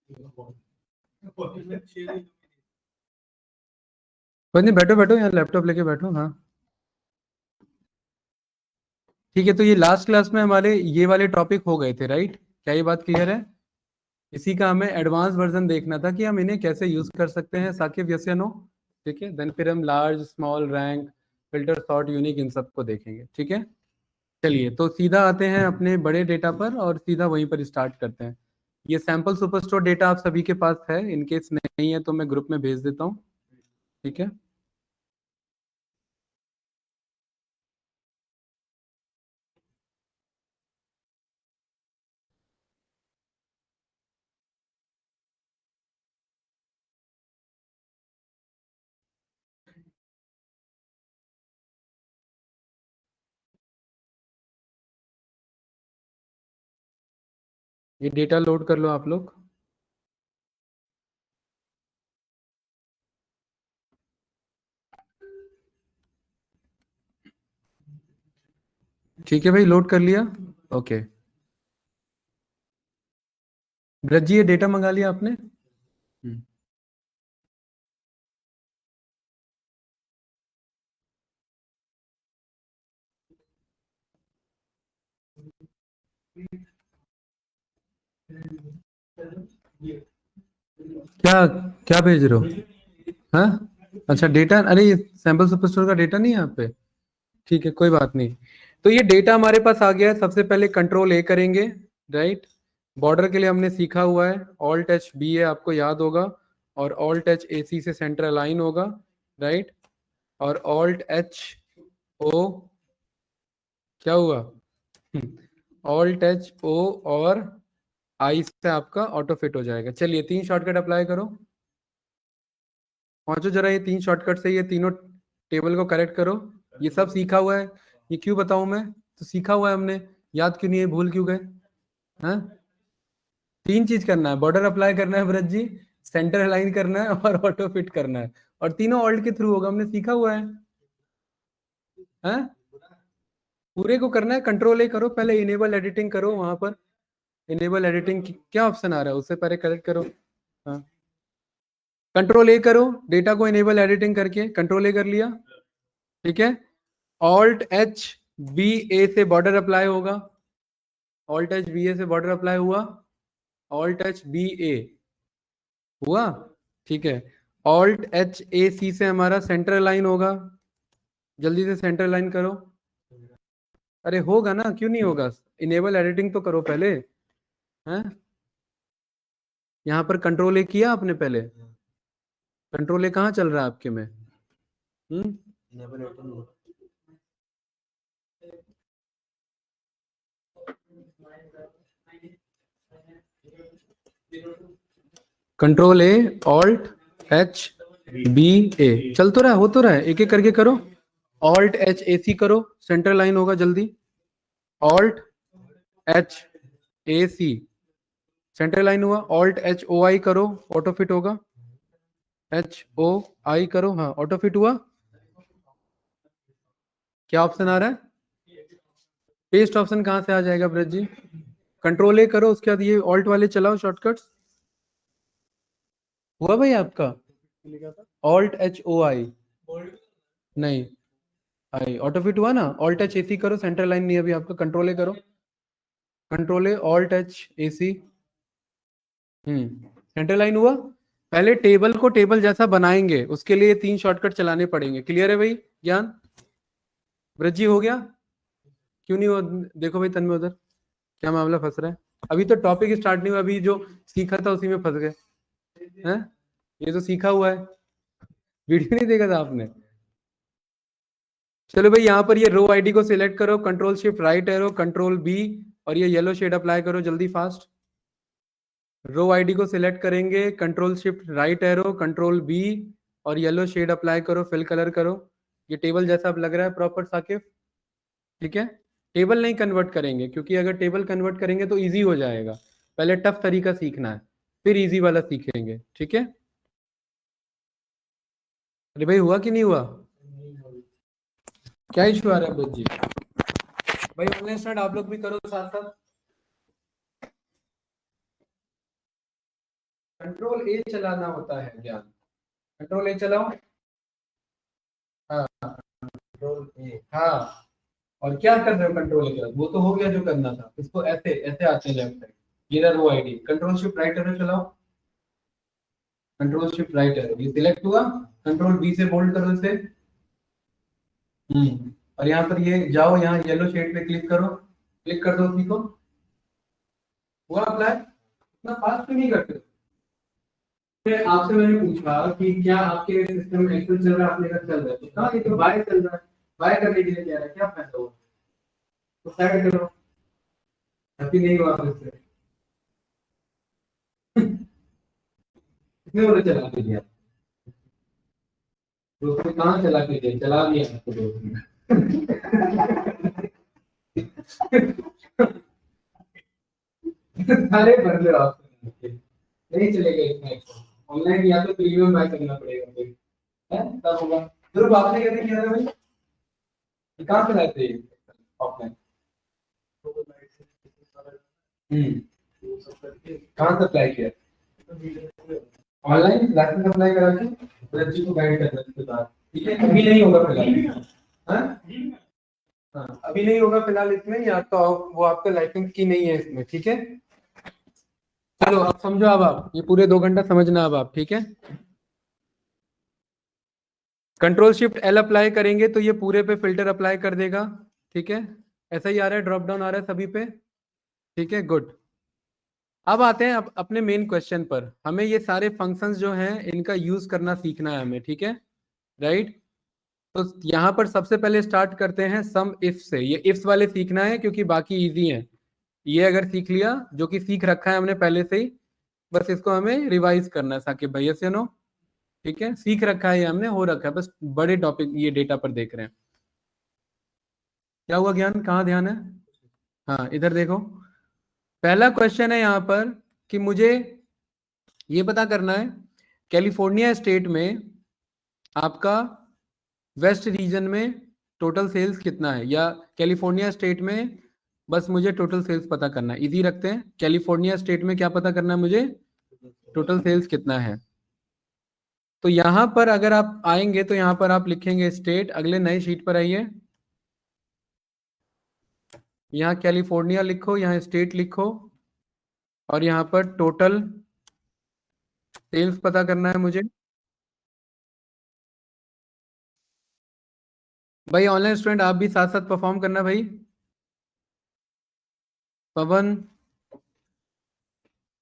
कोई नहीं, बैठो बैठो, यहाँ लैपटॉप लेके बैठो। हाँ ठीक है, तो ये लास्ट क्लास में हमारे ये वाले टॉपिक हो गए थे, राइट? क्या ये बात क्लियर है? इसी का हमें एडवांस वर्जन देखना था कि हम इन्हें कैसे यूज कर सकते हैं, साकिब, यस या नो? ठीक है, देन फिर हम large, small, rank, filter, sort, unique, इन सबको देखेंगे। ठीक है, चलिए तो सीधा आते हैं अपने बड़े डेटा पर और सीधा वहीं पर स्टार्ट करते हैं। ये सैंपल सुपरस्टोर डेटा आप सभी के पास है, इनकेस नहीं है तो मैं ग्रुप में भेज देता हूँ। ठीक है, ये डेटा लोड कर लो आप लोग। ठीक है भाई, लोड कर लिया। ओके, ब्रज जी ये डेटा मंगा लिया आपने? क्या क्या भेज रहे हो? हाँ, अच्छा डेटा, अरे ये सैंपल सुपरस्टोर का डेटा नहीं है यहाँ पे। ठीक है, कोई बात नहीं। तो ये डेटा हमारे पास आ गया है। सबसे पहले कंट्रोल ए करेंगे, राइट? बॉर्डर के लिए हमने सीखा हुआ है, ऑल्ट एच बी ए आपको याद होगा, और ऑल्ट एच ए सी से सेंटर अलाइन होगा, राइट? और ऑल्ट एच ओ, क्या हुआ? ऑल्ट एच ओ और आई से आपका ऑटो फिट हो जाएगा। चलिए तीन शॉर्टकट अप्लाई करो, पहुंचो जरा ये तीन शॉर्टकट से, ये तीनों टेबल को करेक्ट करो। ये सब सीखा हुआ है, ये क्यों बताऊं मैं? तो सीखा हुआ है हमने, याद क्यों नहीं है, भूल क्यों गए? हाँ, तीन चीज करना है, बॉर्डर अप्लाई करना है ब्रज जी, सेंटर अलाइन करना है और ऑटो फिट करना है, और तीनों ऑल्ट के थ्रू होगा, हमने सीखा हुआ है। हाँ, पूरे को करना है। कंट्रोल ए करो पहले, इनेबल एडिटिंग करो वहां पर। इनेबल एडिटिंग क्या ऑप्शन आ रहा है, उससे पहले करेक्ट करो। हाँ, कंट्रोल ए करो, डेटा को इनेबल एडिटिंग करके कंट्रोल ए कर लिया। ठीक है, ऑल्ट एच बी ए से बॉर्डर अप्लाई होगा, ऑल्ट एच बी ए से बॉर्डर अप्लाई हुआ, ऑल्ट एच बी ए हुआ। ठीक है, ऑल्ट एच ए सी से हमारा सेंटर लाइन होगा, जल्दी से सेंटर लाइन करो। अरे होगा ना, क्यों नहीं होगा? इनेबल एडिटिंग तो करो पहले। हैं, यहाँ पर कंट्रोल ए किया आपने पहले? कंट्रोल ए कहाँ चल रहा है आपके में? Hmm, control A, alt H B A, चल तो रहा है, हो तो रहा है, एक एक करके करो। ऑल्ट एच ए सी करो, सेंटर लाइन होगा जल्दी। Alt H A C, centre line हुआ। ऑल्ट एच ओ आई करो, ऑटो फिट होगा। एच ओ आई करो, हाँ ऑटो फिट हुआ। क्या ऑप्शन आ रहा है? पेस्ट ऑप्शन कहाँ से आ जाएगा ब्रज जी? कंट्रोल ए करो, उसके बाद ये ऑल्ट वाले चलाओ शॉर्टकट्स। हुआ भाई आपका? ऑल्ट एच ओ आई, नहीं, आई ऑटो फिट हुआ ना। ऑल्ट एच ए सी करो, सेंटर लाइन नहीं है अभी आपका, कंट्रोल ए करो। Control A, alt H A C, centre line हुआ। पहले टेबल को टेबल जैसा बनाएंगे, उसके लिए तीन शॉर्टकट चलाने पड़ेंगे। क्लियर है भाई ज्ञान? ब्रज जी हो गया? क्यों नहीं हो? देखो भाई तन्मय उधर, क्या मामला, फंस रहा है? अभी तो टॉपिक स्टार्ट नहीं हुआ, अभी जो सीखा था उसी में फंस गए हैं। ये तो सीखा हुआ है, वीडियो नहीं देखा था आपने? चलो भाई, यहाँ पर ये रो आईडी को सिलेक्ट करो, control shift right arrow, control B, और ये येलो शेड अप्लाई करो जल्दी फास्ट। रो आईडी को सिलेक्ट करेंगे, control shift right arrow, control B, और येलो शेड अप्लाई करो, फिल कलर करो। ये टेबल जैसा अब लग रहा है प्रॉपर साकिब। ठीक है, टेबल नहीं कन्वर्ट करेंगे, क्योंकि अगर टेबल कन्वर्ट करेंगे तो इजी हो जाएगा। पहले टफ तरीका सीखना है, फिर इजी वाला सीखेंगे। ठीक है, अरे भाई हुआ कि नहीं हुआ? क्या इशू आ रहा है बुज्जी? भाई ऑनलाइन स्टार्ट आप लोग भी करो साथ साथ। कंट्रोल ए चलाना होता है ज्ञान, कंट्रोल ए चलाओ। हाँ कंट्रोल ए, हाँ। और क्या कर रहे हो कंट्रोल के बाद, वो तो हो गया जो करना था, इसको ऐसे ऐसे आते हैं लेफ्ट साइड, ये रहा वो ID, control shift right arrow चलाओ, कंट्रोल शिफ्ट राइट एरो, ये सिलेक्ट हुआ, कंट्रोल बी से बोल्ड करो इसे। और यहाँ पर ये जाओ, यहाँ येलो शेड पे क्लिक करो, क्लिक कर दो उसी को, हुआ अप्लाई। इतना फास्ट क्यों नहीं करते? फिर आपसे मैंने पूछा कि क्या आपके सिस्टम में एक्सेल चल रहा है, आपने कहा चल रहा है, तो कहा ये तो बाय चल रहा है, बाय करने के लिए कह रहा है, क्या फायदा हुआ? तो साइड करो, अभी नहीं हुआ फिर से। कितने बजे चला के दिया दोस्तों, कहाँ चला के दिया, चला दिया आपको दोस्तों। सारे भर लो आप, नहीं चलेगा इसमें, ऑनलाइन या तो प्रीमियम बाय करना पड़ेगा फिर, है तब होगा। ध्रुव आपने कैसे किया था भाई, कहाँ से लाए थे ऑफलाइन? कहाँ से अप्लाई किया? ऑनलाइन लाइसेंस अप्लाई करा के बच्ची को गाइड करना इसके बाद, ठीक है? अभी नहीं होगा फिलहाल, हाँ हाँ अभी नहीं होगा फिलहाल इसमें, या तो वो आपका लाइसेंस की नहीं है इसमें, ठीक है? चलो अब समझो, अब आप ये पूरे 2 घंटा समझना अब आप, ठीक है? कंट्रोल शिफ्ट एल अप्लाई करेंगे तो ये पूरे पे फिल्टर अप्लाई कर देगा, ठीक है? ऐसा ही आ रहा है, ड्रॉप डाउन आ रहा है सभी पे, ठीक है, गुड। अब आते हैं अपने मेन क्वेश्चन पर, हमें ये सारे फंक्शंस जो हैं इनका यूज करना सीखना है हमें, ठीक है, राइट? तो यहाँ पर सबसे पहले स्टार्ट करते हैं सम इफ से, ये इफ्स वाले सीखना है क्योंकि बाकी इजी हैं, ये अगर सीख लिया जो कि सीख रखा है हमने पहले से ही, बस इसको हमें रिवाइज करना है साकिब भैया से, नो ठीक है, सीख रखा है ये हमने, हो रखा है, बस बड़े टॉपिक ये डेटा पर देख रहे हैं। क्या हुआ ज्ञान, कहाँ ध्यान है? हाँ इधर देखो, पहला क्वेश्चन है यहाँ पर कि मुझे ये पता करना है कैलिफोर्निया स्टेट में आपका वेस्ट रीजन में टोटल सेल्स कितना है, या कैलिफोर्निया स्टेट में, बस मुझे टोटल सेल्स पता करना है, इजी रखते हैं, कैलिफोर्निया स्टेट में क्या पता करना है मुझे, टोटल सेल्स कितना है। तो यहां पर अगर आप आएंगे तो यहां पर आप लिखेंगे स्टेट, अगले नए शीट पर आइए, यहाँ कैलिफोर्निया लिखो, यहाँ स्टेट लिखो, और यहाँ पर टोटल सेल्स पता करना है मुझे। भाई ऑनलाइन स्टूडेंट आप भी साथ साथ परफॉर्म करना भाई, पवन,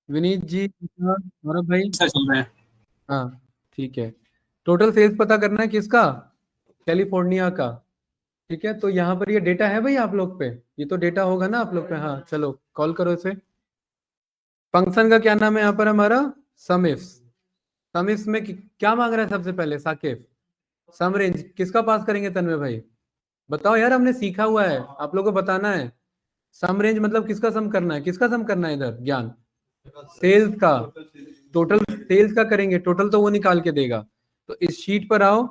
विनीत जी, सौरभ भाई, चल रहे हैं। हाँ ठीक है, टोटल सेल्स पता करना है किसका, कैलिफोर्निया का, ठीक है? तो यहाँ पर ये डेटा है भाई आप लोग पे, ये तो डेटा होगा ना आप लोग पे, हाँ चलो कॉल करो इसे। फंक्शन का क्या नाम है यहाँ पर हमारा, सम इफ्स। सम इफ्स में क्या मांग रहा है सबसे पहले साकिब, सम रेंज, किसका पास करेंगे तन्मय भाई, बताओ यार, हमने सीखा हुआ है, आप लोगों को बताना है। सम रेंज मतलब किसका सम करना है, किसका सम करना है इधर ज्ञान, सेल्स का, टोटल सेल्स का करेंगे, टोटल तो वो निकाल के देगा। तो इस शीट पर आओ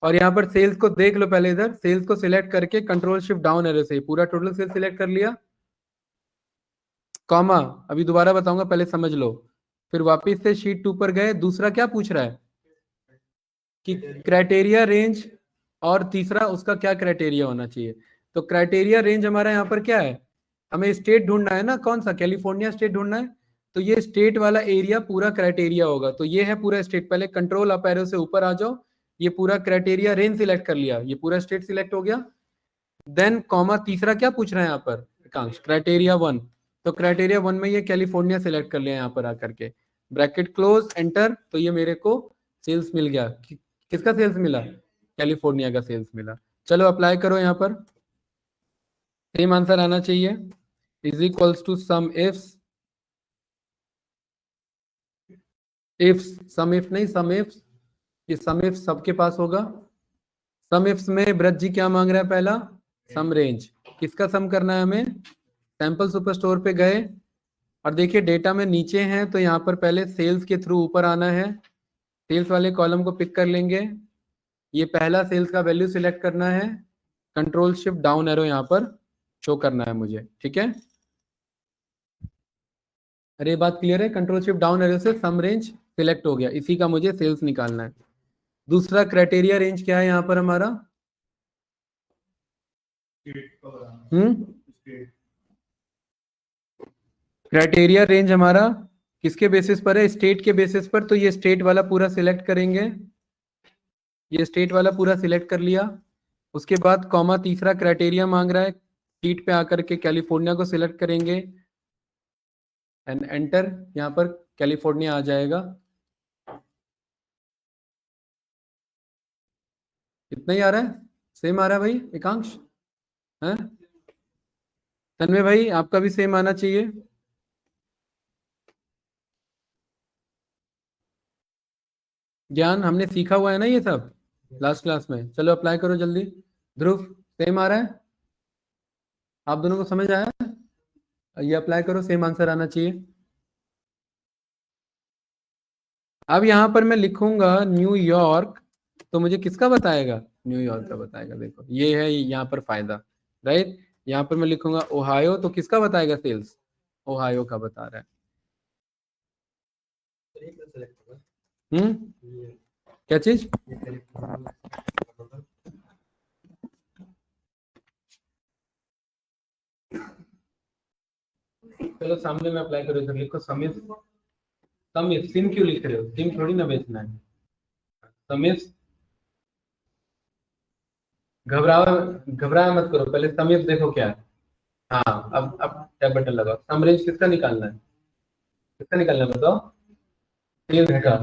और यहाँ पर सेल्स को देख लो, पहले इधर सेल्स को सिलेक्ट करके कंट्रोल शिफ्ट डाउन एरो से पूरा टोटल सेल्स सिलेक्ट कर लिया, कॉमा, अभी दोबारा बताऊंगा पहले समझ लो, फिर वापस से शीट 2 पर गए, दूसरा क्या पूछ रहा है कि क्राइटेरिया रेंज, और तीसरा उसका क्या क्राइटेरिया होना चाहिए। तो क्राइटेरिया रेंज हमारा यहाँ पर क्या है, हमें स्टेट ढूंढना है ना, कौन सा, कैलिफोर्निया स्टेट ढूंढना है, तो ये स्टेट वाला एरिया पूरा क्राइटेरिया होगा, तो ये है पूरा स्टेट, पहले कंट्रोल अप एरो से ऊपर आ जाओ, ये पूरा क्राइटेरिया रेंज सिलेक्ट कर लिया, ये पूरा स्टेट सिलेक्ट हो गया। देन कॉमा, तीसरा क्या पूछ रहा है यहाँ पर एकांश, क्राइटेरिया 1, तो क्राइटेरिया 1 में ये कैलिफोर्निया सिलेक्ट कर लिया यहाँ पर आकर के, ब्रैकेट क्लोज एंटर, तो ये मेरे को सेल्स मिल गया, किसका सेल्स मिला, कैलिफोर्निया का सेल्स मिला। चलो अप्लाई करो यहाँ पर, सेम आंसर आना चाहिए, is equals to sum ifs, ifs sum if नहीं सम इफ्स, ये सम इफ सबके पास होगा। सम इफ्स में ब्रज जी क्या मांग रहा है, पहला सम रेंज, किसका सम करना है हमें, सैंपल सुपर स्टोर पे गए और देखिए डेटा में नीचे हैं, तो यहाँ पर पहले सेल्स के थ्रू ऊपर आना है, सेल्स वाले कॉलम को पिक कर लेंगे, ये पहला सेल्स का वैल्यू सिलेक्ट करना है, कंट्रोल शिफ्ट डाउन एरो यहाँ पर शो करना है मुझे, ठीक है? अरे ये बात क्लियर है, कंट्रोल शिफ्ट डाउन एरो से सम रेंज सिलेक्ट हो गया, इसी का मुझे सेल्स निकालना है। दूसरा क्राइटेरिया रेंज क्या है यहाँ पर हमारा? क्राइटेरिया रेंज हमारा किसके बेसिस पर है? स्टेट के बेसिस पर। तो ये स्टेट वाला पूरा सिलेक्ट करेंगे, ये स्टेट वाला पूरा सिलेक्ट कर लिया। उसके बाद कॉमा तीसरा क्राइटेरिया मांग रहा है, शीट पे आकर के कैलिफोर्निया को सिलेक्ट करेंगे एंड एंटर। यहाँ पर कैलिफोर्निया आ जाएगा। इतना ही आ रहा है? सेम आ रहा है भाई एकांश? है तन्मय भाई, आपका भी सेम आना चाहिए। ज्ञान हमने सीखा हुआ है ना ये सब लास्ट क्लास में। चलो अप्लाई करो जल्दी। ध्रुव, सेम आ रहा है? आप दोनों को समझ आया? ये अप्लाई करो, सेम आंसर आना चाहिए। अब यहाँ पर मैं लिखूंगा न्यूयॉर्क, तो मुझे किसका बताएगा? न्यूयॉर्क का बताएगा। देखो ये है यहाँ पर फायदा, राइट। यहाँ पर मैं लिखूंगा ओहायो, तो किसका बताएगा सेल्स? ओहायो का बता रहा है। क्या चीज? चलो सामने में अप्लाई करो, इधर लिखो समित। समित सिम क्यों लिख रहे हो? सिम थोड़ी ना बेचना है। समित, घबराओ, घबराया मत करो, पहले समित देखो क्या है। हाँ, अब टैब बटन लगाओ। सम रेंज किसका निकालना है? किसका निकालना है बताओ? सेल्स का।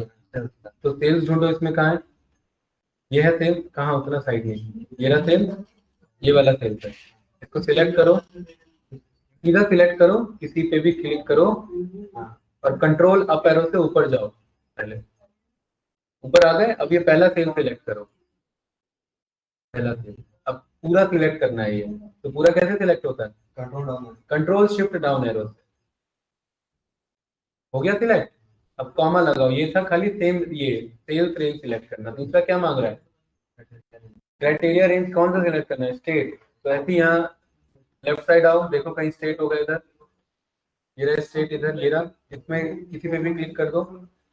तो सेल्स ढूंढो, इसमें कहाँ है? ये है सेल्स, कहाँ? उतना साइड में ये रहा सेल्स, ये वाला सेल्स है। इसको सिलेक्ट करो, सीधा सिलेक्ट करो, किसी पे भी क्लिक करो और कंट्रोल अप एरो से ऊपर जाओ। पहले ऊपर आ गए, अब ये पहला सेल सिलेक्ट करो, पहला सेल। अब पूरा सिलेक्ट करना है ये। तो पूरा कैसे सिलेक्ट होता है? कंट्रोल शिफ्ट डाउन एरो से। हो गया सिलेक्ट। अब कॉमा लगाओ, ये था खाली सेम, ये सेल्स रेंज सिलेक्ट करना। दूसरा क्या मांग रहा है? क्राइटेरिया रेंज कौन सा सिलेक्ट करना है? स्टेट। तो ऐसे ही यहाँ लेफ्ट साइड आओ, देखो कहीं स्टेट होगा इधर, ये रहा स्टेट इधर, ये रहा। इसमें किसी पे भी क्लिक कर दो,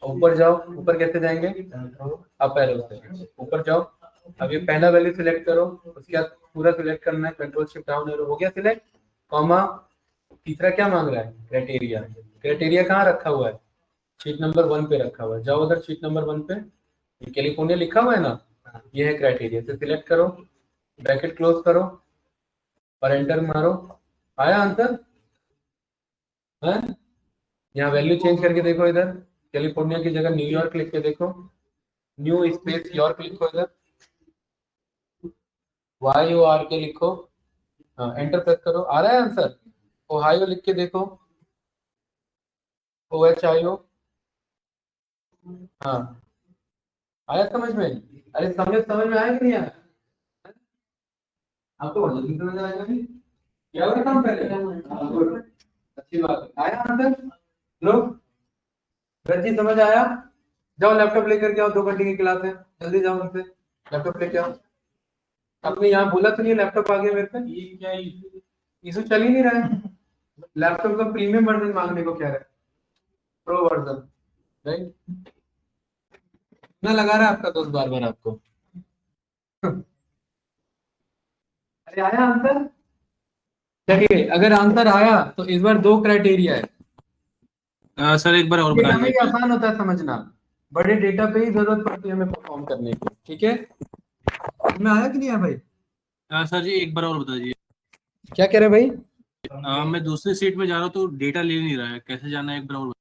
ऊपर जाओ। ऊपर कैसे जाएंगे? अप एरो से ऊपर जाओ। अब ये पहला वैल्यू सिलेक्ट करो, उसके बाद पूरा सिलेक्ट करना है, कंट्रोल शिफ्ट डाउन एरो। हो गया सिलेक्ट, कॉमा। तीसरा क्या मांग रहा है? क्राइटेरिया। क्राइटेरिया कहाँ रखा हुआ है? शीट नंबर 1 पे रखा हुआ है। जाओ उधर शीट नंबर 1 पे, ये कैलिफोर्निया लिखा हुआ है ना, ये है क्राइटेरिया। से सिलेक्ट करो, ब्रैकेट क्लोज करो और एंटर मारो। आया आंसर? है? यहाँ वैल्यू चेंज करके देखो, इधर कैलिफोर्निया की जगह न्यूयॉर्क लिख के देखो। न्यू स्पेस यॉर्क लिखो इधर, YORK लिखो। हाँ, एंटर प्रेस करो। आ रहा है आंसर? ओहायो लिख के देखो, OHIO। हाँ, आया समझ में? अरे समझ में आया कि नहीं आया? आपको बहुत जल्दी समझ आएगा नहीं? क्या हुआ काम पहले? हाँ, good। अच्छी बात है। आया आंसर? लो, रजी समझ आया? जाओ लैपटॉप लेकर के आओ, 2 घंटे की क्लास है, जल्दी जाओ उनसे लैपटॉप लेके आओ। आपने यहाँ बोला तो नहीं लैपटॉप आ गया मेरे पे? ये क्या इशू चल ही नहीं रहा है। लैपटॉप का प्रीमियम वर्जन मांगने को कह रहा है, प्रो वर्जन, राइट। ना लगा रहा है आपका दोस्त बार बार आपको। अरे आया आंसर? चलिए, अगर आंसर आया तो इस बार 2 क्राइटेरिया है। सर एक बार और डेटा बता में ही दीजिए। आसान होता है समझना, बड़े डेटा पे ही जरूरत पड़ती है हमें परफॉर्म करने की। ठीक है, में आया कि नहीं आया भाई? सर जी एक बार और बता दीजिए। क्या कह रहे भाई? मैं दूसरी सीट में जा रहा हूँ तो डेटा ले नहीं रहा है, कैसे जाना है एक बार और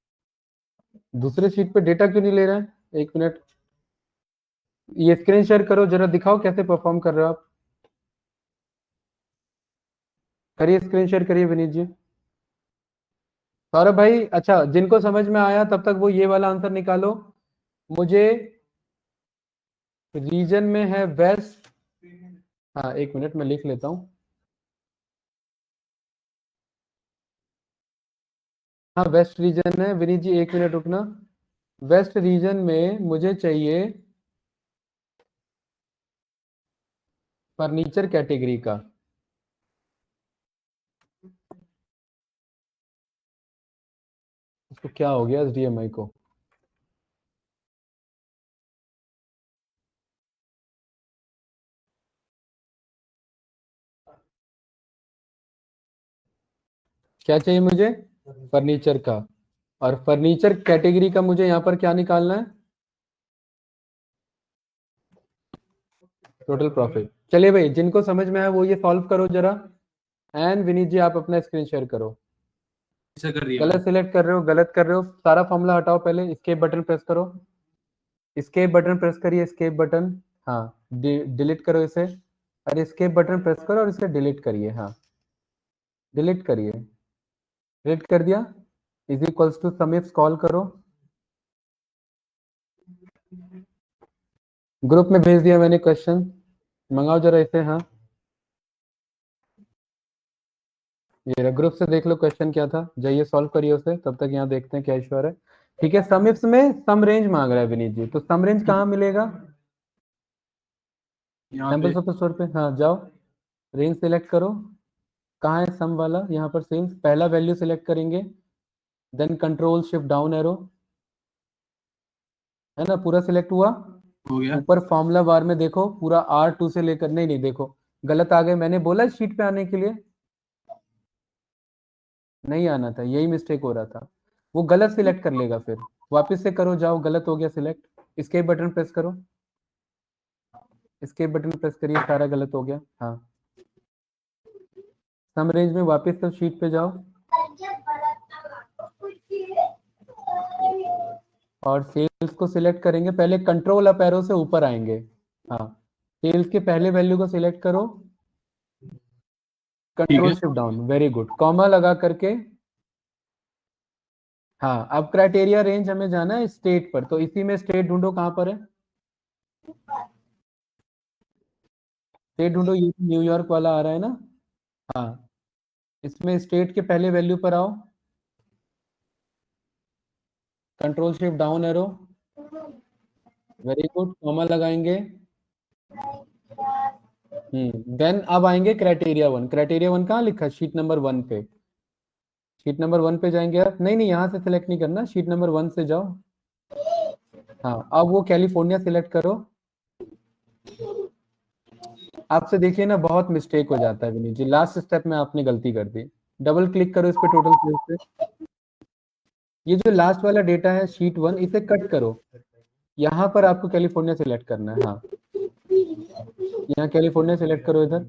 दूसरे शीट पे डेटा क्यों नहीं ले रहा है? 1 मिनट, ये स्क्रीन शेयर करो जरा, दिखाओ कैसे परफॉर्म कर रहे हो आप। करिए, स्क्रीन शेयर करिए विनीत जी। सौरभ भाई, अच्छा जिनको समझ में आया तब तक वो ये वाला आंसर निकालो। मुझे रीजन में है वेस्ट। हाँ, 1 मिनट में लिख लेता हूँ। हाँ, वेस्ट रीजन है विनीत जी, 1 मिनट रुकना। वेस्ट रीजन में मुझे चाहिए फर्नीचर कैटेगरी का। इसको क्या हो गया HDMI को? क्या चाहिए मुझे? फर्नीचर का। और फर्नीचर कैटेगरी का मुझे यहाँ पर क्या निकालना है? Total profit. चलिए भाई, जिनको समझ में आया वो ये सॉल्व करो जरा। एंड विनीत जी आप अपना स्क्रीन शेयर करो। ऐसा कर रही है गलत सिलेक्ट कर रहे हो, गलत कर रहे हो, सारा फॉर्मूला हटाओ, पहले एस्केप बटन प्रेस करो। एस्केप बटन प्रेस करिए, एस्केप बटन। हाँ, डिलीट करो इसे। अरे एस्केप बटन प्रेस करो और इसे डिलीट करिए। हाँ, डिलीट करिए। डिलीट कर दिया। Is equals to sum if call करो। ग्रुप में भेज दिया मैंने क्वेश्चन, मंगाओ जरा इसे। हाँ, ये ग्रुप से देख लो क्वेश्चन क्या था, जाइए सॉल्व करिए उसे, तब तक यहाँ देखते हैं क्या इश्यू आ रहा है। ठीक है, सम इफ्स में सम रेंज मांग रहा है विनीत जी, तो सम रेंज कहाँ मिलेगा? यहाँ सैंपल पे। स्टोर पे। हाँ जाओ, रेंज सिलेक्ट करो। कहाँ है सम वाला? यहाँ पर सेल्स, पहला वैल्यू सिलेक्ट करेंगे, then control shift down arrow, है ना, पूरा सिलेक्ट हुआ। हो गया। ऊपर फॉर्मूला बार में देखो, पूरा R2 से लेकर, नहीं नहीं देखो, गलत आ गए, मैंने बोला शीट पे आने के लिए, नहीं आना था, यही मिस्टेक हो रहा था। वो गलत सिलेक्ट कर लेगा फिर, वापस से करो, जाओ, गलत हो गया सिलेक्ट, एस्केप बटन प्रेस करो, एस्केप बटन प्रेस करिए, सारा गलत हो गया। हाँ, सम रेंज में वापस से शीट पे जाओ और सेल्स को सिलेक्ट करेंगे, पहले कंट्रोल अप एरो से ऊपर आएंगे। हाँ, सेल्स के पहले वैल्यू को सिलेक्ट करो, ठीक कंट्रोल है। Shift down, very good, comma लगा करके। हाँ, अब क्राइटेरिया रेंज हमें जाना है स्टेट पर, तो इसी में स्टेट ढूंढो, कहाँ पर है स्टेट ढूंढो, ये न्यूयॉर्क वाला आ रहा है ना। हाँ, इसमें स्टेट के पहले वैल्यू पर आओ, control shift down arrow, very good, comma लगाएंगे। देन अब आएंगे क्राइटेरिया वन। क्राइटेरिया वन कहाँ लिखा है? शीट नंबर 1 पे। शीट नंबर 1 पे जाएंगे आप, नहीं नहीं यहाँ से सिलेक्ट नहीं करना, शीट नंबर 1 से जाओ। हाँ, अब वो कैलिफोर्निया सिलेक्ट करो। आपसे देखिए ना, बहुत मिस्टेक हो जाता है विनीत जी, लास्ट स्टेप में आपने गलती कर दी। डबल क्लिक करो इस पे, टोटल सेल्स पे। ये जो लास्ट वाला डेटा है शीट 1, इसे कट करो, यहाँ पर आपको कैलिफोर्निया सिलेक्ट करना है। हाँ, यहाँ कैलिफोर्निया सिलेक्ट करो इधर।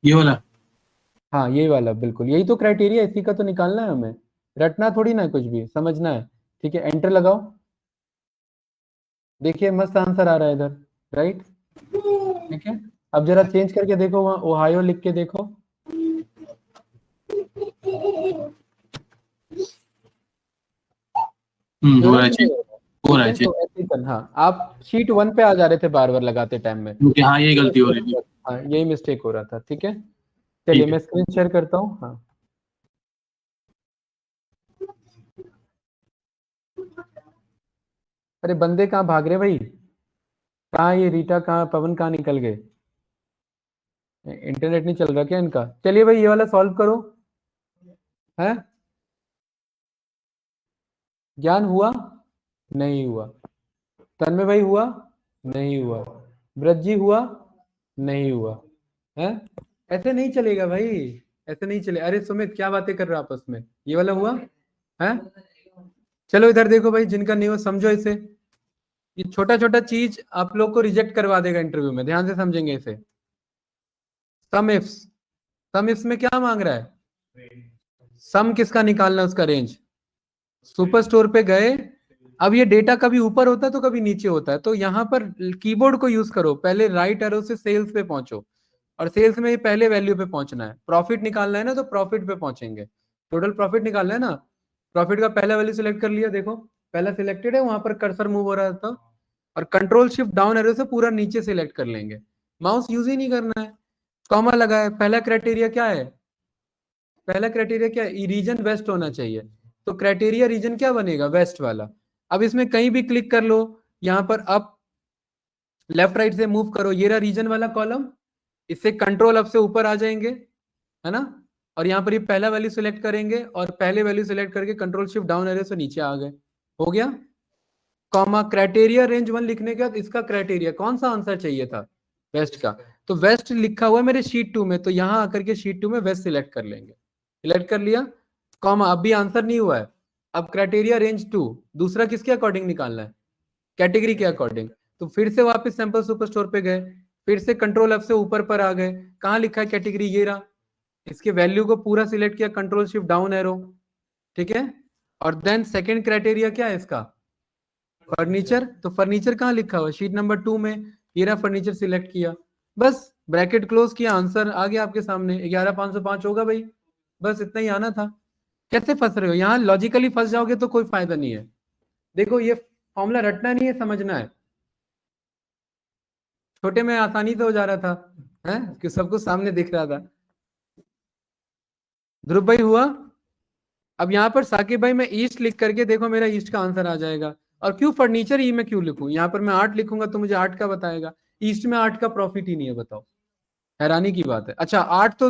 ये वाला। हाँ, यही वाला, बिल्कुल यही तो क्राइटेरिया, इसी का तो निकालना है हमें, रटना थोड़ी ना, कुछ भी समझना है। ठीक है, एंटर लगाओ, देखिए मस्त आंसर आ रहा है इधर, राइट। ठीक है, अब जरा चेंज करके देखो, वहाँ ओहायो लिख के देखो। हो हो रहा रहा है है कि नहीं चेक। हो रहा है? हो ठीक रहा है है, चेक। तो ऐसे ही करना। हाँ, आप शीट 1 पे आ जा रहे थे बार बार लगाते टाइम में, क्योंकि हाँ यही गलती हो रही थी। हाँ यही मिस्टेक हो रहा था। ठीक है, चलिए ठीक है। मैं स्क्रीन शेयर करता हूँ। हाँ, अरे बंदे कहाँ भाग रहे भाई, कहाँ ये रीटा, कहाँ पवन, कहाँ निकल गए? इंटरनेट नहीं चल रहा क्या इनका? चलिए भाई, ये वाला सॉल्व करो। है, ज्ञान हुआ? नहीं हुआ। तन्मय भाई हुआ? नहीं हुआ। ब्रज जी हुआ? नहीं हुआ। है, ऐसे नहीं चलेगा भाई, ऐसे नहीं चले। अरे सुमित, क्या बातें कर रहे हो आपस में? ये वाला हुआ है? चलो इधर देखो भाई, जिनका नहीं हो समझो इसे, ये छोटा छोटा चीज आप लोग को रिजेक्ट करवा देगा इंटरव्यू में, ध्यान से समझेंगे इसे। सम इफ्स, सम इफ्स में क्या मांग रहा है? सम किसका निकालना है, उसका रेंज। सुपर स्टोर पे गए, अब ये डेटा कभी ऊपर होता है तो कभी नीचे होता है, तो यहाँ पर कीबोर्ड को यूज करो, पहले राइट एरो से सेल्स पे पहुंचो, और सेल्स में पहले वैल्यू पे पहुंचना है, प्रॉफिट निकालना है ना, तो प्रॉफिट पे पहुंचेंगे, टोटल प्रॉफिट निकालना है ना। प्रॉफिट का पहला वैल्यू सिलेक्ट कर लिया, देखो पहला सिलेक्टेड है, वहां पर कर्सर मूव हो रहा था, और कंट्रोल शिफ्ट डाउन एरो से पूरा नीचे सिलेक्ट कर लेंगे, माउस यूज ही नहीं करना है, कॉमा लगा है। पहला क्राइटेरिया क्या है? पहला क्राइटेरिया क्या है? रीजन वेस्ट होना चाहिए, तो क्राइटेरिया रीजन क्या बनेगा? वेस्ट वाला। अब इसमें कहीं भी क्लिक कर लो, यहां पर अप लेफ्ट राइट से मूव करो, ये रहा रीजन वाला कॉलम, इससे कंट्रोल अप से ऊपर आ जाएंगे, है ना। और यहाँ पर ये पहला वैल्यू सिलेक्ट करेंगे और पहले वैल्यू सिलेक्ट करके कंट्रोल शिफ्ट डाउन एरो से नीचे आ गए, हो गया। कॉमा क्राइटेरिया रेंज 1 लिखने के बाद इसका क्राइटेरिया कौन सा आंसर चाहिए था, वेस्ट का, तो वेस्ट लिखा हुआ है मेरे शीट 2 में, तो यहाँ आकर के शीट 2 में वेस्ट सिलेक्ट कर लेंगे, सिलेक्ट कर लिया, कॉमा अब भी आंसर नहीं हुआ है, अब क्राइटेरिया रेंज 2 दूसरा किसके अकॉर्डिंग निकालना है, कैटेगरी के अकॉर्डिंग, तो फिर से वापस सैंपल सुपर स्टोर पे गए, फिर से कंट्रोल एफ से ऊपर पर आ गए, कहाँ लिखा है कैटेगरी, ये रहा, इसके वैल्यू को पूरा सिलेक्ट किया, कंट्रोल शिफ्ट डाउन एरो, ठीक है। और देन सेकंड क्राइटेरिया क्या है इसका, फर्नीचर, तो फर्नीचर कहाँ लिखा हुआ है, शीट नंबर 2 में, ये रहा फर्नीचर सिलेक्ट किया, बस ब्रैकेट क्लोज किया, आंसर आ गया आपके सामने 11505 होगा भाई, बस इतना ही आना था। कैसे फंस रहे हो, यहाँ लॉजिकली फंस जाओगे तो कोई फायदा नहीं है, देखो ये फॉर्मूला रटना नहीं है, समझना है, छोटे में आसानी से हो जा रहा था, है कि सब कुछ सामने दिख रहा था। ध्रुव भाई हुआ, अब यहाँ पर साकिब भाई मैं ईस्ट लिख करके देखो मेरा ईस्ट का आंसर आ जाएगा, और क्यों फर्नीचर ई में क्यों लिखूं, यहाँ पर मैं 8 लिखूंगा तो मुझे 8 का बताएगा, ईस्ट में 8 का प्रॉफिट ही नहीं है, बताओ, हैरानी की बात है। अच्छा 8 तो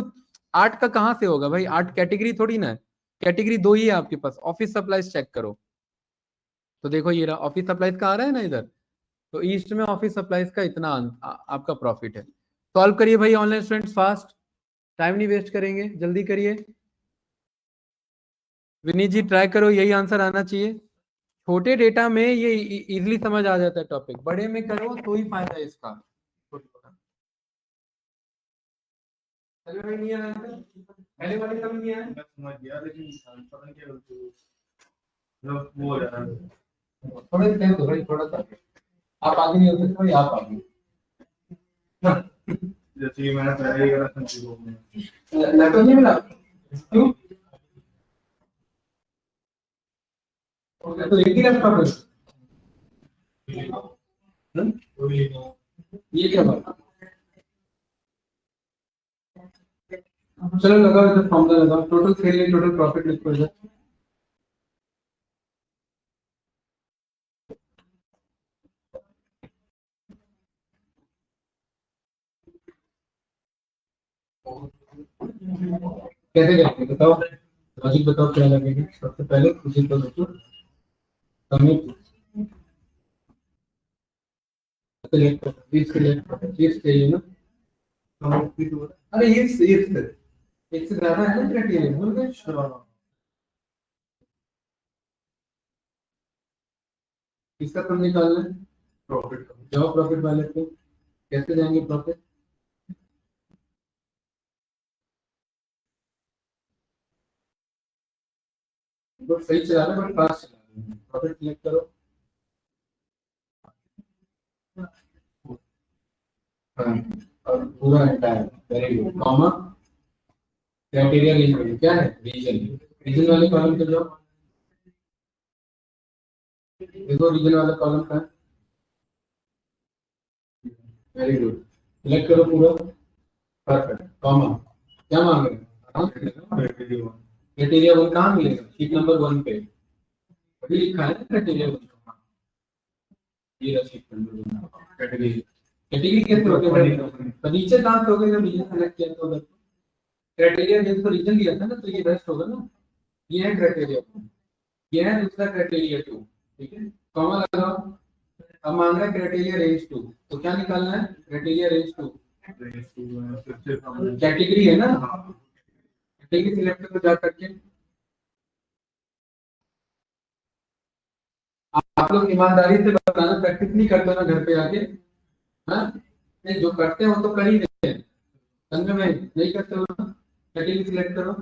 8 का कहाँ से होगा भाई, 8 कैटेगरी थोड़ी ना है, कैटेगरी 2 ही है आपके पास, ऑफिस सप्लाईज चेक करो, तो देखो ये रहा ऑफिस सप्लाईज का आ रहा है ना इधर, तो ईस्ट में ऑफिस सप्लाईज का इतना आपका प्रॉफिट है। सॉल्व करिए भाई ऑनलाइन स्टूडेंट्स फास्ट, टाइम नहीं वेस्ट करेंगे, जल्दी करिए। विनीत जी ट्राई करो, यही आंसर आना चाहिए, छोटे डेटा में ये इजीली समझ आ जाता है टॉपिक, बड़े में करो तो ही फायदा है इसका। पहले वाली नहीं आया था? पहले वाली कभी नहीं आया? मैं समझ गया लेकिन पता नहीं क्या मतलब वो हो रहा है। थोड़ा सा टाइम दो भाई, थोड़ा सा, आप आगे नहीं हो सकते भाई, आप आगे। जैसे कि मैंने पहले ही करा था में लैपटॉप नहीं मिला क्यों, तो एक ही लैपटॉप है। ये क्या बात, चलो लगाओ इधर फॉर्मूला लगाओ, टोटल सेल टोटल प्रॉफिट लिखो इधर, कैसे करेंगे बताओ, लॉजिक बताओ क्या लगेगा, सबसे पहले उसी को देखो, कमिट सिलेक्ट चाहिए ना, अरे ये एक से ज्यादा है ना क्राइटेरिया, भूल गए, किसका कम निकालना है, प्रॉफिट जाओ प्रॉफिट वाले को, कैसे जाएंगे प्रॉफिट, तो सही चला रहे बट फास्ट चला रहे, प्रॉफिट क्लिक करो, हाँ, और पूरा entire, very good, comma criteria region, क्या है रीजन, रीजन वाले कॉलम पे जाओ, देखो रीजन वाला कॉलम का, वेरी गुड, सिलेक्ट करो पूरा, परफेक्ट, कॉमा क्या मांग रहे हैं, क्राइटेरिया 1 कहाँ मिलेगा, शीट नंबर 1 पे अभी लिखा है ना क्राइटेरिया 1, ये रहा शीट नंबर 1, कैटेगरी, कैटेगरी कैसे होगा, फर्नीचर कहाँ से होगा जब रीजन सेलेक्ट किया था उधर, क्राइटेरिया जिसको रीजन लिया था ना, तो ये बेस्ट होगा ना, ये है क्राइटेरिया, ये है दूसरा क्राइटेरिया 2, ठीक है, कॉमा लगाओ, अब मांग रहा है क्राइटेरिया रेंज 2, तो क्या निकालना है, क्राइटेरिया रेंज 2, कैटेगरी है ना, कैटेगरी सिलेक्ट करो जा करके, आप लोग ईमानदारी से बताना, प्रैक्टिस नहीं करते ना घर पे आके, हाँ नहीं जो करते हो तो कर ही देते हैं, संग में नहीं करते हो ना, कैटेगरी सिलेक्ट करो,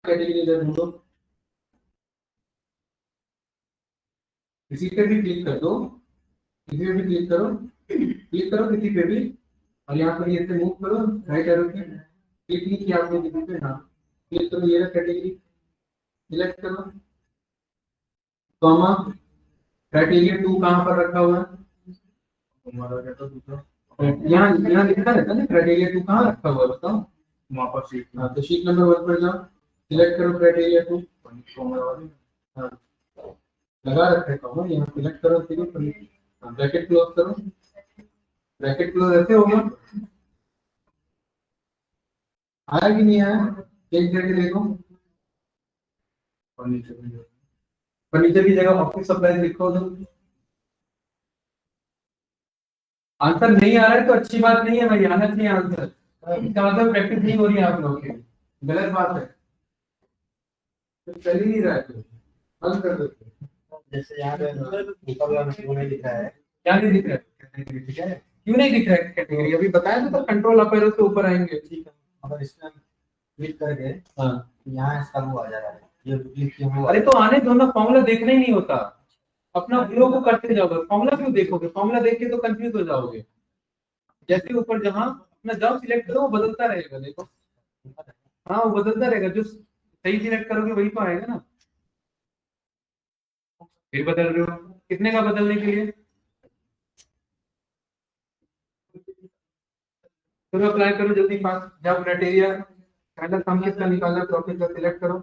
कैटेगरी इधर ढूंढो, किसी पे भी क्लिक कर दो, किसी पे भी क्लिक करो किसी पे भी, और यहाँ पर ये मूव करो राइट एरो पे, क्लिक नहीं किया आपने किसी पे, हाँ क्लिक करो, ये रहा कैटेगरी, सिलेक्ट करो, कॉमा क्राइटेरिया 2 कहाँ पर रखा हुआ है, हमारा क्या था दूसरा, यहाँ यहाँ लिखा रहता है ना क्राइटेरिया 2 कहाँ रखा हुआ है बताओ, वहाँ पर शीट हाँ तो शीट नंबर 1 पर जाओ, सिलेक्ट करो क्राइटेरिया 2, वाली, हाँ लगा रखा है कॉमा, यहाँ सिलेक्ट करो, ब्रैकेट क्लोज करो, ब्रैकेट क्लोज ऐसे होगा, आया कि नहीं आया? चेक करके देखो। फर्नीचर की जगह ऑफिस सप्लाई लिखो तो आंसर नहीं आ रहा है तो अच्छी बात नहीं है भाई, आना चाहिए आंसर। इसका मतलब प्रैक्टिस नहीं हो रही है आप लोगों की, गलत बात है। तो चल ही नहीं रहा है तो बंद कर दो। जैसे यहाँ पे ऊपर वाला में क्यों नहीं दिख रहा है? क्या नहीं दिख रहा है? ठीक है, क्यों नहीं दिख रहा है कैटेगरी? अभी बताया तो कंट्रोल अप एरो से ऊपर आएंगे। ठीक है। अगर इसमें क्लिक करके हाँ, यहाँ इसका वो आ जा रहा है, ये क्लिक किया हुआ। अरे तो आने दो ना, फॉर्मूला देखना ही नहीं होता, अपना फ्लो को करते जाओगे। फॉर्मूला क्यों देखोगे? फॉर्मूला देख के तो कंफ्यूज हो जाओगे। जैसे ऊपर जहाँ अपना जॉब सिलेक्ट करो वो बदलता रहेगा, देखो। हाँ वो बदलता रहेगा, जो सही सिलेक्ट करोगे वही तो आएगा ना। फिर बदल रहे हो, कितने का बदलने के लिए? चलो अप्लाई करो जल्दी फास्ट, जाओ क्राइटेरिया, पहला काम किसका निकालना, प्रॉफिट का सिलेक्ट करो।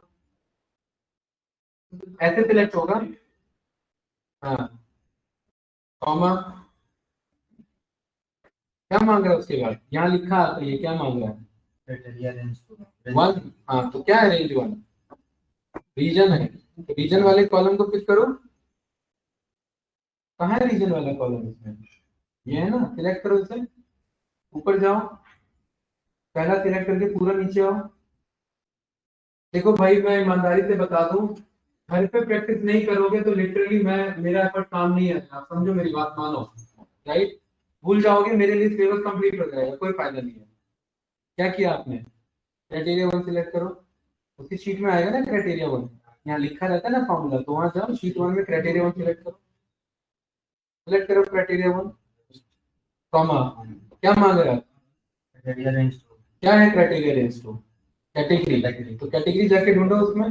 ऐसे सिलेक्ट होगा, हाँ, कॉमा, क्या मांग रहा है उसके बाद? यहाँ लिखा आता है, ये क्या मांग रहा है? Criteria range one. हाँ तो क्या है रेंज वन? रीजन है, तो रीजन वाले कॉलम को पिक करो। कहाँ है रीजन वाला कॉलम इसमें? ये है ना, सिलेक्ट करो इसे, ऊपर जाओ, पहला सिलेक्ट करके पूरा नीचे आओ। देखो भाई मैं ईमानदारी से बता दूं, घर पे प्रैक्टिस नहीं करोगे तो लिटरली मैं, मेरा एफर्ट काम नहीं है, आप समझो मेरी बात मानो, राइट? भूल जाओगे, मेरे लिए सिलेबस कंप्लीट हो जाएगा, कोई फायदा नहीं है। क्या किया आपने? क्राइटेरिया वन सिलेक्ट करो, उसी शीट में आएगा ना क्राइटेरिया वन, यहाँ लिखा रहता है ना फॉर्मूला, तो वहां जाओ शीट वन में क्राइटेरिया वन सिलेक्ट करो। सिलेक्ट करो क्राइटेरिया वन, कॉमा, क्या मांग रहा है? क्राइटेरिया रेंज क्या है क्राइटेरिया रेंज टू? कैटेगरी, तो कैटेगरी जाके ढूंढो उसमें।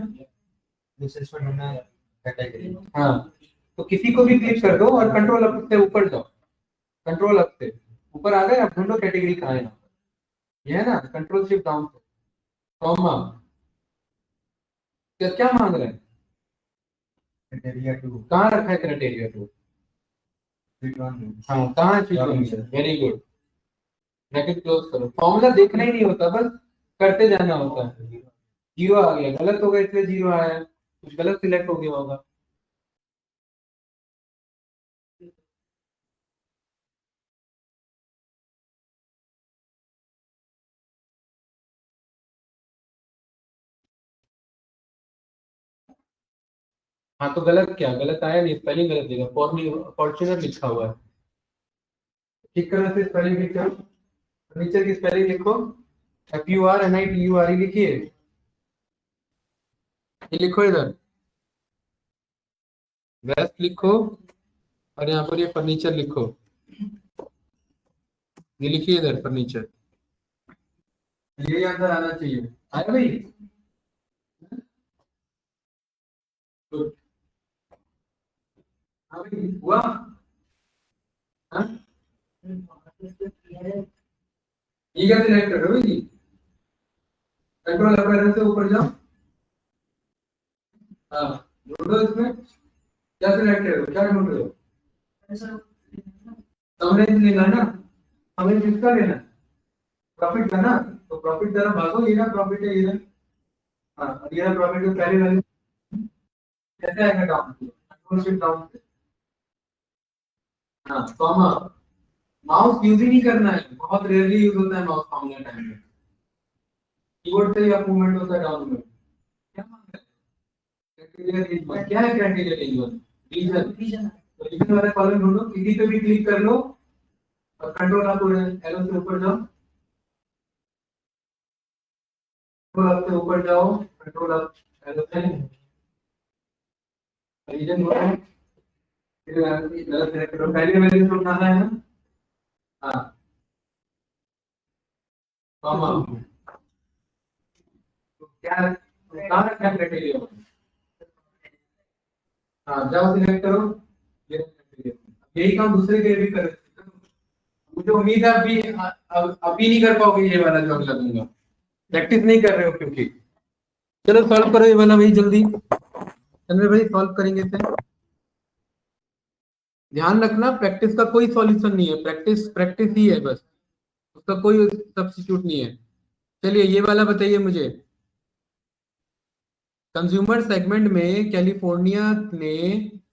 इसमें ढूंढना है कैटेगरी। हाँ तो किसी को भी क्लिक कर दो और कंट्रोल अप से ऊपर जाओ, कंट्रोल अप से ऊपर आ गए, अब ढूंढो कैटेगरी कहाँ है। ये है ना, कंट्रोल शिफ्ट डाउन से, कॉमा, क्या क्या मांग रहे हैं? क्राइटेरिया टू कहाँ रखा है क्राइटेरिया टू? Sheet one. हाँ कहाँ है शीट वन में? वेरी गुड, ब्रैकेट क्लोज करो। फॉर्मूला देखना ही नहीं होता, बस करते जाना होता है। जीरो आ गया, गलत हो गया इसलिए जीरो आया, कुछ गलत सिलेक्ट हो गया होगा। हाँ तो गलत क्या, गलत आया नहीं, स्पेलिंग गलत देगा, फॉर्च्यूनर लिखा हुआ है, ठीक करो से स्पेलिंग लिख करो, फर्नीचर की स्पेलिंग लिखो, FURNITURE लिखिए, ये लिखो इधर, वेस्ट लिखो, और यहाँ पर ये फर्नीचर लिखो, ये लिखिए इधर फर्नीचर, यही आंसर आना चाहिए। आया भाई? Good. हाँ भाई हुआ? हाँ ठीक है, सिलेक्ट करो भाई, कंट्रोल अपर से ऊपर जाओ, हाँ ढूंढो इसमें, क्या सिलेक्ट करो, क्या ढूंढ रहे हो? समरेंज लेना है ना, समरेंज किसका लेना है? प्रॉफिट का ना, तो प्रॉफिट जरा भागो, ये ना प्रॉफिट है, ये ना, हाँ और ये ना प्रॉफिट है, पहले वाले कैसे आएगा डाउन, कंट्रोल शिफ्ट डाउन से, हाँ कॉमा, माउस यूज ही नहीं करना है, बहुत रेयरली यूज होता है माउस फॉर्मूला टाइम में, कीबोर्ड से ही आप मूवमेंट होता है डाउन में। क्या मांग रहा है? क्राइटेरिया रीजन, क्या है क्राइटेरिया रीजन? रीजन, तो रीजन वाला कॉलम ढूंढो, किसी पे भी क्लिक कर लो और कंट्रोल आप एरो से ऊपर जाओ, कंट्रोल आप से ऊपर जाओ, कंट्रोल आप एरो से रीजन ढूंढो, फिर गलत सिलेक्ट करो, पहले वैल्यू को उठाना है ना, हाँ कॉमा, तो क्या कहाँ रखा है क्राइटेरिया? हाँ जाओ सिलेक्ट करो, ये criteria। यही काम दूसरे के लिए भी कर सकते हो। मुझे उम्मीद है अभी नहीं कर पाओगे ये वाला जो अगला दूंगा, प्रैक्टिस नहीं कर रहे हो क्योंकि। चलो सॉल्व करो ये वाला भाई जल्दी, तन्वीर भाई सॉल्व करेंगे इसे। ध्यान रखना प्रैक्टिस का कोई सॉल्यूशन नहीं है, प्रैक्टिस प्रैक्टिस ही है बस, उसका कोई सब्स्टिट्यूट नहीं है। चलिए ये वाला बताइए मुझे, कंज्यूमर सेगमेंट में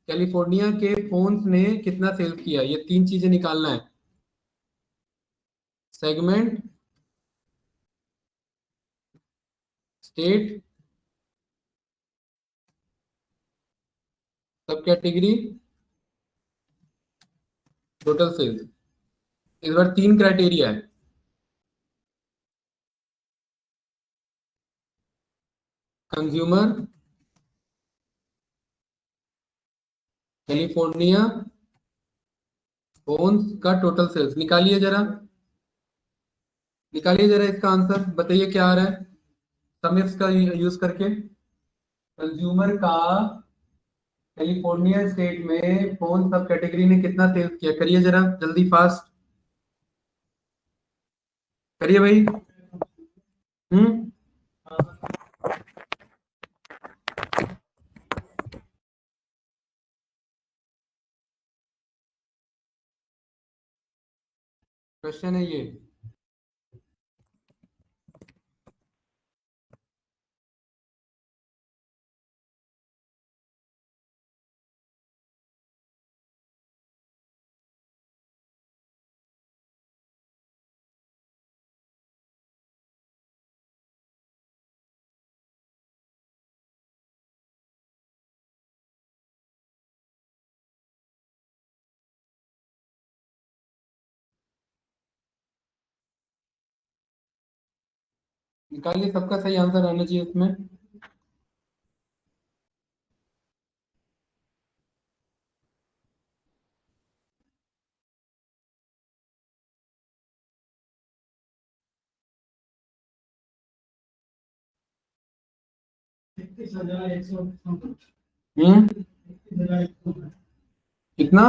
कैलिफोर्निया के फोन्स ने कितना सेल किया, ये तीन चीजें निकालना है। सेगमेंट, स्टेट, सब कैटेगरी, टोटल सेल्स। इस बार तीन क्राइटेरिया है। कंज्यूमर, कैलिफोर्निया, फोन्स का टोटल सेल्स। निकालिए जरा इसका आंसर, बताइए क्या आ रहा है समिफ्स का यूज करके। कंज्यूमर का कैलिफोर्निया स्टेट में फोन सब कैटेगरी ने कितना सेल्स किया, करिए जरा जल्दी फास्ट करिए भाई। हम्म, क्वेश्चन है ये। निकालिए, सबका सही आंसर आना चाहिए उसमें। हम्म, कितना?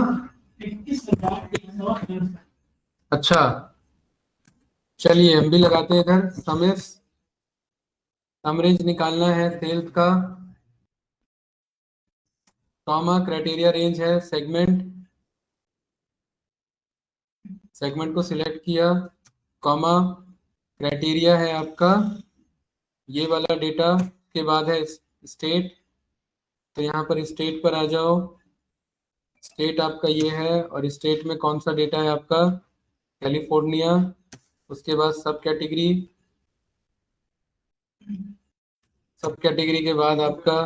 अच्छा, चलिए हम भी लगाते हैं इधर समिफ्स। समरेंज निकालना है सेल्स का, कॉमा क्राइटेरिया रेंज है सेगमेंट, सेगमेंट को सिलेक्ट किया, कॉमा क्राइटेरिया है आपका ये वाला डेटा, के बाद है स्टेट, तो यहाँ पर स्टेट पर आ जाओ। स्टेट आपका ये है, और स्टेट में कौन सा डेटा है आपका, कैलिफोर्निया। उसके बाद सब कैटेगरी, सब कैटेगरी के बाद आपका,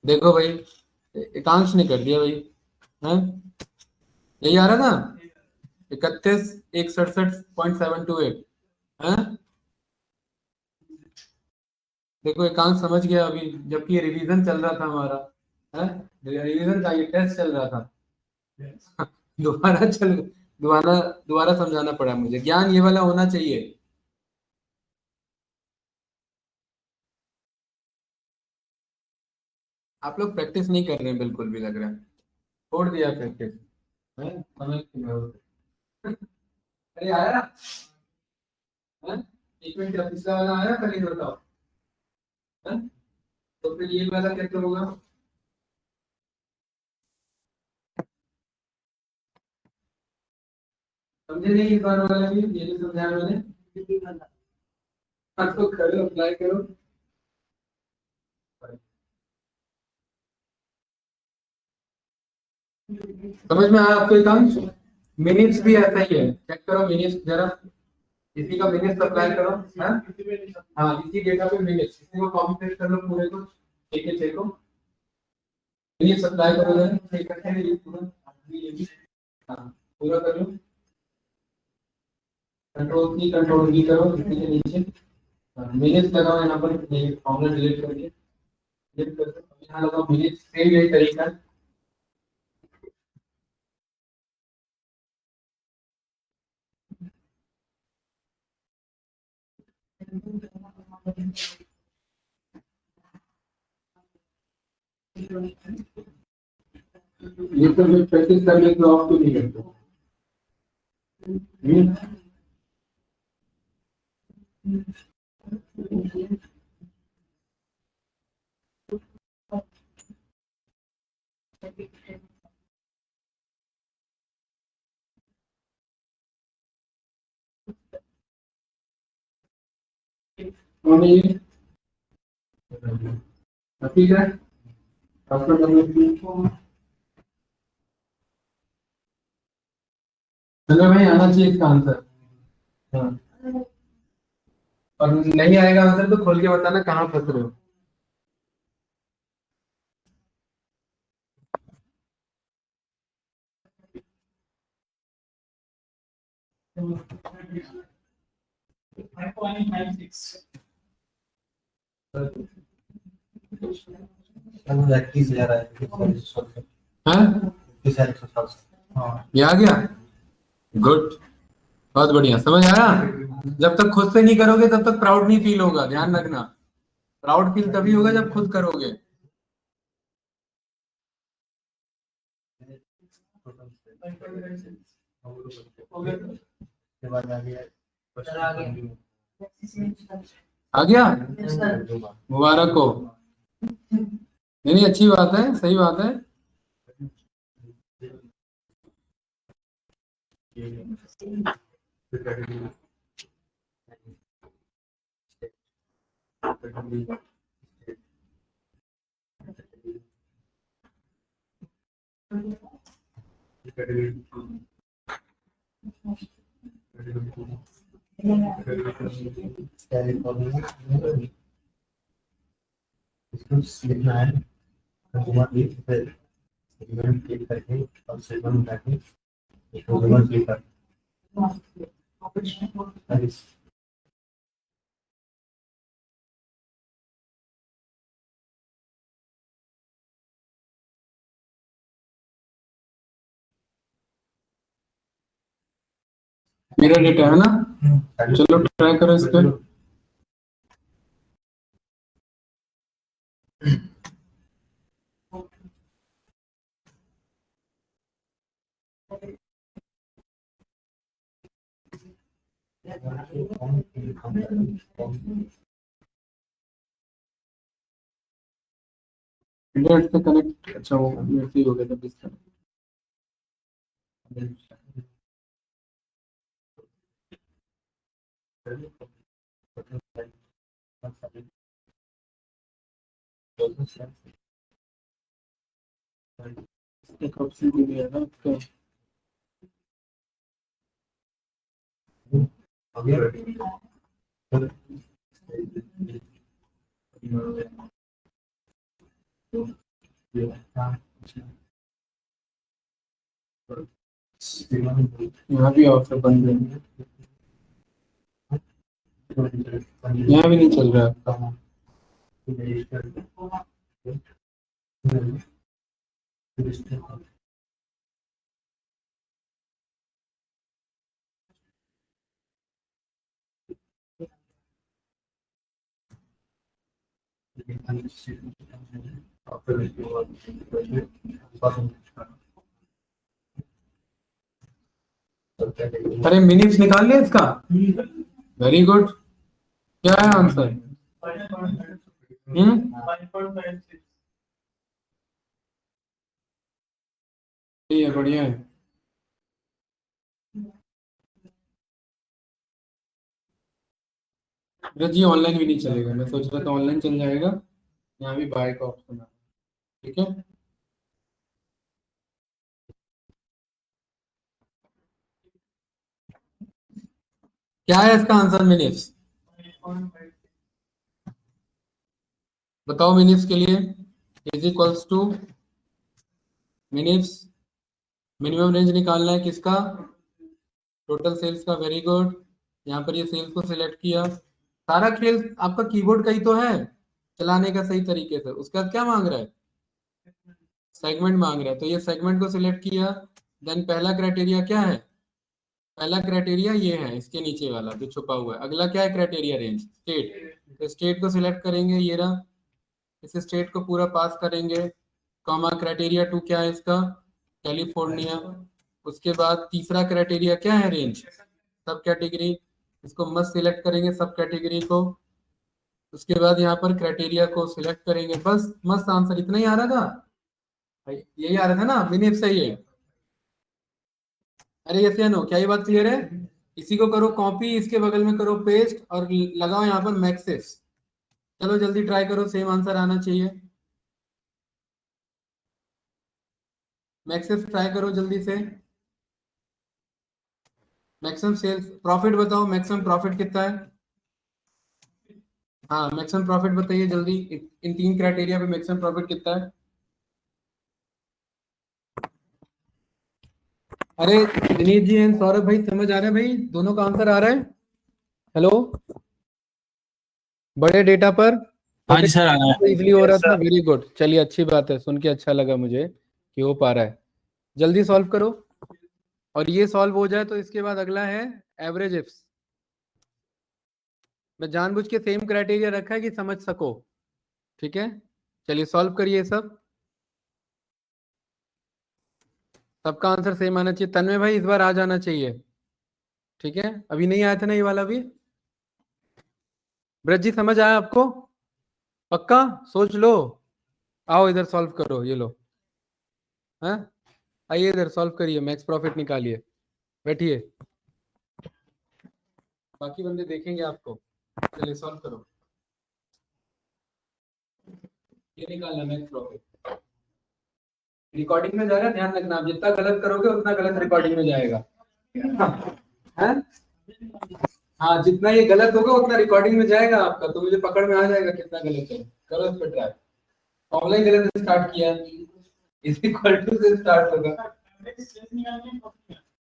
देखो भाई एकांश ने कर दिया भाई, है यही आ रहा था 31,167.728 है। देखो एकांश समझ गया अभी, जबकि ये रिवीजन चल रहा था हमारा, है रिवीजन का ये टेस्ट चल रहा था। दोबारा चल दोबारा दोबारा समझाना पड़ा मुझे, ज्ञान ये वाला होना चाहिए। आप लोग प्रैक्टिस नहीं कर रहे हैं बिल्कुल भी, लग रहा है छोड़ दिया प्रैक्टिस, है समझ नहीं रहे हो। अरे आया, है एक मिनट का पिछला वाला आया, कल बताओ, है तो फिर ये वाला कैसे होगा? समझे नहीं इस बार वाला भी, ये जो समझाया मैंने, हाँ तो करो, अप्लाई करो। समझ में आया आपको एकांश? मिनिट्स भी ऐसा ही है, चेक करो मिनिट्स जरा, इसी का मिनिट्स अप्लाई करो, हाँ हाँ इसी डेटा पे मिनिट्स, इसी को कॉपी पेस्ट कर लो पूरे को, ठीक है देखो मिनिट्स अप्लाई करो जरा, चेक करके ये पूरा, ये भी, हाँ पूरा कर लो, कंट्रोल की करो इसी के नीचे, मिनिट्स लगाओ यहाँ पर, ये फॉर्मूला डिलीट करके डिलीट कर दो, यहाँ लगाओ मिनिट्स, सेम यही तरीका है। ये तो मैं प्रैक्टिस करने के ऑफ तो नहीं करता। कौन है ये? ठीक है, आपका चलो भाई, आना चाहिए इसका आंसर। हाँ, और नहीं आएगा आंसर तो खोल के बताना कहाँ फंस रहे हो। हाँ, ये आ गया, गुड, बहुत बढ़िया, समझ आया। जब तक खुद से नहीं करोगे तब तक प्राउड नहीं फील होगा, ध्यान रखना। प्राउड फील तभी होगा जब खुद करोगे। आ गया, मुबारक हो। नहीं नहीं, अच्छी बात है, सही बात है। लिखना है कंज्यूमर लीड, फिर सेगमेंट क्लिक करके और सेगमेंट जाके कंज्यूमर क्लिक कर। मेरा डेटा है ना, चलो ट्राई करो इस पे। इंटरनेट से कनेक्ट, अच्छा वो नेट से ही हो गया था डिस्कनेक्ट। कब से भी गया ना तो यहाँ भी ऑफर बंद है, यहाँ भी नहीं चल रहा। अरे मिनिट्स निकाल लिया इसका, वेरी गुड। क्या है आंसर? ये है, बढ़िया है। अरे जी ऑनलाइन भी नहीं चलेगा, मैं सोच रहा था ऑनलाइन चल जाएगा। यहाँ भी बाय का ऑप्शन है, ठीक है। क्या है इसका आंसर मिनिट्स? बताओ मिनिट्स के लिए is equals two minutes, minimum range निकालना है किसका? टोटल सेल्स का, वेरी गुड। यहाँ पर ये सेल्स को सिलेक्ट किया। सारा खेल आपका कीबोर्ड का ही तो है चलाने का सही तरीके से। उसका क्या मांग रहा है? सेगमेंट मांग रहा है, तो ये सेगमेंट को सिलेक्ट किया। देन पहला क्राइटेरिया क्या है? पहला क्राइटेरिया ये है, इसके नीचे वाला जो छुपा हुआ है। अगला क्या है क्राइटेरिया? Range, state. तो स्टेट को सिलेक्ट करेंगे, ये रहा। इस स्टेट को पूरा पास करेंगे। कॉमा क्राइटेरिया 2 क्या है इसका? कैलिफोर्निया। उसके बाद तीसरा क्राइटेरिया क्या है? रेंज, सब कैटेगरी। इसको मस्त सिलेक्ट करेंगे सब कैटेगरी को। उसके बाद यहाँ पर क्राइटेरिया को सिलेक्ट करेंगे। बस मस्त आंसर इतना ही आ रहा था, यही आ रहा था ना मिनिट से ये। अरे यस या नो, क्या ये बात क्लियर है? इसी को करो कॉपी, इसके बगल में करो पेस्ट और लगाओ यहाँ पर मैक्सिस। चलो जल्दी ट्राई करो, सेम आंसर आना चाहिए। मैक्सिस ट्राई करो जल्दी से। मैक्सिमम सेल्स प्रॉफिट बताओ, मैक्सिमम प्रॉफिट कितना है? हाँ मैक्सिमम प्रॉफिट बताइए जल्दी, इन 3 क्राइटेरिया पे मैक्सिमम प्रॉफिट कितना है? अरे दिनेश जी एंड सौरभ भाई समझ आ रहा है भाई, दोनों का आंसर आ रहा है? हेलो, बड़े डेटा पर हाँ जी सर, आ रहा है। इजीली हो रहा था, वेरी गुड। चलिए अच्छी बात है, सुन के अच्छा लगा मुझे कि हो पा रहा है। जल्दी सॉल्व करो, और ये सॉल्व हो जाए तो इसके बाद अगला है एवरेज इफ्स। मैं जानबूझ के सेम क्राइटेरिया रखा है कि समझ सको, ठीक है? चलिए सॉल्व करिए सब। सबका आंसर सेम आना चाहिए। तन्मय भाई इस बार आ जाना चाहिए, ठीक है? अभी नहीं आया था ना ये वाला भी। ब्रज जी समझ आया आपको? पक्का? सोच लो, आओ इधर सॉल्व करो, ये लो। हाँ आइए इधर सॉल्व करिए, मैक्स प्रॉफिट निकालिए, बैठिए, बाकी बंदे देखेंगे आपको। चलिए सॉल्व करो, ये निकालना मैक्स प्रॉफिट। रिकॉर्डिंग में जा रहा है, ध्यान रखना, आप जितना गलत करोगे उतना गलत रिकॉर्डिंग में जाएगा। हाँ हाँ, जितना ये गलत होगा उतना रिकॉर्डिंग में जाएगा आपका, तो मुझे पकड़ में आ जाएगा कितना गलत है। करो इस पर ट्राई। ऑनलाइन गलत स्टार्ट किया, इस इक्वल टू से स्टार्ट होगा।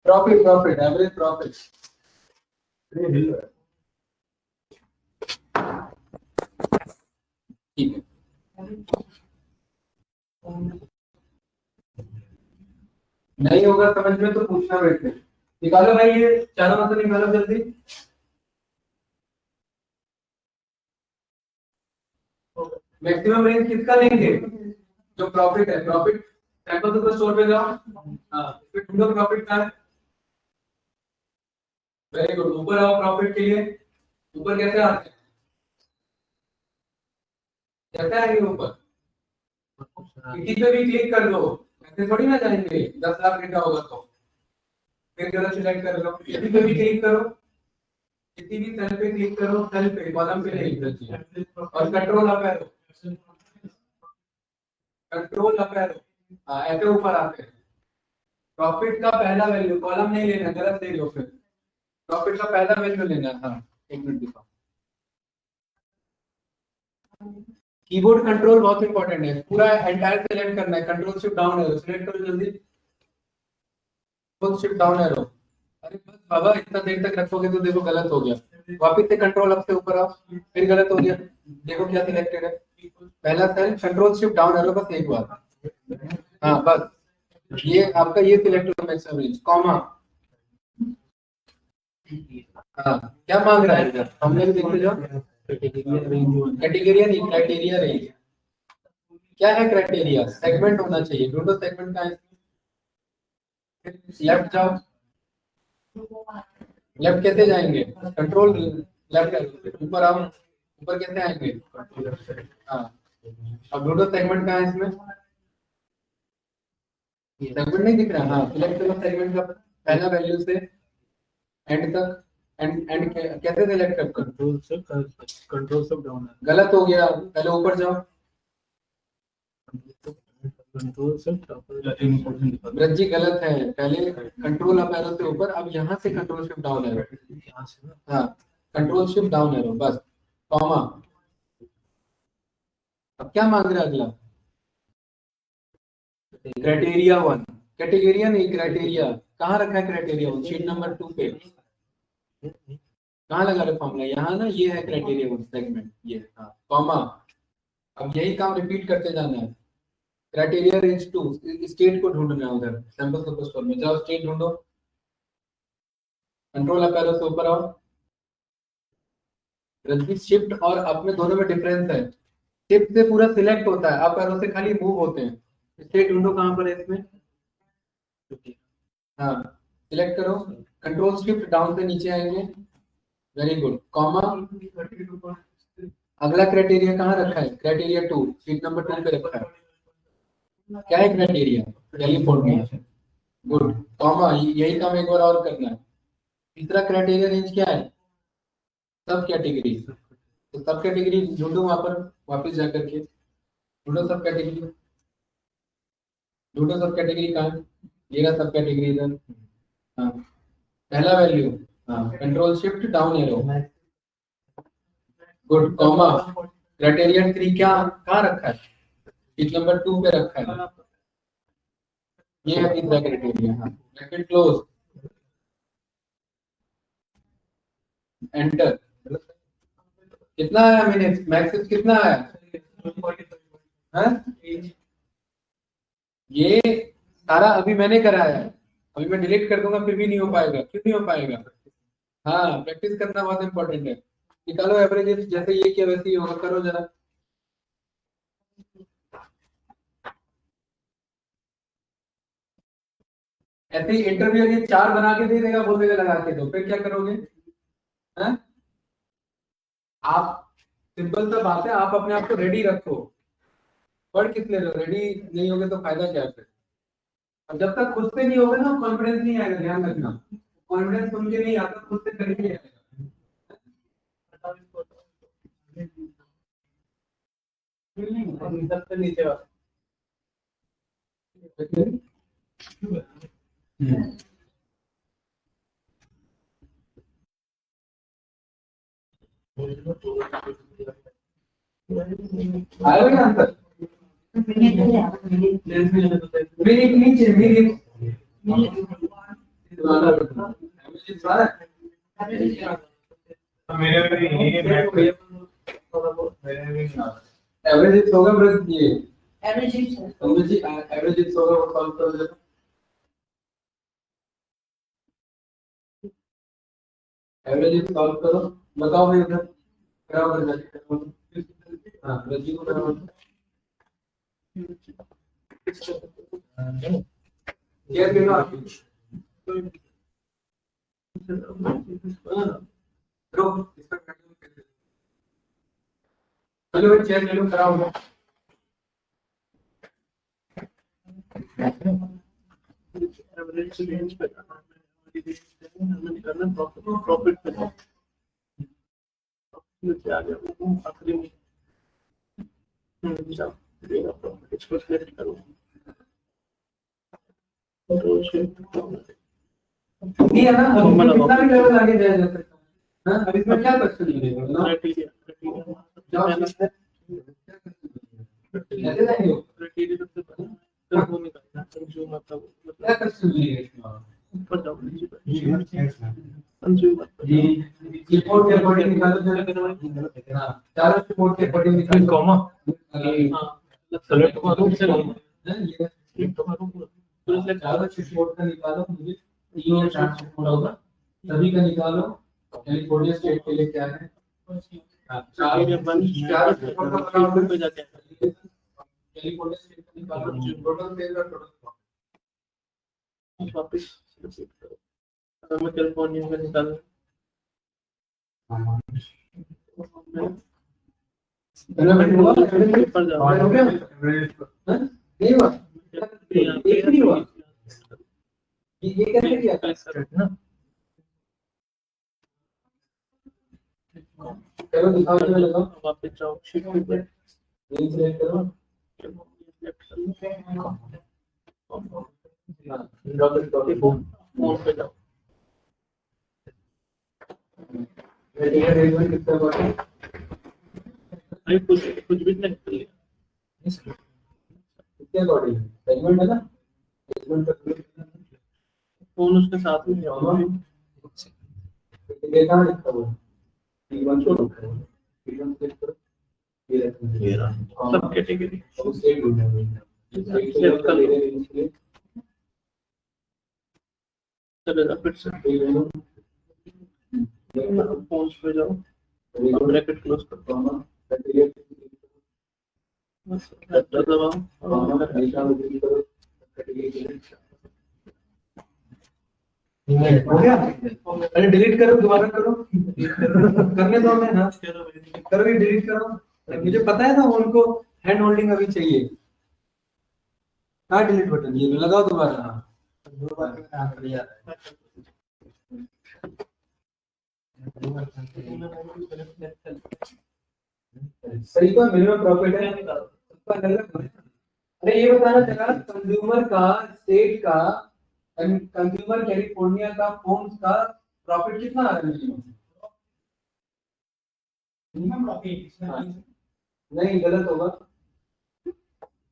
प्रॉफिट प्रॉफिट एवरेज प्रॉफिट, ठीक है। नहीं होगा समझ में तो पूछना बैठ के। निकालो भाई, ये चारों आंसर निकालो जल्दी। मैक्सिमम रेंज किसका लेंगे? जो प्रॉफिट है, प्रॉफिट सैंपल तो स्टोर पे जाओ। हाँ फिर ढूंढो प्रॉफिट का है। वेरी गुड, ऊपर आओ प्रॉफिट के लिए। ऊपर कैसे आते हैं? कैसे आएंगे ऊपर? किसी पे भी क्लिक कर दो, ऐसे थोड़ी ना जाएंगे। 10 लाख डेटा होगा तो फिर जरा सिलेक्ट कर लो, किसी पे भी क्लिक करो, किसी भी सेल पे क्लिक करो, सेल पे कॉलम पे नहीं चाहिए, और control up arrow, control up arrow, हाँ ऐसे ऊपर आते हैं। प्रॉफिट का पहला वैल्यू, कॉलम नहीं लेना, गलत ले लो। फिर प्रॉफिट का पहला वैल्यू लेना। हाँ एक मिनट दिखाओ। कीबोर्ड कंट्रोल बहुत इंपॉर्टेंट है, पूरा एंटायर सेलेक्ट करना है। Control shift down arrow select करो जल्दी, शिफ्ट डाउन एरो। अरे बस बाबा, इतना देर तक रखोगे तो देखो गलत हो गया। वापस से कंट्रोल अप से ऊपर आओ, फिर गलत हो गया। देखो क्या सिलेक्टेड है, पहला cell, control shift down arrow बस एक बार। हाँ बस ये आपका ये सिलेक्ट हो मैक्सिमम रेंज, कॉमा। हाँ क्या मांग रहा है इधर, हमने भी देखते जाओ। कैटेगरी नहीं, क्राइटेरिया रेंज। क्या है क्राइटेरिया? सेगमेंट होना चाहिए, ढूंढो सेगमेंट का है। लेफ्ट जाओ, लेफ्ट कैसे जाएंगे? कंट्रोल लेफ्ट, ऊपर आओ, ऊपर कैसे आएंगे? हाँ अब ढूंढो सेगमेंट का है इसमें। सेगमेंट नहीं दिख रहा। हाँ सिलेक्ट करो सेगमेंट का पहला वैल्यू से एंड तक। एंड कैसे सिलेक्ट कर? कंट्रोल सब डाउन है, गलत हो गया, पहले ऊपर जाओ। कंट्रोल सब ब्रज जी गलत है, पहले कंट्रोल अप एरो से ऊपर, अब यहाँ से कंट्रोल शिफ्ट डाउन एरो। हाँ कंट्रोल शिफ्ट डाउन एरो बस, कॉमा। अब क्या मांग रहा है अगला? क्राइटेरिया 1, कैटेगरिया नहीं क्राइटेरिया। कहाँ रखा है क्राइटेरिया 1? शीट नंबर 2 पे कहाँ लगा रहे फॉर्मूला? यहाँ ना, ये है क्राइटेरिया 1 सेगमेंट, ये हाँ कॉमा। अब यही काम रिपीट करते जाना है। क्राइटेरिया रेंज 2, स्टेट को ढूंढना है उधर सैंपल सुपर स्टोर में जाओ, स्टेट ढूंढो, कंट्रोल अप एरो से ऊपर आओ। रंजीत शिफ्ट और अप में दोनों में डिफरेंस है। शिफ्ट से पूरा सिलेक्ट होता है, अप एरो से खाली मूव होते हैं। स्टेट ढूंढो कहाँ पर है इसमें। हाँ सिलेक्ट करो, कंट्रोल शिफ्ट डाउन से नीचे आएंगे, वेरी गुड, कॉमा। अगला क्राइटेरिया कहाँ रखा है? क्राइटेरिया 2 शीट नंबर 2 पे रखा है। क्या है क्राइटेरिया? California, good, comma. यही काम एक बार और करना है। तीसरा क्राइटेरिया रेंज क्या है? सब कैटेगरी। तो सब कैटेगरी ढूंढो वहां पर, वापस जा करके ढूंढो सब कैटेगरी, ढूंढो सब कैटेगरी कहाँ है? ये रहा सब कैटेगरी इधर। हाँ, पहला वैल्यू, हाँ, control shift down arrow, good, comma, criteria 3 क्या कहाँ रखा है? शीट नंबर 2 पे रखा है, ये है तीसरा क्राइटेरिया। हाँ, ब्रैकेट क्लोज, एंटर। कितना आया मिनट, मैक्सिस कितना आया? हाँ? ये सारा अभी मैंने कराया है, अभी मैं डिलीट कर दूंगा फिर भी नहीं हो पाएगा। क्यों नहीं हो पाएगा? हाँ, प्रैक्टिस करना बहुत इंपॉर्टेंट है। निकालो एवरेज, जैसे ये किया वैसे ही होगा, करो जरा। ऐसे ही इंटरव्यू ये 4 बना के दे देगा, बोल देगा लगा के दो, फिर क्या करोगे? हैं? आप, सिंपल सा बात है, आप अपने आप को रेडी रखो। पढ़ किस ले रहे हो? रेडी नहीं होगे तो फायदा क्या है फिर? अब जब तक खुद से नहीं होगा ना, कॉन्फिडेंस नहीं आएगा, ध्यान रखना। कॉन्फिडेंस सुन के नहीं आता, खुद से करके आएगा। नीचे आएगा ना आंसर? मेरे नीचे मेरे एवरेज होगा ब्रदर, ये एवरेज होगा, वो सॉल्व कर देना। एवरेज सॉल्व करो, बताओ भाई उधर कराओ, उधर जाके करो। हाँ, रजी को कराओ। क्या देना आप? चलो भाई, चेयर ले लो, कराओ। एवरेज रेंज पे निकालना, प्रॉफिट पे नीचे आ गया वो आखिरी में। जाओ देगा प्रॉफिट, इसको सिलेक्ट करो। तो नहीं है ना, अब इसमें कितना भी लेवल आगे जाया जा सकता है। हाँ, अब इसमें क्या क्वेश्चन मिलेगा? क्राइटेरिया ऐसे जाएंगे क्राइटेरिया सबसे पहले वो निकालना कंज्यूमर का, क्या क्वेश्चन मिलेगा? ऊपर जाओ कंज्यूमर जी, रिपोर्ट के अकॉर्डिंग निकालो जरा। हाँ, चारों रिपोर्ट के अकॉर्डिंग निकालो, कॉमा। हाँ, सेलेक्ट करो से सिलेक्ट करो, चारों रिपोर्ट का निकालो, मुझे 3 या 4 रिपोर्ट होगा, सभी का निकालो। कैलिफोर्निया स्टेट के लिए क्या है? चारों रिपोर्ट का बताओ पे जाके कैलिफोर्निया स्टेट का निकालो, टोटल पे का टोटल वापस सेलेक्ट करो। अगर मैं कैलिफोर्निया में निकालूं ऊपर जाओ, हो गया? नहीं हुआ, एक नहीं हुआ। ये कैसे किया था? चलो दिखाओ, इसमें लगाओ, वापस जाओ शीट पे यही सिलेक्ट करो। फोन पे जाओ, कितना बाकी? अरे कुछ भी नहीं कर लिया। कितने अकॉर्डिंग सेगमेंट है ना, सेगमेंट का फोन उसके साथ में जाओ, देखा ना, लिखा हुआ P1 छोड़ो, P1 सेलेक्ट करो, ये रखो सब कैटेगरी और स्टेट ढूंढना है, स्टेट का ले लेने के लिए चलेगा। फिर से फोन पे जाओ, ब्रैकेट क्लोज कर दो, बस एंटर दबाओ। हो गया? अरे डिलीट करो, दोबारा करो, करने दो हमें। हाँ, करो, ये डिलीट करो। मुझे पता है ना, उनको हैंड होल्डिंग अभी चाहिए। हाँ, डिलीट बटन ये लगाओ दोबारा। हाँ, दो बार में काम कर लिया। सही तो मिनिमम प्रॉफिट है, सबका अलग है। अरे ये बताना चला कंज्यूमर का, स्टेट का, कंज्यूमर कैलिफोर्निया का फोन का प्रॉफिट कितना आ रहा है मिनिमम प्रॉफिट? नहीं गलत होगा,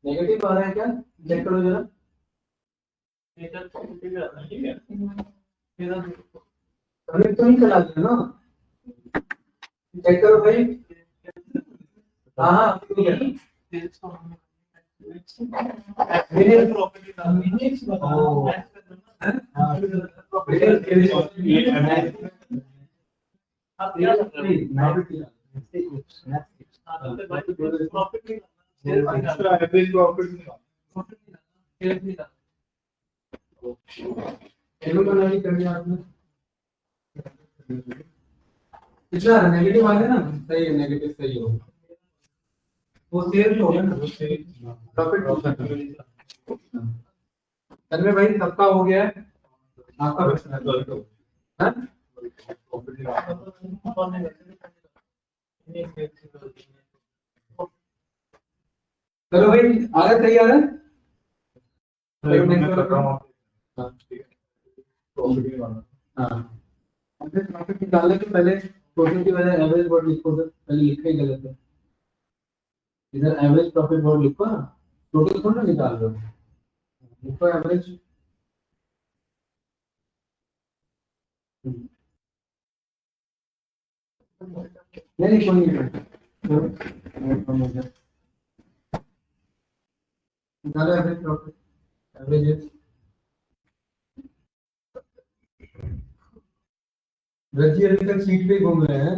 नेगेटिव आ रहा है क्या, चेक करो जरा। हमने तो नहीं चला दिया ना, चेक करो भाई। हाँ हाँ ठीक है। कितना नेगेटिव आ गया ना, सही है, नेगेटिव सही हो, वो सेल हो गया ना, प्रॉफिट। तन्मय भाई सबका हो गया है, आपका बचना है। हाँ? चलो भाई आ रहा सही आ रहा है। चलो next वाला। हाँ प्रॉफिट निकालने के पहले टोटल की वजह एवरेज वर्ड लिखो, तो पहले लिखा ही गलत है, इधर एवरेज प्रॉफिट वर्ड लिखो ना, टोटल थोड़ा निकाल रहे हो, लिखो एवरेज। नहीं कोई नहीं, निकालो एवरेज प्रॉफिट, एवरेज रजी अभी तक सीट पे घूम रहे हैं।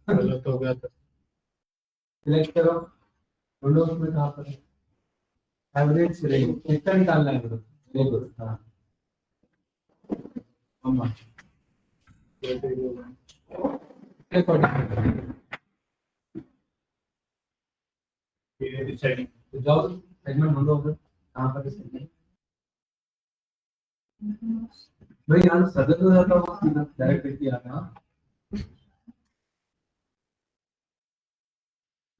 गलत हो गया था। सिलेक्ट करो विंडोज में, कहाँ पर एवरेज रेट कितना निकालना है, देखो। हाँ जाओ सेगमेंट बंद हो गया, कहाँ पर भाई यहाँ सदर हो जाता हूँ डायरेक्ट किया था।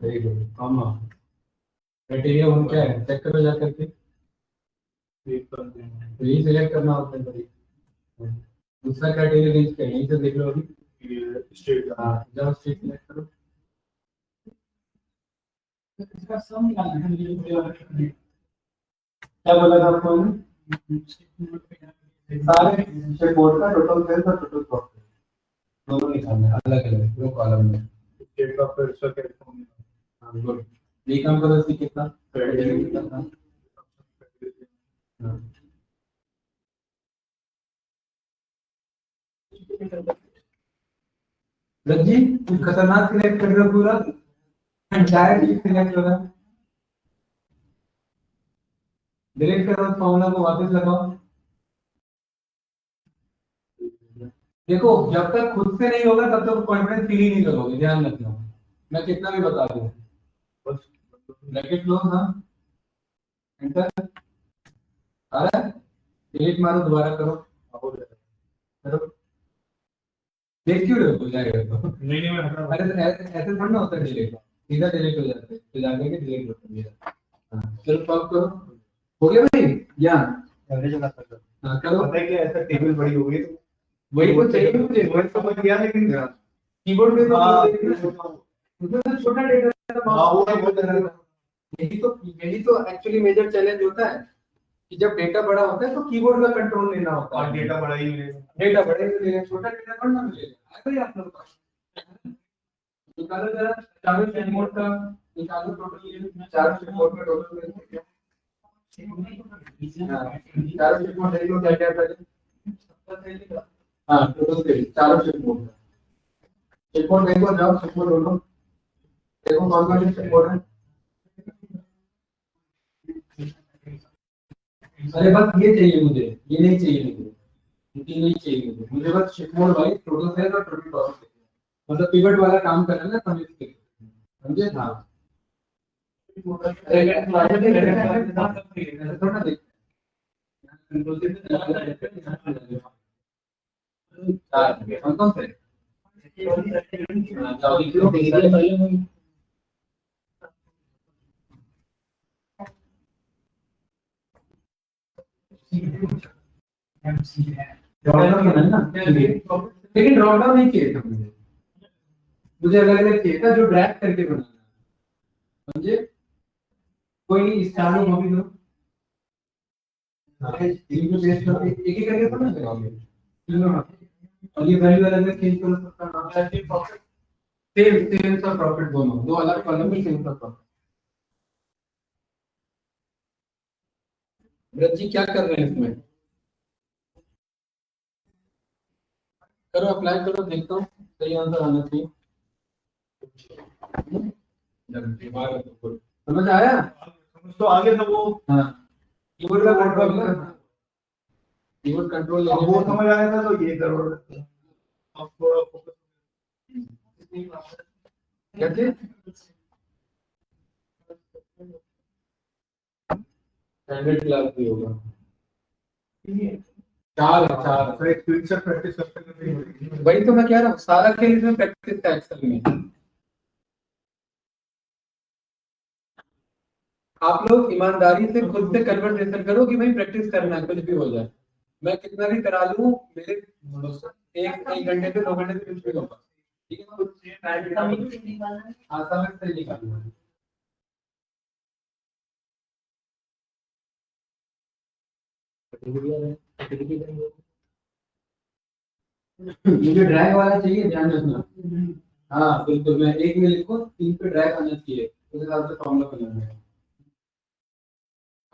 Very good, comma criteria one क्या है, चेक करो जा करके, तो यही सिलेक्ट करना होता है भाई। दूसरा क्राइटेरिया रेंज क्या है, यहीं से देख लो अभी, स्टेट। हाँ जाओ स्टेट सिलेक्ट करो। इसका सम निकालना है, क्या बोला था आपको सारे बोर्ड का टोटल सेल्स और टोटल प्रॉफिट दोनों निकालना है अलग अलग दो कॉलम में। स्टेट का फिर से कैसे हाँ गुड, ये काम करो, इसकी कितना हाँ। रज्जी तुम खतरनाक सिलेक्ट कर रहे हो, पूरा डायरेक्ट सिलेक्ट हो रहा है, डिलीट करो फॉर्मूला को वापस लगाओ। देखो जब तक खुद से नहीं होगा तब तक कॉन्फिडेंस फील ही नहीं करोगे, ध्यान रखना, मैं कितना भी बता दूं। ब्रैकेट लो, हाँ एंटर, आ रहा है, डिलीट मारो, दोबारा करो, करो, देख क्यों रहे हो जाएगा तो। नहीं मैं हटा अरे तो ऐसे थोड़ा ना होता है, डिलीट सीधा डिलीट हो जाता है, तो जाके के डिलीट होता है। हाँ चलो टॉप करो, हो गया भाई ज्ञान। एवरेज लगा सकता हाँ करो, पता है कि ऐसा टेबल बड़ी हो गई तो वही तो चाहिए मुझे, वही समझ गया लेकिन कीबोर्ड पे तो हाँ उसमें तो छोटा डेटा हाँ वो नहीं बोल रहा यही तो एक्चुअली मेजर चैलेंज होता है कि जब डेटा बड़ा होता है तो कीबोर्ड का कंट्रोल लेना होता और है। डेटा बड़ा ही मिलेगा। डेटा बड़े मिलेगा, छोटा डेटा बढ़ना मिलेगा। अरे आप लोग निकालो जरा, चारों रिमोट का निकालो, टोटल चारों रिमोट में टोटल चारों रिमोट देखो क्या क्या था। हाँ टोटल चारों रिमोट रिपोर्ट देखो, जाओ रिपोर्ट दोनों देखो कौन कौन से रिपोर्ट है। अरे बस ये चाहिए मुझे, ये नहीं चाहिए मुझे, ये नहीं चाहिए मुझे बस शिपमोड भाई टोटल सेल और टोटल प्रॉफिट, मतलब पिवट वाला काम करना है समझ के, समझे। हाँ थोड़ा देख कौन कौन से लेकिन ड्रॉप डाउन नहीं किए थे मुझे अलग अलग चाहिए था जो ड्रैग करके बनाना समझे कोई नहीं इस चार में कॉपी करो तीन को पेस्ट करके एक एक करके पढ़ना लगाओगे तीनों में और ये वैल्यू अलग अलग चेंज करो सबका नाम सेल्स और प्रॉफिट दोनों दो अलग कॉलम में सेल्स और प्रॉफिट व्रत जी क्या कर रहे हैं इसमें करो अप्लाई करो देखता हूँ सही आंसर आना चाहिए समझ आया तो आगे तो वो हाँ कीबोर्ड का कंट्रोल कीबोर्ड कंट्रोल अब वो समझ आया था तो ये करो अब थोड़ा फोकस कैसे स्टैंडर्ड क्लास भी होगा चार एक क्विक से प्रैक्टिस करते हैं वही तो मैं कह रहा हूँ सारा खेल इसमें प्रैक्टिस था एक्सेल में आप लोग ईमानदारी से खुद से कन्वर्सेशन करो कि भाई प्रैक्टिस करना है कुछ भी हो जाए मैं कितना भी करा लूं मेरे एक घंटे से 2 घंटे से कुछ भी होगा ठीक है कुछ टाइम आसान से निकालना मुझे ड्रैग वाला चाहिए ध्यान रखना हाँ बिल्कुल मैं एक में लिखूं 3 पे ड्रैग आना चाहिए उस हिसाब से फॉर्मूला बनाना है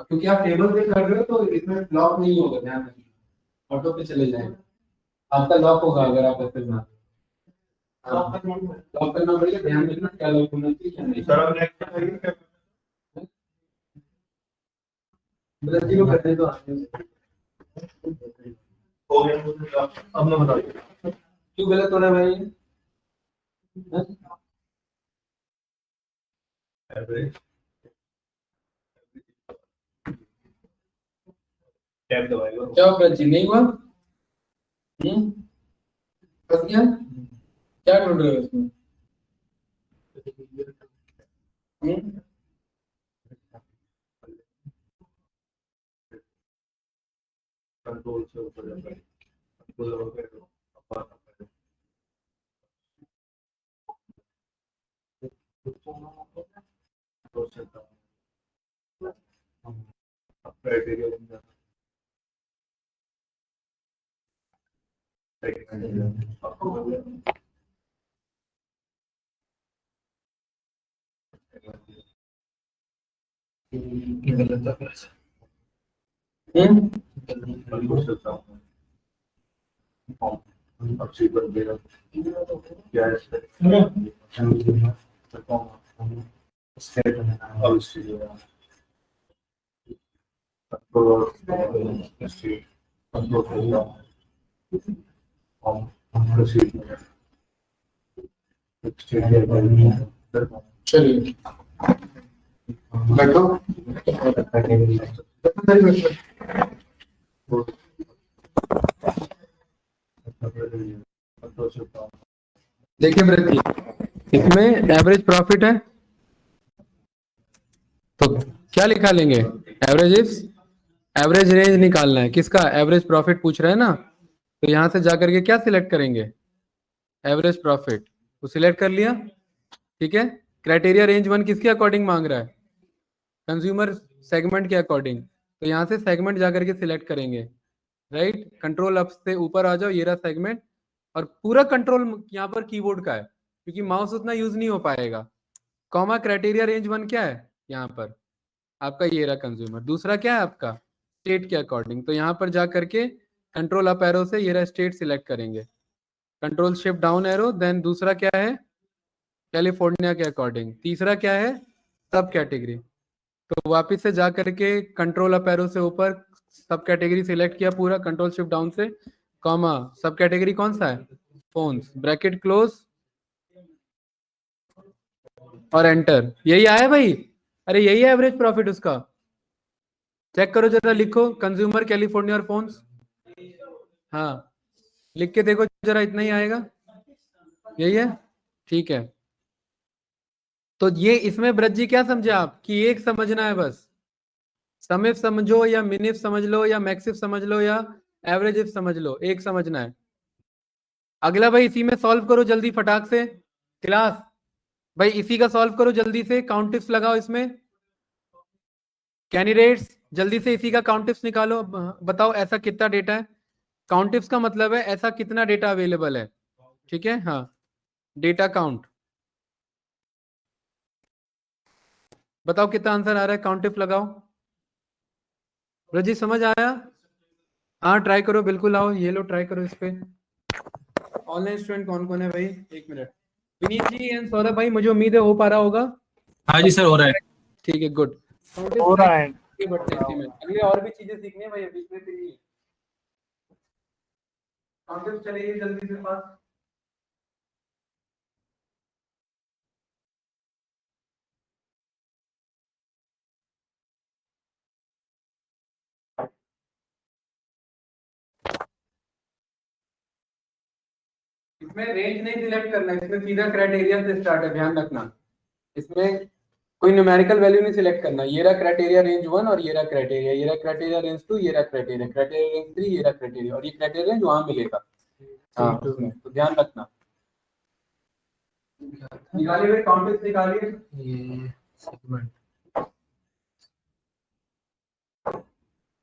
क्योंकि आप टेबल से कर रहे हो तो इसमें लॉक नहीं होगा ध्यान रखना ऑटो पे चले जाएगा आपका लॉक होगा अगर आप ऐसे बना लॉक करना पड़ेगा ध्यान रखना क्या लॉक होना चाहिए क्या नहीं सर नेक्स्ट ब्रजी को करने तो आते हो गया अब मैं बताइए क्यों गलत हो रहा है भाई एवरेज टैब दबाएगा क्या हुआ ब्रजी नहीं हुआ फंस गया क्या ढूंढ रहे हो उसमें कंट्रोल से ऊपर जाता है कंट्रोल होकर अपार क्राइटेरिया चलिए बैठो देखिए ब्रजी इसमें एवरेज प्रॉफिट है तो क्या लिखा लेंगे एवरेज रेंज निकालना है किसका एवरेज प्रॉफिट पूछ रहे हैं ना तो यहां से जाकर के क्या सिलेक्ट करेंगे एवरेज प्रॉफिट तो सिलेक्ट कर लिया ठीक है क्राइटेरिया रेंज 1 किसके अकॉर्डिंग मांग रहा है कंज्यूमर सेगमेंट के अकॉर्डिंग तो यहाँ से सेगमेंट जाकर के सिलेक्ट करेंगे राइट कंट्रोल अप से ऊपर आ जाओ ये रहा सेगमेंट और पूरा कंट्रोल यहाँ पर कीबोर्ड का है क्योंकि माउस उतना यूज नहीं हो पाएगा कॉमा क्राइटेरिया रेंज 1 क्या है यहाँ पर आपका ये रहा कंज्यूमर दूसरा क्या है आपका स्टेट के अकॉर्डिंग तो यहाँ पर जा करके कंट्रोल अप एरो से ये रहा स्टेट सिलेक्ट करेंगे control shift down arrow then दूसरा क्या है कैलिफोर्निया के अकॉर्डिंग तीसरा क्या है सब कैटेगरी तो वापस से जा करके कंट्रोल अप एरो से ऊपर सब कैटेगरी सिलेक्ट किया पूरा कंट्रोल शिफ्ट डाउन से कॉमा सब कैटेगरी कौन सा है फोन्स ब्रैकेट क्लोज और एंटर यही आया भाई अरे यही है एवरेज प्रॉफिट उसका चेक करो जरा लिखो कंज्यूमर कैलिफोर्निया और फोन्स हाँ लिख के देखो जरा, इतना ही आएगा, यही है, ठीक है। तो ये इसमें ब्रज जी क्या समझे आप कि एक समझना है बस, सम इफ समझो या मिन इफ समझ लो या मैक्स इफ समझ लो या एवरेज इफ समझ लो, एक समझना है। अगला भाई इसी में सॉल्व करो जल्दी फटाक से क्लास, भाई इसी का सॉल्व करो जल्दी से, काउंट इफ्स लगाओ इसमें, कैंडिडेट्स जल्दी से इसी का काउंट इफ्स निकालो, बताओ ऐसा कितना डेटा है। काउंट इफ्स का मतलब है ऐसा कितना डेटा अवेलेबल है, ठीक है, हाँ, डेटा काउंट। बताओ कितना आंसर आ रहा है, काउंट इफ लगाओ। रजी समझ आया? हाँ ट्राई करो, बिल्कुल आओ, ये लो ट्राई करो इस पे। ऑनलाइन स्टूडेंट कौन कौन है भाई, एक मिनट। विनीत जी एंड सौरभ भाई, मुझे उम्मीद है हो पा रहा होगा। हाँ जी सर, हो रहा है। ठीक है, गुड। हो रहा है। अगले और भी चीजें सीखनी है भाई, अभी इसमें से नहीं काउंट चलिए जल्दी से पास। इसमें रेंज नहीं सिलेक्ट करना है, इसमें सीधा क्राइटेरिया से स्टार्ट है, ध्यान रखना। इसमें कोई न्यूमेरिकल वैल्यू नहीं सिलेक्ट करना, ये रहा क्राइटेरिया रेंज 1 और ये रहा क्राइटेरिया, ये रहा क्राइटेरिया रेंज 2, ये रहा क्राइटेरिया रेंज 3, ये रहा क्राइटेरिया, और ये क्राइटेरिया रेंज वहां मिलेगा। हाँ उसमें तो ध्यान रखना। निकालिए काउंट निकालिए, ये सेगमेंट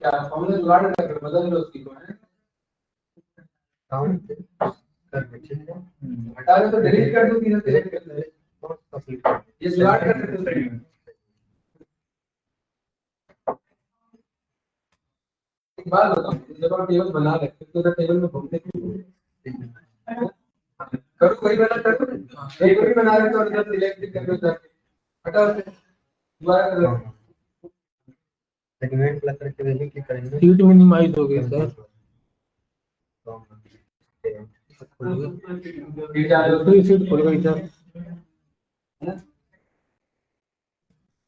क्या फॉर्मूला जुगाड़ करके बदल लो उसकी को है, काउंट करके ठीक है, हटा दो तो डिलीट कर दो, सीधा सिलेक्ट कर दो, ये जुगाड़ कर सकते हो। एक बात बताओ, जब आप टेबल बना रहे हो तो टेबल में घूमते क्यों? करो वही वाला करो, एक भी बना रहे हो और जब सिलेक्ट कर दो जाके हटाओ उसे, दोबारा करो। सेगमेंट लग करके देखिए कि करेंगे सीट मिनिमाइज हो गई सर। दूसरी सीट खुल गई सर।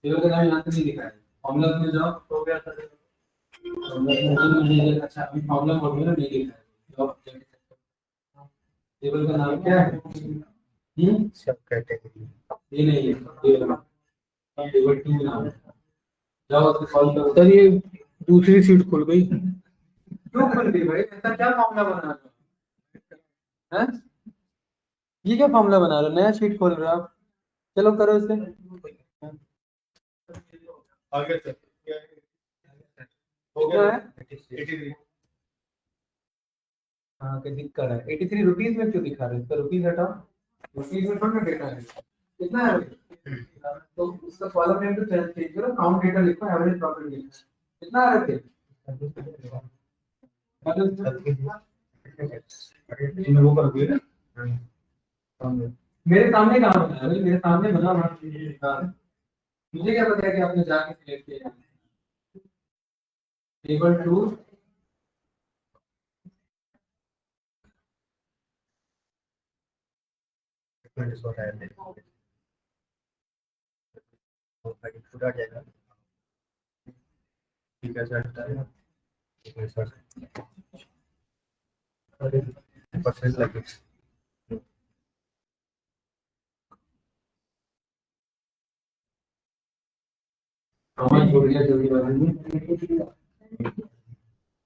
टेबल का नाम यहाँ से नहीं दिखा है, फॉर्मूला में जाओ हो गया था, अच्छा अभी फॉर्मूला मोड में नहीं दिखा है, टेबल का नाम क्या है? सब कैटेगरी ये नहीं है, टेबल 2 नाम है, जाओ उसको सॉल्व करो। सर ये दूसरी सीट खुल गई। क्यों खुल गई भाई, ऐसा क्या फॉर्मूला बना रहे हो हैं? ये क्या फॉर्मूला बना रहे हो, नया शीट खोल रहे हो आप, चलो करो इसे। आगे सर हो गया है, हाँ कि दिक्कत है। 83 रुपीज में क्यों दिखा रहे हो, तो रुपीज हटाओ, रुपीज में थोड़ा डेटा है, कितना है तो उसका कॉलम नेम तो चेंज करो, काउंट डेटा लिखो, एवरेज प्रॉफिट लिखो, कितना आ रहे थे वो कर दिया मेरे सामने कहाँ बना है, मेरे सामने बना हुआ, मुझे क्या पता है कि आपने जाके सिलेक्ट किया टेबल 2 पूरा जाएगा ठीक है सर, ठीक है सर, परसेंट लगे कमेंट छोड़ दिया जल्दी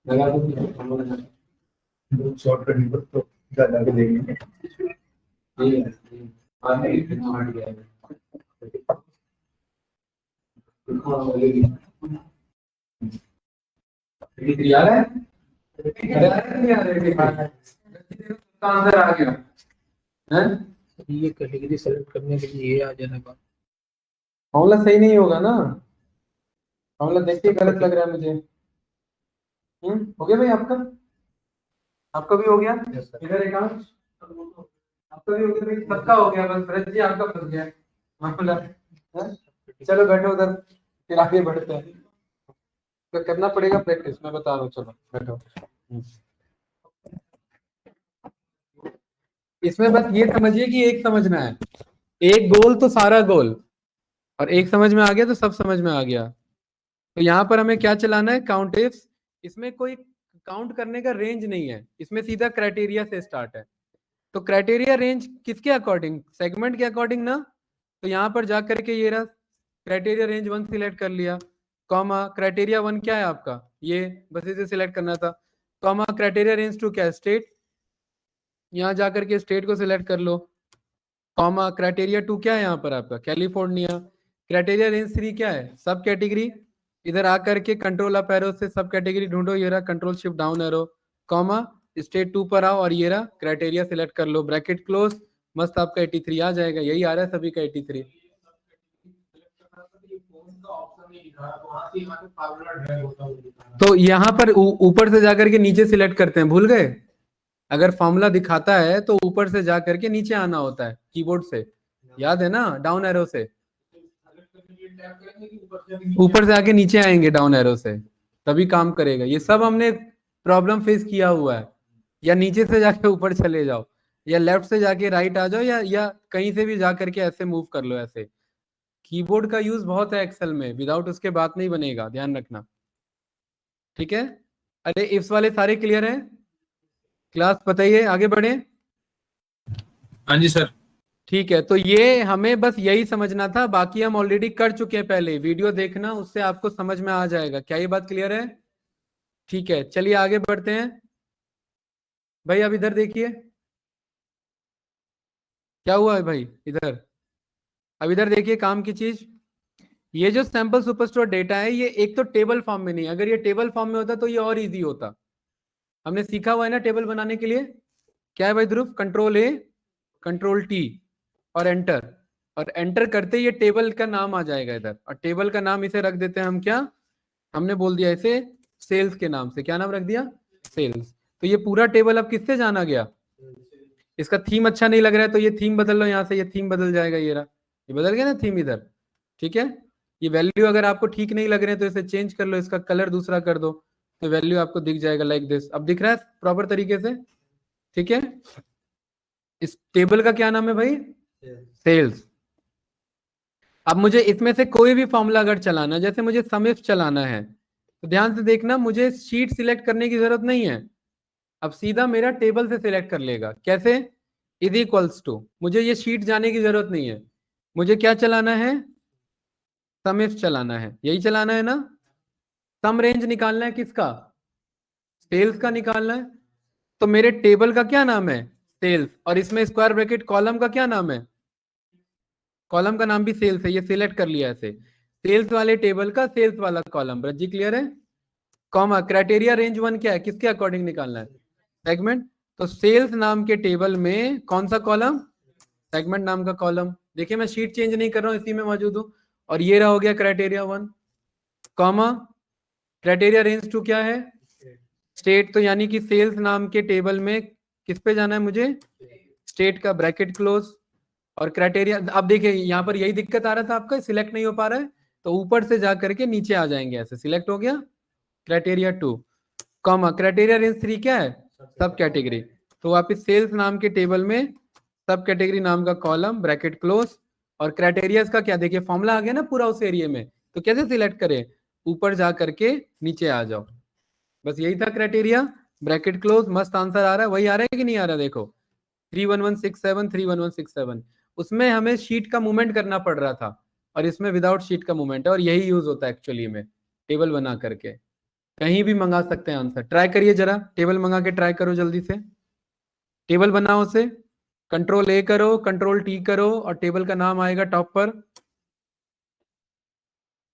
लगा दो शॉर्ट करने तो ज्यादा भी देंगे ठीक है, बाद में कितना हट गया है यार है आंसर आ गया हैं, ये कैटेगरी सेलेक्ट करने के लिए ये आ जाने का फॉर्मूला सही नहीं होगा ना, फॉर्मूला देख के गलत लग रहा है मुझे। हो गया भाई आपका, आपका भी हो गया इधर एक आपका भी हो गया भाई, सबका हो गया, बस ब्रज जी आपका फंस गया मामला हैं? चलो बैठो उधर, फिर आगे बढ़ते हैं, तो करना पड़ेगा प्रैक्टिस, मैं बता रहा हूँ, चलो बैठो। इसमें बस ये समझिए कि एक समझना है, एक गोल तो सारा गोल, और एक समझ में आ गया तो सब समझ में आ गया। तो यहाँ पर हमें क्या चलाना है, काउंट इफ्स, इसमें कोई काउंट करने का रेंज नहीं है, इसमें सीधा क्राइटेरिया से स्टार्ट है। तो क्राइटेरिया रेंज किसके अकॉर्डिंग, सेगमेंट के अकॉर्डिंग ना। तो यहाँ पर जाकर के ये रहा क्राइटेरिया रेंज 1 सिलेक्ट कर लिया, कॉमा क्राइटेरिया 1 क्या है आपका, ये बस इसे सिलेक्ट करना था, कॉमा क्राइटेरिया रेंज 2 क्या है, स्टेट, यहाँ जाकर के स्टेट को सिलेक्ट कर लो, कॉमा क्राइटेरिया 2 क्या है यहाँ पर आपका, कैलिफोर्निया, क्राइटेरिया रेंज 3 क्या है, सब कैटेगरी, इधर आकर के कंट्रोल अप एरो से सब कैटेगरी ढूंढो, ये रहा control shift down arrow, comma state 2 पर आओ और ये रहा क्राइटेरिया सिलेक्ट कर लो, ब्रैकेट क्लोज, मस्त आपका 83 आ जाएगा, यही आ रहा है सभी का 83। तो यहाँ पर ऊपर से जाकर के नीचे सिलेक्ट करते हैं, भूल गए, अगर फॉर्मूला दिखाता है तो ऊपर से जाकर के नीचे आना होता है कीबोर्ड से, याद है ना, डाउन एरो से, ऊपर से आके नीचे आएंगे डाउन एरो से, तभी काम करेगा। ये सब हमने प्रॉब्लम फेस किया हुआ है, या नीचे से जाके ऊपर चले जाओ, या लेफ्ट से जाके राइट आ जाओ, या कहीं से भी जाकर के ऐसे मूव कर लो, ऐसे कीबोर्ड का यूज बहुत है एक्सेल में, विदाउट उसके बात नहीं बनेगा, ध्यान रखना, ठीक है। अरे इफ्स वाले सारे क्लियर हैं, क्लास बताइए, आगे बढ़े। हाँ जी सर। ठीक है, तो ये हमें बस यही समझना था, बाकी हम ऑलरेडी कर चुके हैं, पहले वीडियो देखना, उससे आपको समझ में आ जाएगा। क्या ये बात क्लियर है? ठीक है, चलिए आगे बढ़ते हैं। भाई अब इधर देखिए, क्या हुआ है भाई इधर, अब इधर देखिए काम की चीज, ये जो सैंपल सुपरस्टोर डेटा है, ये एक तो टेबल फॉर्म में नहीं, अगर ये टेबल फॉर्म में होता तो ये और इजी होता। हमने सीखा हुआ है ना टेबल बनाने के लिए, क्या है भाई ध्रुव, कंट्रोल ए कंट्रोल टी और एंटर, और एंटर करते ये टेबल का नाम आ जाएगा इधर, और टेबल का नाम इसे रख देते हैं हम, क्या हमने बोल दिया इसे, सेल्स के नाम से, क्या नाम रख दिया, सेल्स। तो ये पूरा टेबल अब किससे जाना गया, इसका थीम अच्छा नहीं लग रहा है तो ये थीम बदल लो, यहाँ से ये थीम बदल जाएगा, ये रहा, ये बदल गया ना थीम इधर, ठीक है। ये वैल्यू अगर आपको ठीक नहीं लग रहे हैं तो इसे चेंज कर लो, इसका कलर दूसरा कर दो, तो वैल्यू आपको दिख जाएगा लाइक दिस। अब दिख रहा है प्रॉपर तरीके से, ठीक है। इस टेबल का क्या नाम है भाई, सेल्स। अब मुझे इसमें से कोई भी फॉर्मूला अगर चलाना, जैसे मुझे सम इफ चलाना है, तो ध्यान से देखना, मुझे शीट सिलेक्ट करने की जरूरत नहीं है, अब सीधा मेरा टेबल से सिलेक्ट कर लेगा, कैसे, इज इक्वल्स टू, मुझे ये शीट जाने की जरूरत नहीं है, मुझे क्या चलाना है, सम इफ चलाना है, यही चलाना है ना, सम रेंज निकालना है, किसका, सेल्स का निकालना है, तो मेरे टेबल का क्या नाम है, सेल्स, और इसमें स्क्वायर ब्रैकेट कॉलम का क्या नाम है, कॉलम का नाम भी सेल्स है, ये सिलेक्ट कर लिया ऐसे, सेल्स वाले टेबल का सेल्स वाला कॉलम, ब्रजी क्लियर है, कॉमा क्राइटेरिया रेंज 1 क्या है, किसके अकॉर्डिंग निकालना है, सेगमेंट, तो सेल्स नाम के टेबल में कौन सा कॉलम, सेगमेंट नाम का कॉलम, देखिए मैं शीट चेंज नहीं कर रहा हूं, इसी में मौजूद हूं, और ये रहा हो गया क्राइटेरिया 1, कॉमा क्राइटेरिया रेंज 2 क्या है, स्टेट, तो यानी कि सेल्स नाम के टेबल में किस पे जाना है मुझे, स्टेट का ब्रैकेट क्लोज, और क्राइटेरिया, अब देखिए यहाँ पर यही दिक्कत आ रहा था आपका, सिलेक्ट नहीं हो पा रहा है, तो ऊपर से जा करके नीचे आ जाएंगे, ऐसे सिलेक्ट हो गया क्राइटेरिया 2, कॉमा क्राइटेरिया रेंज 3 क्या है, सब कैटेगरी, तो वापिस सेल्स नाम के टेबल में सब कैटेगरी नाम का कॉलम, ब्रैकेट क्लोज, और क्राइटेरिया का क्या, देखिए फॉर्मूला आ गया ना पूरा उस एरिया में, तो कैसे सिलेक्ट करें, ऊपर जा करके नीचे आ जाओ, बस यही था क्राइटेरिया, ब्रैकेट क्लोज, मस्त आंसर आ रहा है, वही आ रहा है कि नहीं आ रहा, देखो 31167 31167, उसमें हमें शीट का मूवमेंट करना पड़ रहा था, और इसमें विदाउट शीट का मूवमेंट है, और यही यूज होता है एक्चुअली में, टेबल बना करके कहीं भी मंगा सकते हैं आंसर, ट्राई करिए जरा, टेबल मंगा के ट्राई करो जल्दी से, टेबल बनाओ उसे, कंट्रोल ए करो, कंट्रोल टी करो, और टेबल का नाम आएगा टॉप पर,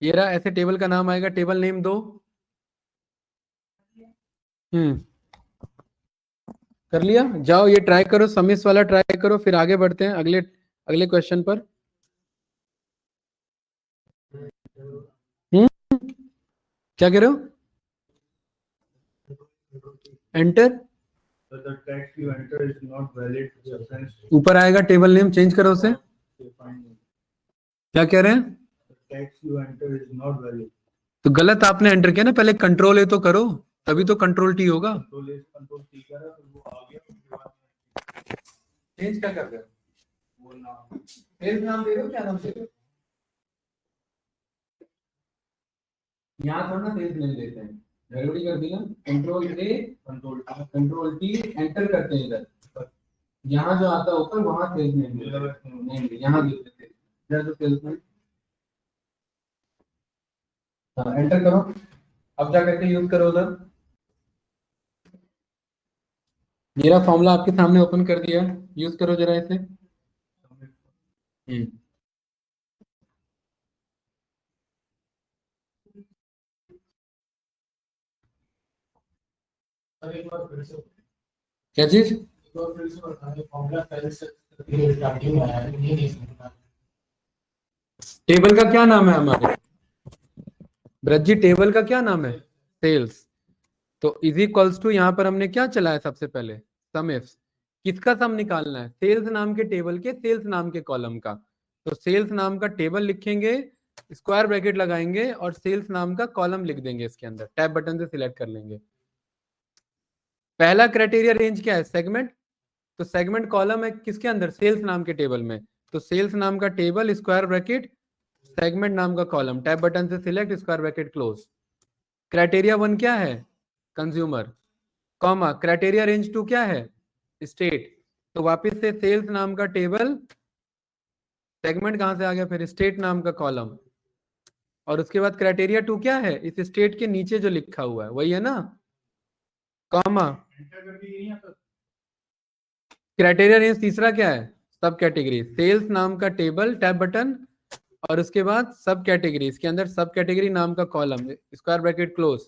ये रहा, ऐसे टेबल का नाम आएगा, टेबल नेम दो, कर लिया, जाओ ये ट्राई करो, समिस वाला ट्राई करो, फिर आगे बढ़ते हैं अगले अगले क्वेश्चन पर। क्या कह रहे हो, enter, The text you enter is not valid reference. ऊपर आएगा टेबल नेम, चेंज करो उसे, क्या कह रहे हैं, The text you enter is not valid. तो गलत आपने एंटर किया ना, पहले कंट्रोल ए तो करो, तभी तो कंट्रोल टी होगा, कंट्रोल टी करा तो वो आ गया, उसके बाद चेंज क्या कर रहे हो, वो नाम सेल्स नाम दे दो, क्या नाम दे दो, यहाँ थोड़ा ना सेल्स नहीं देते हैं, गड़बड़ी कर दिया, कंट्रोल ए कंट्रोल टी एंटर करते हैं इधर, यहाँ जो आता है ऊपर वहां सेल्समैन नहीं, यहाँ लिख देते हैं इधर जो सेल्समैन। हाँ एंटर करो, अब जा करके यूज करो उधर। मेरा फॉर्मूला आपके सामने ओपन कर दिया, यूज करो जरा इसे। क्या चीज? टेबल का क्या नाम है हमारे ब्रज जी, टेबल का क्या नाम है? सेल्स। तो इज इक्वल्स टू यहाँ पर हमने क्या चला है सबसे पहले? सम इफ। किसका सम निकालना है? सेल्स नाम के टेबल के सेल्स नाम के कॉलम का। तो सेल्स नाम का टेबल लिखेंगे, स्क्वायर ब्रैकेट लगाएंगे और सेल्स नाम का कॉलम लिख देंगे इसके अंदर, टैब बटन से सिलेक्ट कर लेंगे। पहला क्राइटेरिया रेंज क्या है? सेगमेंट। तो सेगमेंट कॉलम है किसके अंदर? सेल्स नाम के टेबल में। तो सेल्स नाम का टेबल स्क्वायर ब्रैकेट सेगमेंट नाम का कॉलम, टैब बटन से select, square bracket close. Criteria 1 क्या है? कंज्यूमर, कॉमा क्राइटेरिया रेंज 2 क्या है? स्टेट। तो वापस से सेल्स नाम का टेबल, सेगमेंट कहां से आ गया फिर? स्टेट नाम का कॉलम। और उसके बाद क्राइटेरिया 2 क्या है? इस स्टेट के नीचे जो लिखा हुआ है वही है ना, कॉमा। क्राइटेरिया रेंज तीसरा क्या है? सब कैटेगरी, सेल्स नाम का टेबल, टैब बटन, और उसके बाद सब कैटेगरी, इसके अंदर सब कैटेगरी नाम का column, square bracket close.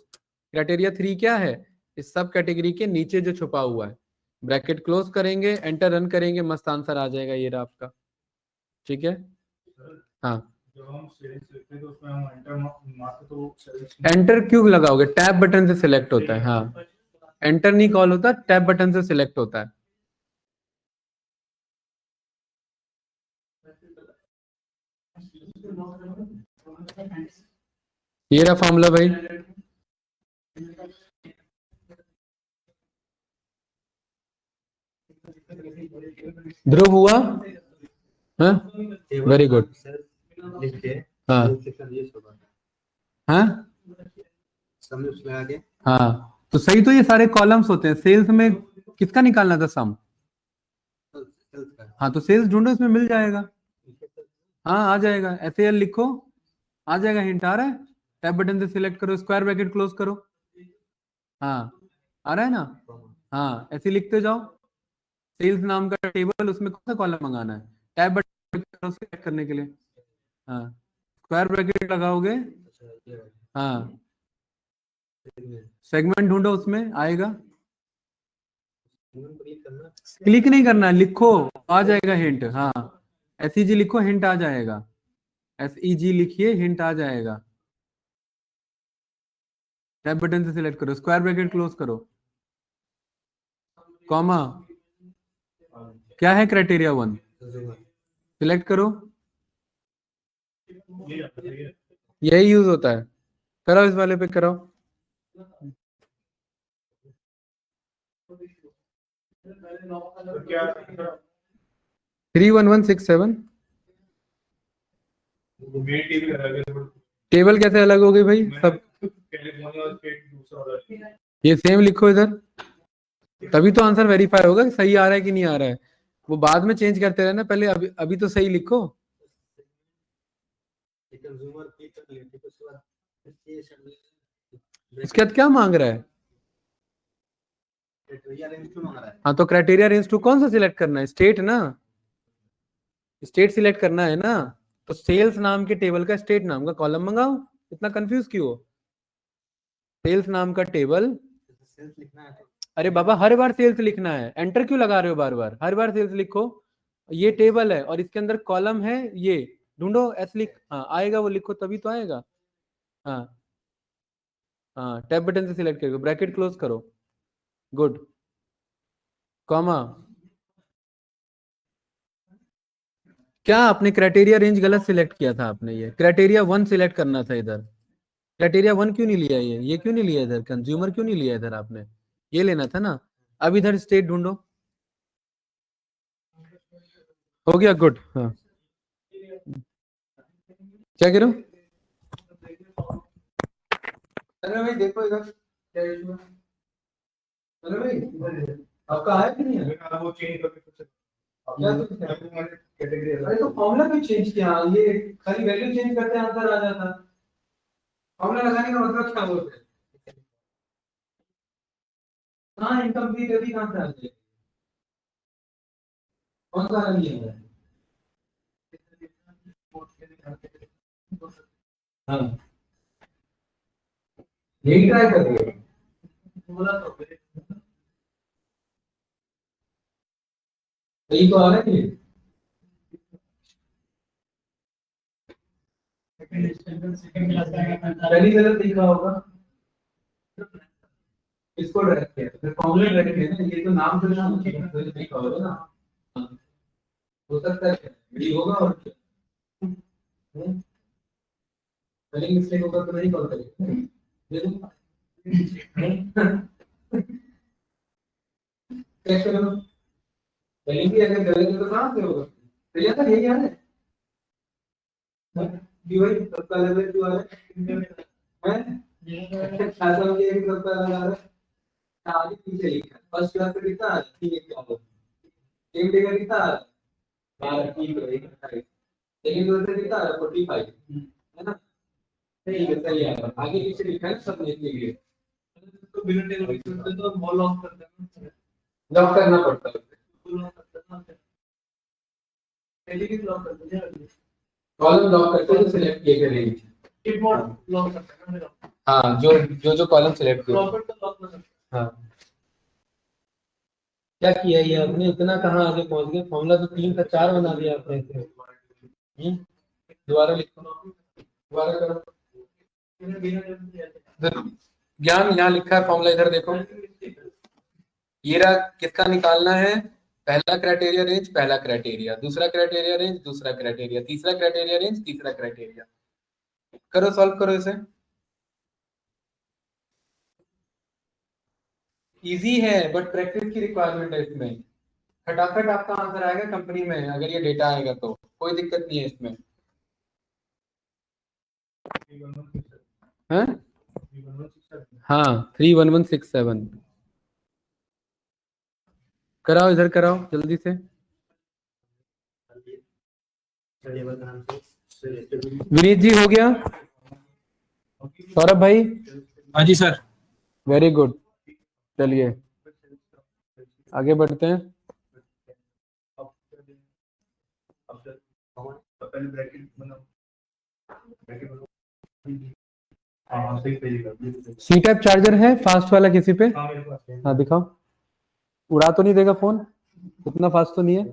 Criteria 3 क्या है? इस सब कैटेगरी के नीचे जो छुपा हुआ है, ब्रैकेट क्लोज करेंगे, एंटर रन करेंगे, मस्त आंसर आ जाएगा ये रहा आपका। ठीक है, हाँ। जब हम सेल्स लिखते हैं तो उसमें हम एंटर मारते तो सेल्स एंटर क्यों लगाओगे? टैब बटन से सिलेक्ट होता है। हाँ, एंटर नहीं कॉल होता, टैब बटन से सिलेक्ट होता है। ये रहा फॉर्मूला भाई। ध्रुव हुआ? हाँ, वेरी गुड। लिख के हाँ ये सब हाँ समझ लगा के हाँ, तो सही। तो ये सारे कॉलम्स होते हैं। सेल्स में किसका निकालना था? सम। सेल्स का हाँ, तो सेल्स ढूंढो, इसमें मिल जाएगा। हाँ आ जाएगा, SAL लिखो, आ जाएगा। हिंट आ रहा है? टैब बटन से सिलेक्ट करो, स्क्वायर ब्रैकेट क्लोज करो। हाँ आ रहा है ना? हाँ, ऐसे लिखते जाओ। सेल्स नाम का टेबल, उसमें कौन सा कॉलम मंगाना है? टैब बटन करो सिलेक्ट करने के लिए। हाँ, स्क्वायर ब्रैकेट लगाओगे। हाँ, सेगमेंट ढूंढो, उसमें आएगा। क्लिक नहीं करना, लिखो, आ जाएगा हिंट। हाँ, SEG लिखो, हिंट आ जाएगा। SEG लिखिए, हिंट आ जाएगा। टैब बटन से सिलेक्ट करो, स्क्वायर ब्रैकेट क्लोज करो, कॉमा। क्या है क्राइटेरिया 1? सिलेक्ट करो, यही यूज होता है। कराओ, इस वाले पे कराओ। तो क्या 31167। मेरी टीवी अलग है, टेबल कैसे अलग हो गई भाई? सब कैलिफोर्निया और स्टेट दूसरा हो रहा है। ये सेम लिखो इधर, तभी तो आंसर वेरीफाई होगा कि सही आ रहा है कि नहीं आ रहा है। वो बाद में चेंज करते रहना, पहले अभी तो सही लिखो। कंज्यूमर पे कर लेते तो उसके बाद इसके बाद क्या मांग रहा है? क्राइटेरिया रेंज क्यों मांग रहा है? हाँ, तो क्राइटेरिया रेंज 2 कौन सा सिलेक्ट करना है? स्टेट ना, स्टेट सिलेक्ट करना है ना। तो सेल्स नाम के टेबल का स्टेट नाम का कॉलम मंगाओ, इतना कंफ्यूज क्यों हो? सेल्स नाम का टेबल। सेल्स लिखना है तो अरे बाबा, हर बार सेल्स लिखना है, एंटर क्यों लगा रहे हो बार बार? हर बार सेल्स लिखो। ये टेबल है और इसके अंदर कॉलम है, ये ढूंढो। लिख, हाँ आएगा, वो लिखो तभी तो आएगा। हाँ हाँ, टैब बटन से सिलेक्ट करो, ब्रैकेट क्लोज करो, गुड, कॉमा। क्या आपने क्राइटेरिया रेंज गलत सिलेक्ट किया था? आपने ये क्राइटेरिया 1 सिलेक्ट करना था इधर। क्राइटेरिया 1 क्यों नहीं लिया? ये क्यों नहीं लिया इधर? कंज्यूमर क्यों नहीं लिया इधर? आपने ये लेना था ना। अब इधर स्टेट ढूंढो। हो गया, गुड। हाँ, क्या कह रहे हो? अरे भाई देखो इधर। क्या इशू है? चलो भाई आपका आया कि नहीं है? वो चेंज करके कुछ कैटेगरी अरे तो फॉर्मूला क्यों चेंज किया? ये खाली वैल्यू चेंज करते हैं आंसर आ जाता। फॉर्मूला लगाने का मतलब क्या बोलते हैं? हाँ इनकम्प्लीट अभी कहाँ से आ जाएगी? कौन सा रंग है? हाँ यही ट्राई कर रहे हो। यही तो आ रहा है ये। पहली गलत लिखा होगा, इसको ड्रैग किया फिर फॉर्मूला ड्रैग किया ना, ये तो नाम से नाम लिखा होगा ना। हाँ, हो सकता है यही होगा और क्या। स्पेलिंग मिस्टेक होगा तो नहीं कॉल करेगा। देखो चेक करो, स्पेलिंग भी अगर गलत है तो कहाँ से होगा? तो यार तो यही है कि भाई सबका लेवल क्यों आ रहा है? खासा हो गया कि सबका अलग आ रहा है। आगे पीछे लिखा फर्स्ट क्लास में कितना आ रहा है? 3 सेम डे का कितना आ रहा है? 12 ठीक है 28। सेकंड क्लास में कितना आ रहा है? 45 है ना? ठीक है सही है। आगे पीछे लिखा है सब लिखने के लिए तो बिना टेबल के तो बॉल लॉक करते हैं, लॉक करना पड़ता है। एलिमेंट लॉक करते हैं, कॉलम लॉक करते हैं तो सिलेक्ट किए गए रेंज। कीबोर्ड लॉक करते हैं ना, हाँ जो कॉलम सिलेक्ट किया। प्रॉपर्ट तो लॉक कर सकते हाँ क्या किया ये आपने? इतना कहाँ आगे पहुंच गए? फॉर्मूला तो 3 था 4 बना दिया आपने इसे। दोबारा लिखो, दोबारा करो। ज्ञान यहाँ लिखा है फॉर्मूला, इधर देखो। ये रहा, किसका निकालना है? पहला क्राइटेरिया रेंज, पहला क्राइटेरिया, दूसरा क्राइटेरिया रेंज, दूसरा क्राइटेरिया, तीसरा क्राइटेरिया रेंज, तीसरा क्राइटेरिया। करो सॉल्व करो इसे। इजी है बट प्रैक्टिस की रिक्वायरमेंट है इसमें। फटाफट आपका आंसर आएगा कंपनी में अगर ये डेटा आएगा तो कोई दिक्कत नहीं है इसमें। हैं? हाँ 31167 कराओ, इधर कराओ जल्दी से। विनीत जी हो गया? सौरभ भाई? हाँ जी सर। वेरी गुड, चलिए आगे बढ़ते हैं। पहले ब्रैकेट बनाओ, ब्रैकेट बनाओ। हाँ सही तरीका। सी टाइप चार्जर है फास्ट वाला किसी पे? हाँ मेरे पास है। हाँ दिखाओ। उड़ा तो नहीं देगा फोन? उतना फास्ट तो नहीं है?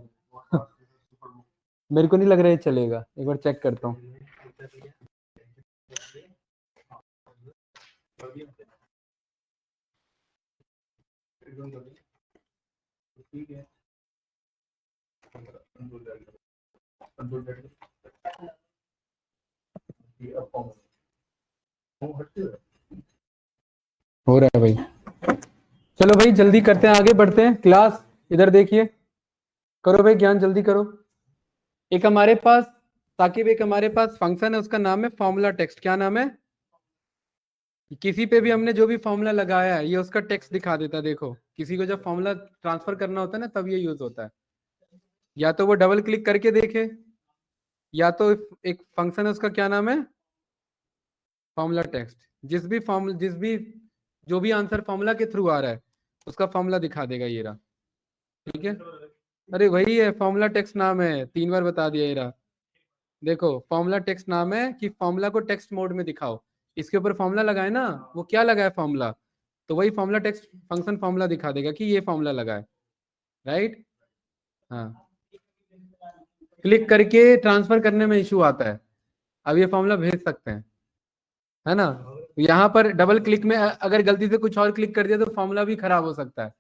मेरे को नहीं लग रहा है चलेगा, एक बार चेक करता हूँ। ठीक है, हो रहा है भाई। चलो भाई जल्दी करते हैं, आगे बढ़ते हैं। क्लास इधर देखिए, करो भाई ज्ञान जल्दी करो। एक हमारे पास ताकि एक हमारे पास फंक्शन है, उसका नाम है फॉर्मूला टेक्स्ट। क्या नाम है? किसी पे भी हमने जो भी फॉर्मूला लगाया है ये उसका टेक्स्ट दिखा देता है। देखो किसी को जब फॉर्मूला ट्रांसफर करना होता है ना तब ये यूज होता है। या तो वो डबल क्लिक करके देखे, या तो एक फंक्शन है उसका क्या नाम है? Formula text. जिस भी जो भी आंसर फॉर्मूला के थ्रू आ रहा है उसका फॉर्मूला दिखा देगा ये रहा। ठीक है, अरे वही है फॉर्मूला टेक्स्ट नाम है, 3 बार बता दिया ये रहा। देखो फॉर्मूला टेक्स्ट नाम है कि फॉर्मूला को टेक्स्ट मोड में दिखाओ। इसके ऊपर फॉर्मूला लगाए ना, वो क्या लगा है फॉर्मूला, तो वही फॉर्मूला टेक्स्ट फंक्शन फॉर्मूला दिखा देगा कि ये फॉर्मूला लगा है। राइट? हाँ, क्लिक करके ट्रांसफर करने में इशू आता है। अब ये फॉर्मूला भेज सकते हैं, है ना? यहाँ पर डबल क्लिक में अगर गलती से कुछ और क्लिक कर दिया तो फॉर्मूला भी खराब हो सकता है।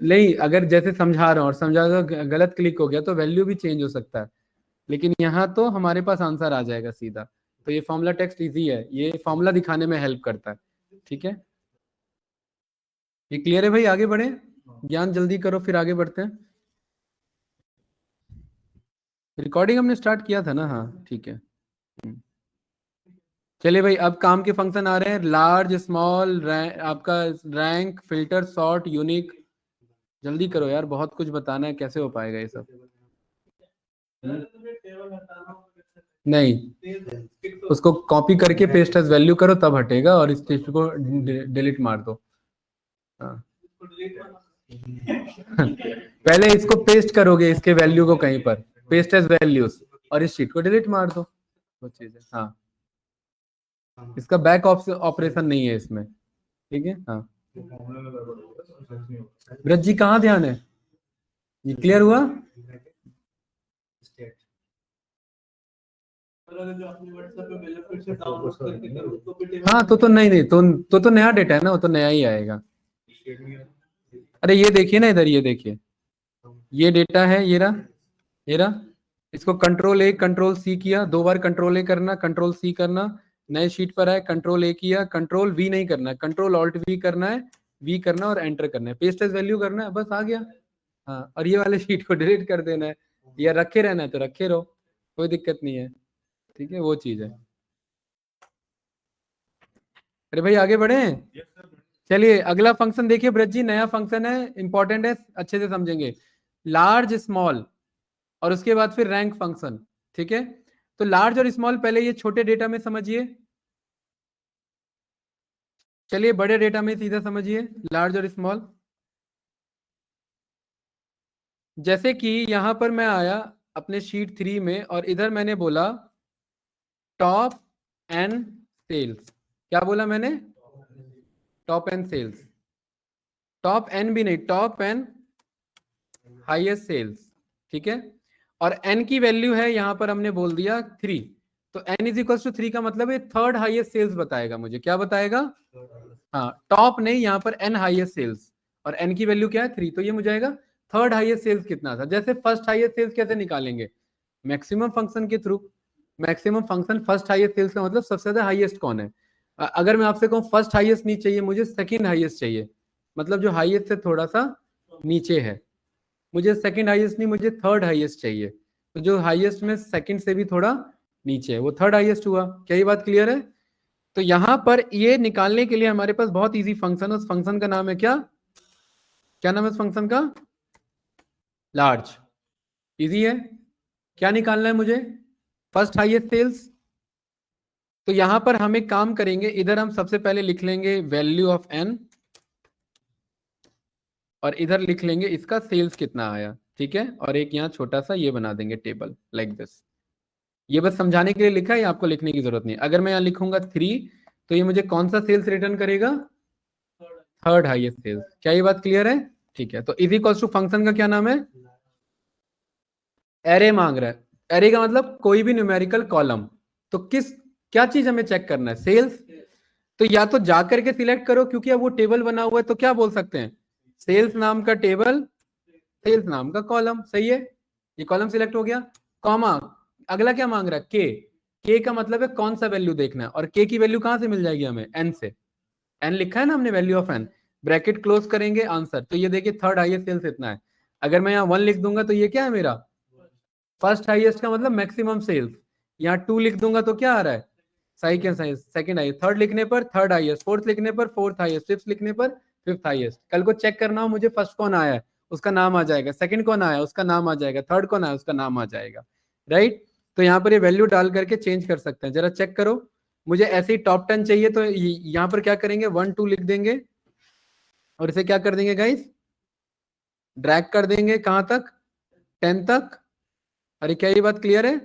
नहीं, अगर जैसे समझा रहा हूँ और समझा दो गलत क्लिक हो गया तो वैल्यू भी चेंज हो सकता है, लेकिन यहाँ तो हमारे पास आंसर आ जाएगा सीधा। तो ये फॉर्मूला टेक्स्ट इजी है, ये फॉर्मूला दिखाने में हेल्प करता है। ठीक है, ये क्लियर है भाई? आगे बढ़े, ज्ञान जल्दी करो फिर आगे बढ़ते हैं। रिकॉर्डिंग हमने स्टार्ट किया था ना? हाँ ठीक है। चलिए भाई, अब काम के फंक्शन आ रहे हैं। लार्ज, स्मॉल, आपका रैंक, फिल्टर, सॉर्ट, यूनिक। जल्दी करो यार, बहुत कुछ बताना है, कैसे हो पाएगा ये सब? नहीं, उसको कॉपी करके पेस्ट एज वैल्यू करो तब हटेगा, और इस टेस्ट को डिलीट मार दो। हाँ। पहले इसको पेस्ट करोगे, इसके वैल्यू को कहीं पर पेस्ट एज वैल्यूज, और इस शीट को डिलीट मार दो। वो चीज है। हाँ, इसका बैक ऑपरेशन नहीं है इसमें, ठीक है। हाँ, ब्रज जी कहाँ ध्यान है? ये क्लियर हुआ? हाँ, तो नहीं नहीं, तो नया डेटा है ना, वो तो नया ही आएगा। अरे ये देखिए ना, इधर ये देखिए, ये डेटा है, ये रहा। इसको कंट्रोल ए कंट्रोल सी किया, 2 बार कंट्रोल ए करना, कंट्रोल सी करना, नए शीट पर आए, कंट्रोल ए किया, कंट्रोल वी नहीं करना है, कंट्रोल ऑल्ट वी करना है, वी करना और एंटर करना है, पेस्ट एज वैल्यू करना है, बस आ गया। हाँ, और ये वाले शीट को डिलीट कर देना है, या रखे रहना है तो रखे रहो, कोई दिक्कत नहीं है, ठीक है। वो चीज है। अरे भाई आगे बढ़े। चलिए अगला फंक्शन देखिए ब्रज जी, नया फंक्शन है, इंपॉर्टेंट है, अच्छे से समझेंगे। लार्ज, स्मॉल, और उसके बाद फिर रैंक फंक्शन, ठीक है। तो लार्ज और स्मॉल पहले ये छोटे डेटा में समझिए, चलिए बड़े डेटा में सीधा समझिए लार्ज और स्मॉल। जैसे कि यहां पर मैं आया अपने शीट 3 में, और इधर मैंने बोला टॉप एन सेल्स। क्या बोला मैंने? Top N sales. Top N भी नहीं, टॉप एन हाईएस्ट सेल्स, ठीक है। और एन की वैल्यू है यहां पर हमने बोल दिया 3, तो एन इज इक्वल टू 3 का मतलब है थर्ड हाईएस्ट सेल्स बताएगा मुझे। क्या बताएगा? हाँ, टॉप नहीं, यहाँ पर एन हाईएस्ट सेल्स, और एन की वैल्यू क्या है 3, तो ये मुझे आएगा थर्ड हाईएस्ट सेल्स कितना था। जैसे फर्स्ट हाईएस्ट सेल्स कैसे निकालेंगे? मैक्सिमम फंक्शन के थ्रू। Maximum function first highest sales का मतलब सबसे ज्यादा हाईएस्ट कौन है। अगर मैं आपसे कहूँ फर्स्ट हाईएस्ट नहीं चाहिए मुझे, सेकंड हाईएस्ट चाहिए, मतलब जो हाईएस्ट से थोड़ा सा नीचे है। मुझे सेकंड हाईएस्ट नहीं, मुझे थर्ड हाईएस्ट चाहिए, तो जो हाईएस्ट में सेकंड से भी थोड़ा नीचे है वो थर्ड हाईएस्ट हुआ। क्या ये बात क्लियर है? तो यहां पर ये निकालने के लिए हमारे पास बहुत इजी फंक्शन है, उस फंक्शन का नाम है क्या? क्या नाम है उस फंक्शन का? लार्ज। इजी है। क्या निकालना है मुझे? First highest sales. तो यहां पर हम एक काम करेंगे, इधर हम सबसे पहले लिख लेंगे वैल्यू ऑफ एन, और इधर लिख लेंगे इसका सेल्स कितना आया, ठीक है। और एक यहाँ छोटा सा ये बना देंगे टेबल लाइक दिस। ये बस समझाने के लिए लिखा है, आपको लिखने की जरूरत नहीं। अगर मैं यहाँ लिखूंगा 3, तो ये मुझे कौन सा सेल्स रिटर्न करेगा? Third highest sales. क्या ये बात क्लियर है? ठीक है। तो इज इक्वल्स टू फंक्शन का क्या नाम है? एरे मांग रहा है। एरे का मतलब कोई भी न्यूमेरिकल कॉलम। तो क्या चीज हमें चेक करना है? सेल्स। तो या तो जा करके सिलेक्ट करो, क्योंकि अब वो टेबल बना हुआ है, तो क्या बोल सकते हैं? सेल्स नाम का टेबल, सेल्स नाम का कॉलम। सही है, ये कॉलम सिलेक्ट हो गया। कॉमा, अगला क्या मांग रहा है? के का मतलब है कौन सा वैल्यू देखना है, और के की वैल्यू कहां से मिल जाएगी हमें? एन से। एन लिखा है ना हमने, value of N, bracket close करेंगे, आंसर। तो ये देखिए थर्ड हाईएस्ट सेल्स इतना है। अगर मैं यहाँ 1 लिख दूंगा तो ये क्या है मेरा? फर्स्ट हाईएस्ट का मतलब मैक्सिमम सेल्स। यहाँ 2 लिख दूंगा तो क्या आ रहा है? Second highest. थर्ड लिखने पर थर्ड हाईएस्ट, फोर्थ लिखने पर फोर्थ हाईएस्ट, फिफ्थ लिखने पर फिफ्थ हाईएस्ट। कल को चेक करना हो मुझे, फर्स्ट कौन आया है उसका नाम आ जाएगा, सेकंड कौन आया उसका नाम आ जाएगा, थर्ड कौन आया उसका नाम आ जाएगा, राइट। तो यहाँ पर ये वैल्यू डाल करके चेंज कर सकते हैं। जरा चेक करो, मुझे ऐसे ही टॉप 10 चाहिए, तो यहाँ पर क्या करेंगे? 1 2 लिख देंगे, और इसे क्या कर देंगे गाइस? ड्रैग कर देंगे कहां तक? 10 तक। अरे क्या ये बात क्लियर है?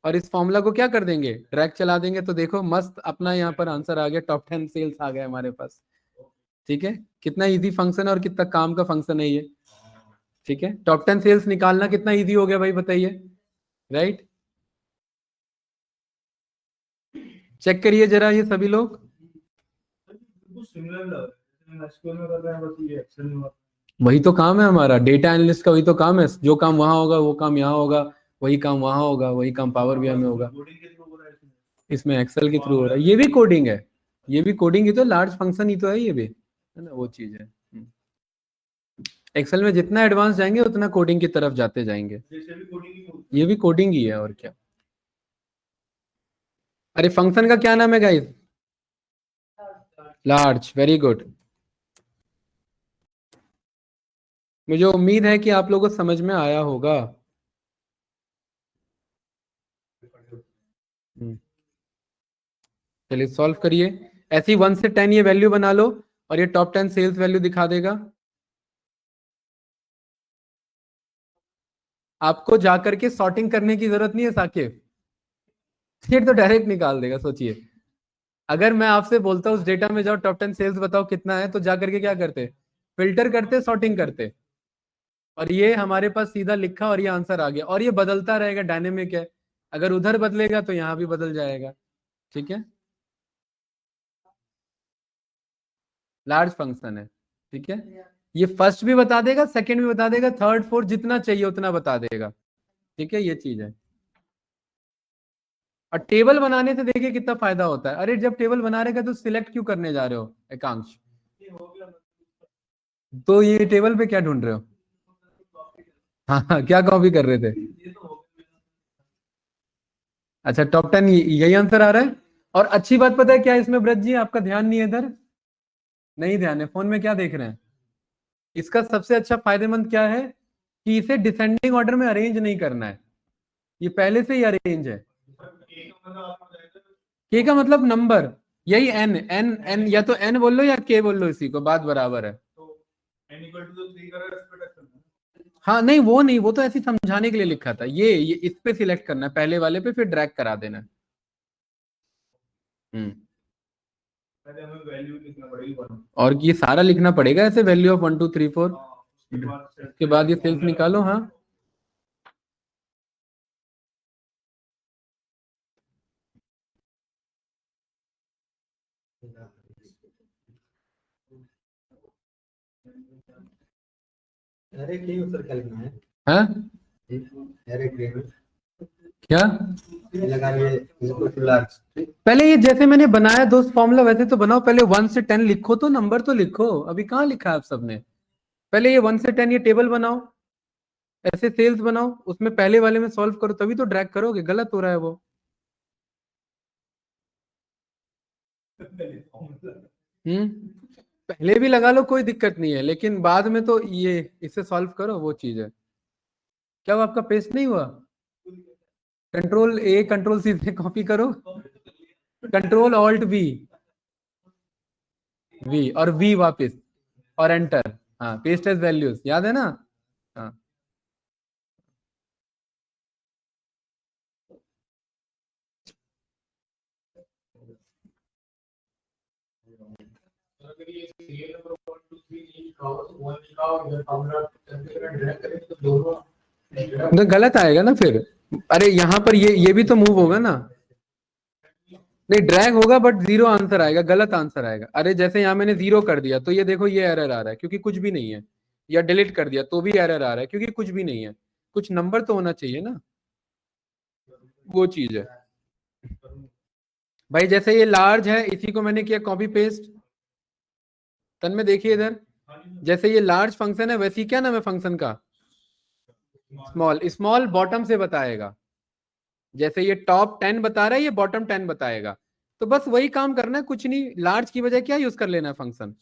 और इस फॉर्मूला को क्या कर देंगे? ड्रैग चला देंगे, तो देखो मस्त अपना यहाँ पर आंसर आ गया, टॉप 10 सेल्स आ गए हमारे पास। ठीक है, कितना इजी फंक्शन है और कितना काम का फंक्शन है ये। ठीक है, टॉप 10 सेल्स निकालना कितना इजी हो गया भाई, बताइए, राइट। चेक करिए जरा ये सभी लोग। सिमिलर लग रहा है, एसक्यूएल में कर रहे हैं, बस ये एक्सेल में वही तो काम है हमारा, डेटा एनालिस्ट का वही तो काम है। जो काम वहां होगा वो काम यहाँ होगा, वही काम वहां होगा वही काम पावर बीआई में होगा। कोडिंग के थ्रू हो रहा है इसमें। इसमें एक्सेल के थ्रू हो रहा है, ये भी कोडिंग है, ये भी कोडिंग ही तो, लार्ज फंक्शन ही तो है ये भी, है ना, वो चीज है। एक्सेल में जितना एडवांस जाएंगे उतना कोडिंग की तरफ जाते जाएंगे। जैसे भी कोडिंग ही होती ये भी कोडिंग ही है, और क्या। अरे फंक्शन का क्या नाम है गाइस? Large, very good. मुझे उम्मीद है कि आप लोगों को समझ में आया होगा। चलिए सॉल्व करिए। ऐसी 1 से 10 ये वैल्यू बना लो और ये टॉप 10 सेल्स वैल्यू दिखा देगा। आपको जाकर के सॉर्टिंग करने की जरूरत नहीं है साकिब, ये तो डायरेक्ट निकाल देगा। सोचिए अगर मैं आपसे बोलता हूँ उस डेटा में जाओ टॉप 10 सेल्स बताओ कितना है, तो जाकर के क्या करते? फिल्टर करते, सॉर्टिंग करते, और ये हमारे पास सीधा लिखा और ये आंसर आ गया। और ये बदलता रहेगा, डायनेमिक है, अगर उधर बदलेगा तो यहाँ भी बदल जाएगा। ठीक है, लार्ज फंक्शन है। ठीक है, ये फर्स्ट भी बता देगा, सेकंड भी बता देगा, थर्ड फोर्थ जितना चाहिए उतना बता देगा। ठीक है, ये चीज है। और टेबल बनाने से देखिए कितना फायदा होता है। अरे जब टेबल बना रहेगा तो सिलेक्ट क्यों करने जा रहे हो एकांश? तो ये टेबल पे क्या ढूंढ रहे हो? हाँ क्या कॉपी कर रहे थे? अच्छा टॉप 10 यही आंसर आ रहा है। और अच्छी बात पता है क्या इसमें ब्रज जी, आपका ध्यान नहीं है इधर, नहीं ध्यान है, फोन में क्या देख रहे हैं? इसका सबसे अच्छा फायदेमंद क्या है कि इसे डिसेंडिंग ऑर्डर में अरेंज नहीं करना है, ये पहले से ही अरेंज है। के का मतलब नंबर, यही एन एन एन, या तो एन बोल लो या के बोल लो, इसी को बात बराबर है। हाँ नहीं वो नहीं, वो तो ऐसे समझाने के लिए लिखा था। ये इस पे सिलेक्ट करना है, पहले वाले पे, फिर ड्रैग करा देना है। वैल्यू लिखना पड़ेगी और ये सारा लिखना पड़ेगा ऐसे, वैल्यू ऑफ 1 2 3 4, उसके बाद ये सेल्स निकालो। हाँ अरे के यूजर क्या लिखना है? हाँ अरे के में क्या लगा लिए इक्वल टू लार्ज। पहले ये जैसे मैंने बनाया दोस्त फॉर्मूला, वैसे तो बनाओ। पहले 1 से 10 लिखो, तो नंबर तो लिखो। अभी कहाँ लिखा है आप सबने? पहले ये 1 से 10 ये टेबल बनाओ, ऐसे सेल्स बनाओ, उसमें पहले वाले में सॉल्व करो, तभी तो ड्रैग करोगे। गलत हो रहा है वो। पहले भी लगा लो, कोई दिक्कत नहीं है, लेकिन बाद में तो ये इसे सॉल्व करो, वो चीज है। क्या वो आपका पेस्ट नहीं हुआ? कंट्रोल ए कंट्रोल सी से कॉपी करो, कंट्रोल ऑल्ट वी, वी और वी वापस, और एंटर। हाँ पेस्ट एज वैल्यूज, याद है ना? हाँ अगर ये सीरियल नंबर 1 2 3 लिखाओ तो 1 लिखाओ, इधर फॉर्मूला ड्रैग करें तो दोनों तो गलत आएगा ना फिर। अरे यहाँ पर ये भी तो मूव होगा ना, नहीं ड्रैग होगा बट जीरो आंसर आएगा, गलत आंसर आएगा। अरे जैसे यहाँ मैंने जीरो कर दिया तो ये देखो ये एरर आ रहा है क्योंकि कुछ भी नहीं है, या डिलीट कर दिया तो भी एरर आ रहा है क्योंकि कुछ भी नहीं है। कुछ नंबर तो होना चाहिए ना, वो चीज है भाई। जैसे ये लार्ज है, इसी को मैंने किया कॉपी पेस्ट। तन में देखिए इधर, जैसे ये लार्ज फंक्शन है, वैसे ही क्या नाम है फंक्शन का? स्मॉल। स्मॉल बॉटम से बताएगा, जैसे ये टॉप 10 बता रहा है, ये बॉटम 10 बताएगा। तो बस वही काम करना है, कुछ नहीं। लार्ज की बजाय क्या यूज कर लेना है फंक्शन,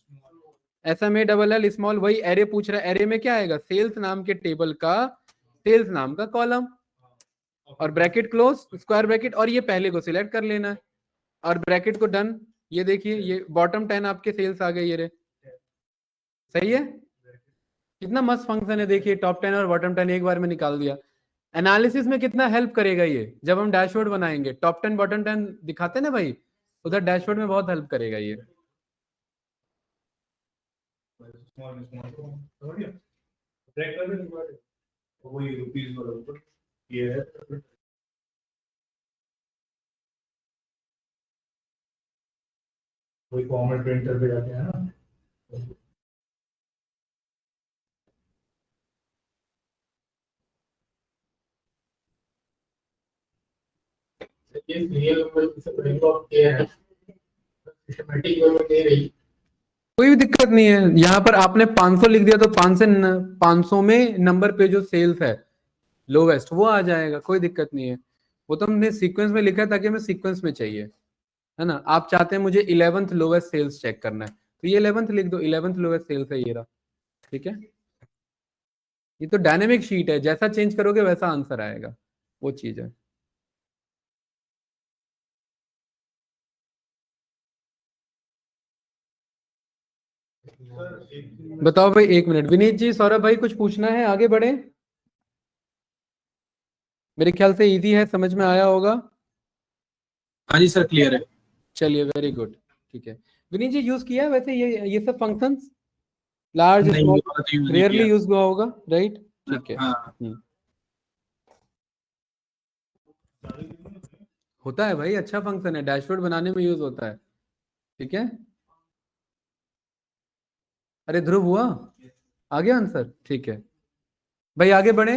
SMA स्मॉल। वही एरे पूछ रहा है, एरे में क्या आएगा? सेल्स नाम के टेबल का सेल्स नाम का कॉलम, और ब्रैकेट क्लोज, स्क्वायर ब्रैकेट, और ये पहले को सिलेक्ट कर लेना है और ब्रैकेट को डन। ये देखिए ये बॉटम 10 आपके सेल्स आ गए, ये रे। सही है, कितना मस्त फंक्शन है। देखिए टॉप 10 और बॉटम 10 एक बार में निकाल दिया। एनालिसिस में कितना हेल्प करेगा ये, जब हम डैशबोर्ड बनाएंगे टॉप 10 बॉटम 10 दिखाते ना भाई, उधर डैशबोर्ड में बहुत हेल्प करेगा ये। वही रुपीज वाला ये है। वही फॉर्मेट प्रिंटर पे जाते हैं ना। ये सीरियल नंबर किसे पढ़ेंगे और क्या है सिस्टमैटिक वे में दे रही। कोई भी दिक्कत नहीं है। यहाँ पर आपने 500 लिख दिया तो 500 में नंबर पे जो सेल्स है लोवेस्ट वो आ जाएगा, कोई दिक्कत नहीं है। वो तो हमने सीक्वेंस में लिखा है ताकि हमें सीक्वेंस में चाहिए, है ना। आप चाहते हैं मुझे 11th लोवेस्ट सेल्स चेक करना है, तो ये 11th लिख दो, 11th लोवेस्ट सेल्स है ये रहा, ठीक है। ये तो डायनेमिक शीट है, जैसा चेंज करोगे वैसा आंसर आएगा, वो चीज है। सर एक बताओ भाई, 1 मिनट, विनीत जी, सौरभ भाई, कुछ पूछना है, आगे बढ़े। मेरे ख्याल से इजी है, समझ में आया होगा। हाँ जी सर, क्लियर है। चलिए, वेरी गुड, ठीक है। विनीत जी यूज किया है वैसे ये सब फंक्शंस, लार्ज नहीं, स्मॉल, ये वाला तो यूज नहीं रेयरली किया। यूज हुआ होगा, राइट, ठीक है। हाँ, होता है भाई, अच्छा फंक्शन है, डैशबोर्ड बनाने में यूज होता है, ठीक है। अरे ध्रुव हुआ, आ गया आंसर, ठीक है भाई, आगे बढ़े।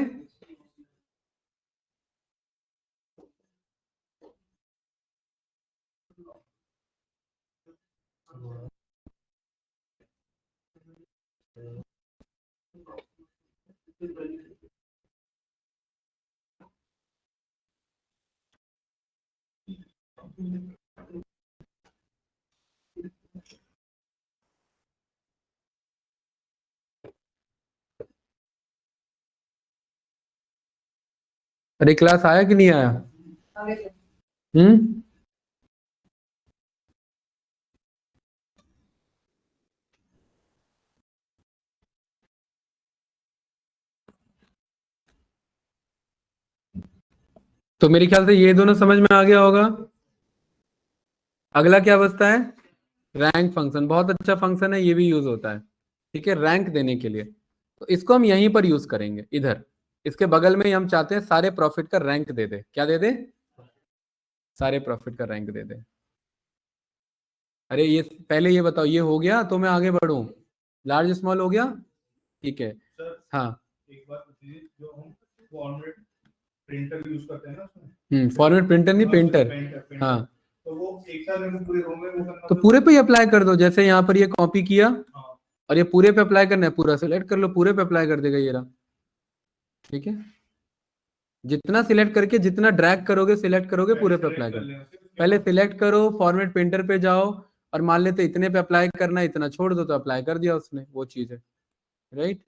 अरे क्लास आया कि नहीं आया? हम्म, तो मेरे ख्याल से ये दोनों समझ में आ गया होगा। अगला क्या बचता है? रैंक फंक्शन, बहुत अच्छा फंक्शन है, ये भी यूज होता है, ठीक है, रैंक देने के लिए। तो इसको हम यहीं पर यूज करेंगे, इधर इसके बगल में ही हम चाहते हैं सारे प्रॉफिट का रैंक दे दे। क्या दे दे? सारे प्रॉफिट का रैंक दे दे। अरे ये पहले ये बताओ, ये हो गया तो मैं आगे बढ़ूं। लार्ज स्मॉल हो गया, ठीक है। सर हाँ, एक बात बताइए, जो हम फॉर्मेट प्रिंटर यूज करते हैं ना उसमें, फॉर्मेट प्रिंटर नहीं, पेंटर। पेंटर, हाँ, तो वो एक साथ हमें पूरे रो में वो करना तो पूरे पे ही अप्लाई कर दो, जैसे यहाँ पर ये कॉपी किया हाँ, और ये पूरे पे अप्लाई करना है, पूरा सिलेक्ट कर लो, पूरे पे अप्लाई कर देगा ये रहा, ठीक है। जितना सिलेक्ट करके जितना ड्रैग करोगे, सिलेक्ट करोगे, पूरे पे अप्लाई कर कर। लेना फिर पहले सिलेक्ट करो, फॉर्मेट प्रिंटर पे जाओ, और मान लेते इतने पे अप्लाई करना है, इतना छोड़ दो, तो अप्लाई कर दिया उसने, वो चीज है, राइट।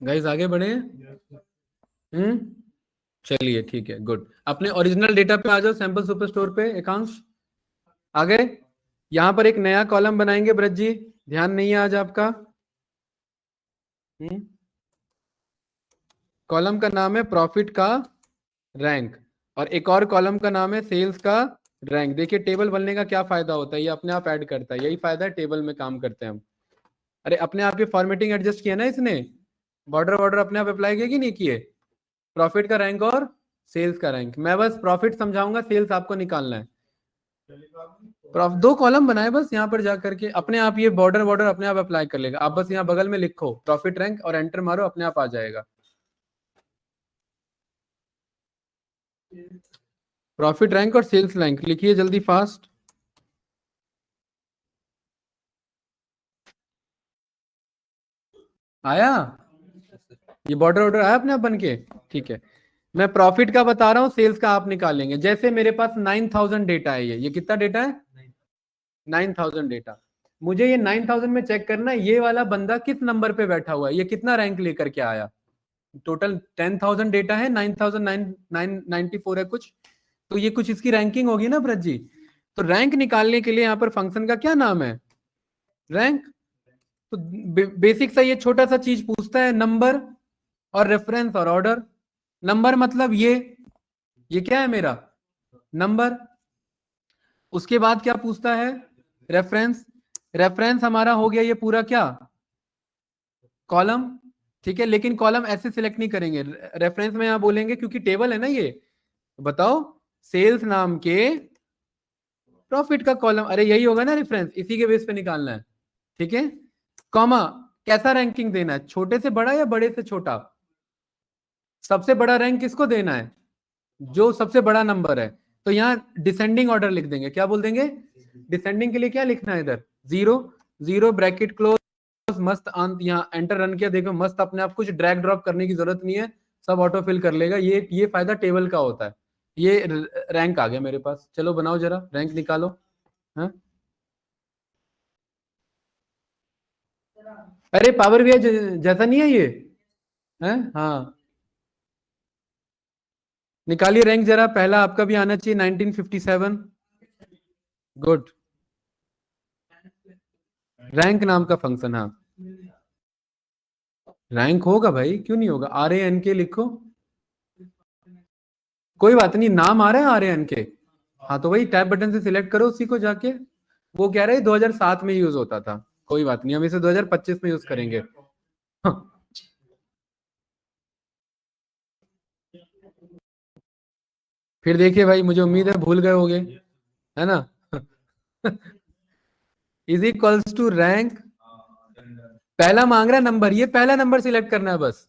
गाइस आगे बढ़े। चलिए, ठीक है, गुड। अपने ओरिजिनल डेटा पे आ जाओ, सैंपल सुपर स्टोर पे, एकांश आ गए। यहां पर एक नया कॉलम बनाएंगे, ब्रज जी, ध्यान नहीं है आज आपका। कॉलम का नाम है प्रॉफिट का रैंक, और एक और कॉलम का नाम है सेल्स का रैंक। देखिए टेबल बनने का क्या फायदा होता है, ये अपने आप ऐड करता है, यही फायदा है टेबल में काम करते हैं हम। अरे अपने आप ये फॉर्मेटिंग एडजस्ट किया ना इसने, बॉर्डर वॉर्डर अपने आप अप्लाई किए कि नहीं किए? प्रॉफिट का रैंक और सेल्स का रैंक। मैं बस प्रॉफिट समझाऊंगा, सेल्स आपको निकालना है। दो कॉलम बनाए बस, यहाँ पर जाकर के अपने आप ये बॉर्डर वॉर्डर अपने आप अप्लाई कर लेगा। आप बस यहाँ बगल में लिखो प्रॉफिट रैंक और एंटर मारो, अपने आप आ जाएगा। प्रॉफिट रैंक और सेल्स रैंक लिखिए जल्दी, फास्ट। आया? ये बॉर्डर ऑर्डर आया अपने आप बन के, ठीक है। मैं प्रॉफिट का बता रहा हूँ, सेल्स का आप निकालेंगे। जैसे मेरे पास 9000 डेटा है, ये कितना डेटा है? 9000 डेटा। मुझे ये 9000 में चेक करना है ये वाला बंदा किस नंबर पे बैठा हुआ है, ये कितना रैंक लेकर के आया। टोटल 10,000 डेटा है, 9,994 है कुछ, तो ये कुछ इसकी रैंकिंग होगी ना ब्रज जी। तो रैंक निकालने के लिए यहाँ पर फंक्शन का क्या नाम है? रैंक। तो बेसिक सा ये छोटा सा चीज पूछता है, नंबर और रेफरेंस और ऑर्डर। नंबर मतलब ये क्या है मेरा नंबर। उसके बाद क्या पूछता है? रेफरेंस। रेफरेंस हमारा हो गया ये पूरा क्या कॉलम, ठीक है। लेकिन कॉलम ऐसे सिलेक्ट नहीं करेंगे, रेफरेंस में यहां बोलेंगे क्योंकि टेबल है ना ये। बताओ, सेल्स नाम के प्रॉफिट का कॉलम, अरे यही होगा ना रेफरेंस, इसी के बेस पे निकालना है, ठीक है। कॉमा, कैसा रैंकिंग देना है, छोटे से बड़ा या बड़े से छोटा? सबसे बड़ा रैंक किसको देना है? जो सबसे बड़ा नंबर है। तो यहाँ डिसेंडिंग ऑर्डर लिख देंगे, क्या बोल देंगे? डिसेंडिंग के लिए क्या लिखना है इधर? 0। जीरो ब्रैकेट क्लोज मस्त अंत, यहाँ एंटर रन किया, देखो मस्त अपने आप, कुछ ड्रैग ड्रॉप करने की जरूरत नहीं है, सब ऑटो फिल कर लेगा। ये फायदा टेबल का होता है। ये रैंक आ गया मेरे पास, चलो बनाओ जरा रैंक निकालो। हाँ अरे पावर बीआई जैसा नहीं है ये है। हाँ निकालिए रैंक जरा, पहला आपका भी आना चाहिए 1957। गुड, रैंक नाम का फंक्शन। हाँ रैंक होगा भाई, क्यों नहीं होगा, RANK लिखो, कोई बात नहीं, नाम आ रहा है RANK। हाँ तो वही टैब बटन से सिलेक्ट करो उसी को जाके, वो कह रहे हैं 2007 में यूज होता था, कोई बात नहीं, हम इसे 2025 में यूज करेंगे। हाँ। फिर देखिए भाई, मुझे उम्मीद है भूल गए होगे, है ना। इज इक्वल्स टू रैंक, पहला मांग रहा है नंबर, ये पहला नंबर सिलेक्ट करना है बस।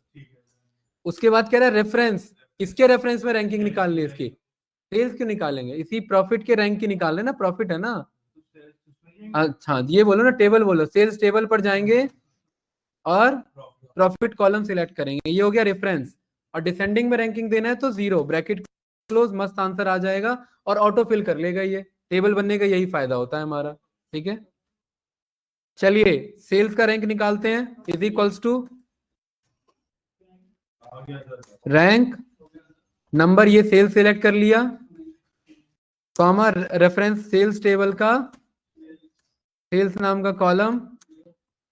उसके बाद कह रहा है रेफरेंस, किसके रेफरेंस में रैंकिंग निकालनी है इसकी, सेल्स क्यों निकालेंगे, इसी प्रॉफिट के रैंक की निकाल लेना, प्रॉफिट है ना। अच्छा ये बोलो ना, टेबल बोलो, सेल्स टेबल पर जाएंगे और प्रॉफिट कॉलम सिलेक्ट करेंगे, ये हो गया रेफरेंस। और डिसेंडिंग में रैंकिंग देना है तो जीरो ब्रैकेट क्लोज मस्त आंसर आ जाएगा और ऑटो फिल कर लेगा, ये टेबल बनने का यही फायदा होता है हमारा। ठीक है चलिए सेल्स का रैंक निकालते हैं, is equals to rank number, ये सेल्स सिलेक्ट कर लिया, कॉमा रेफरेंस सेल्स टेबल का सेल्स नाम का कॉलम,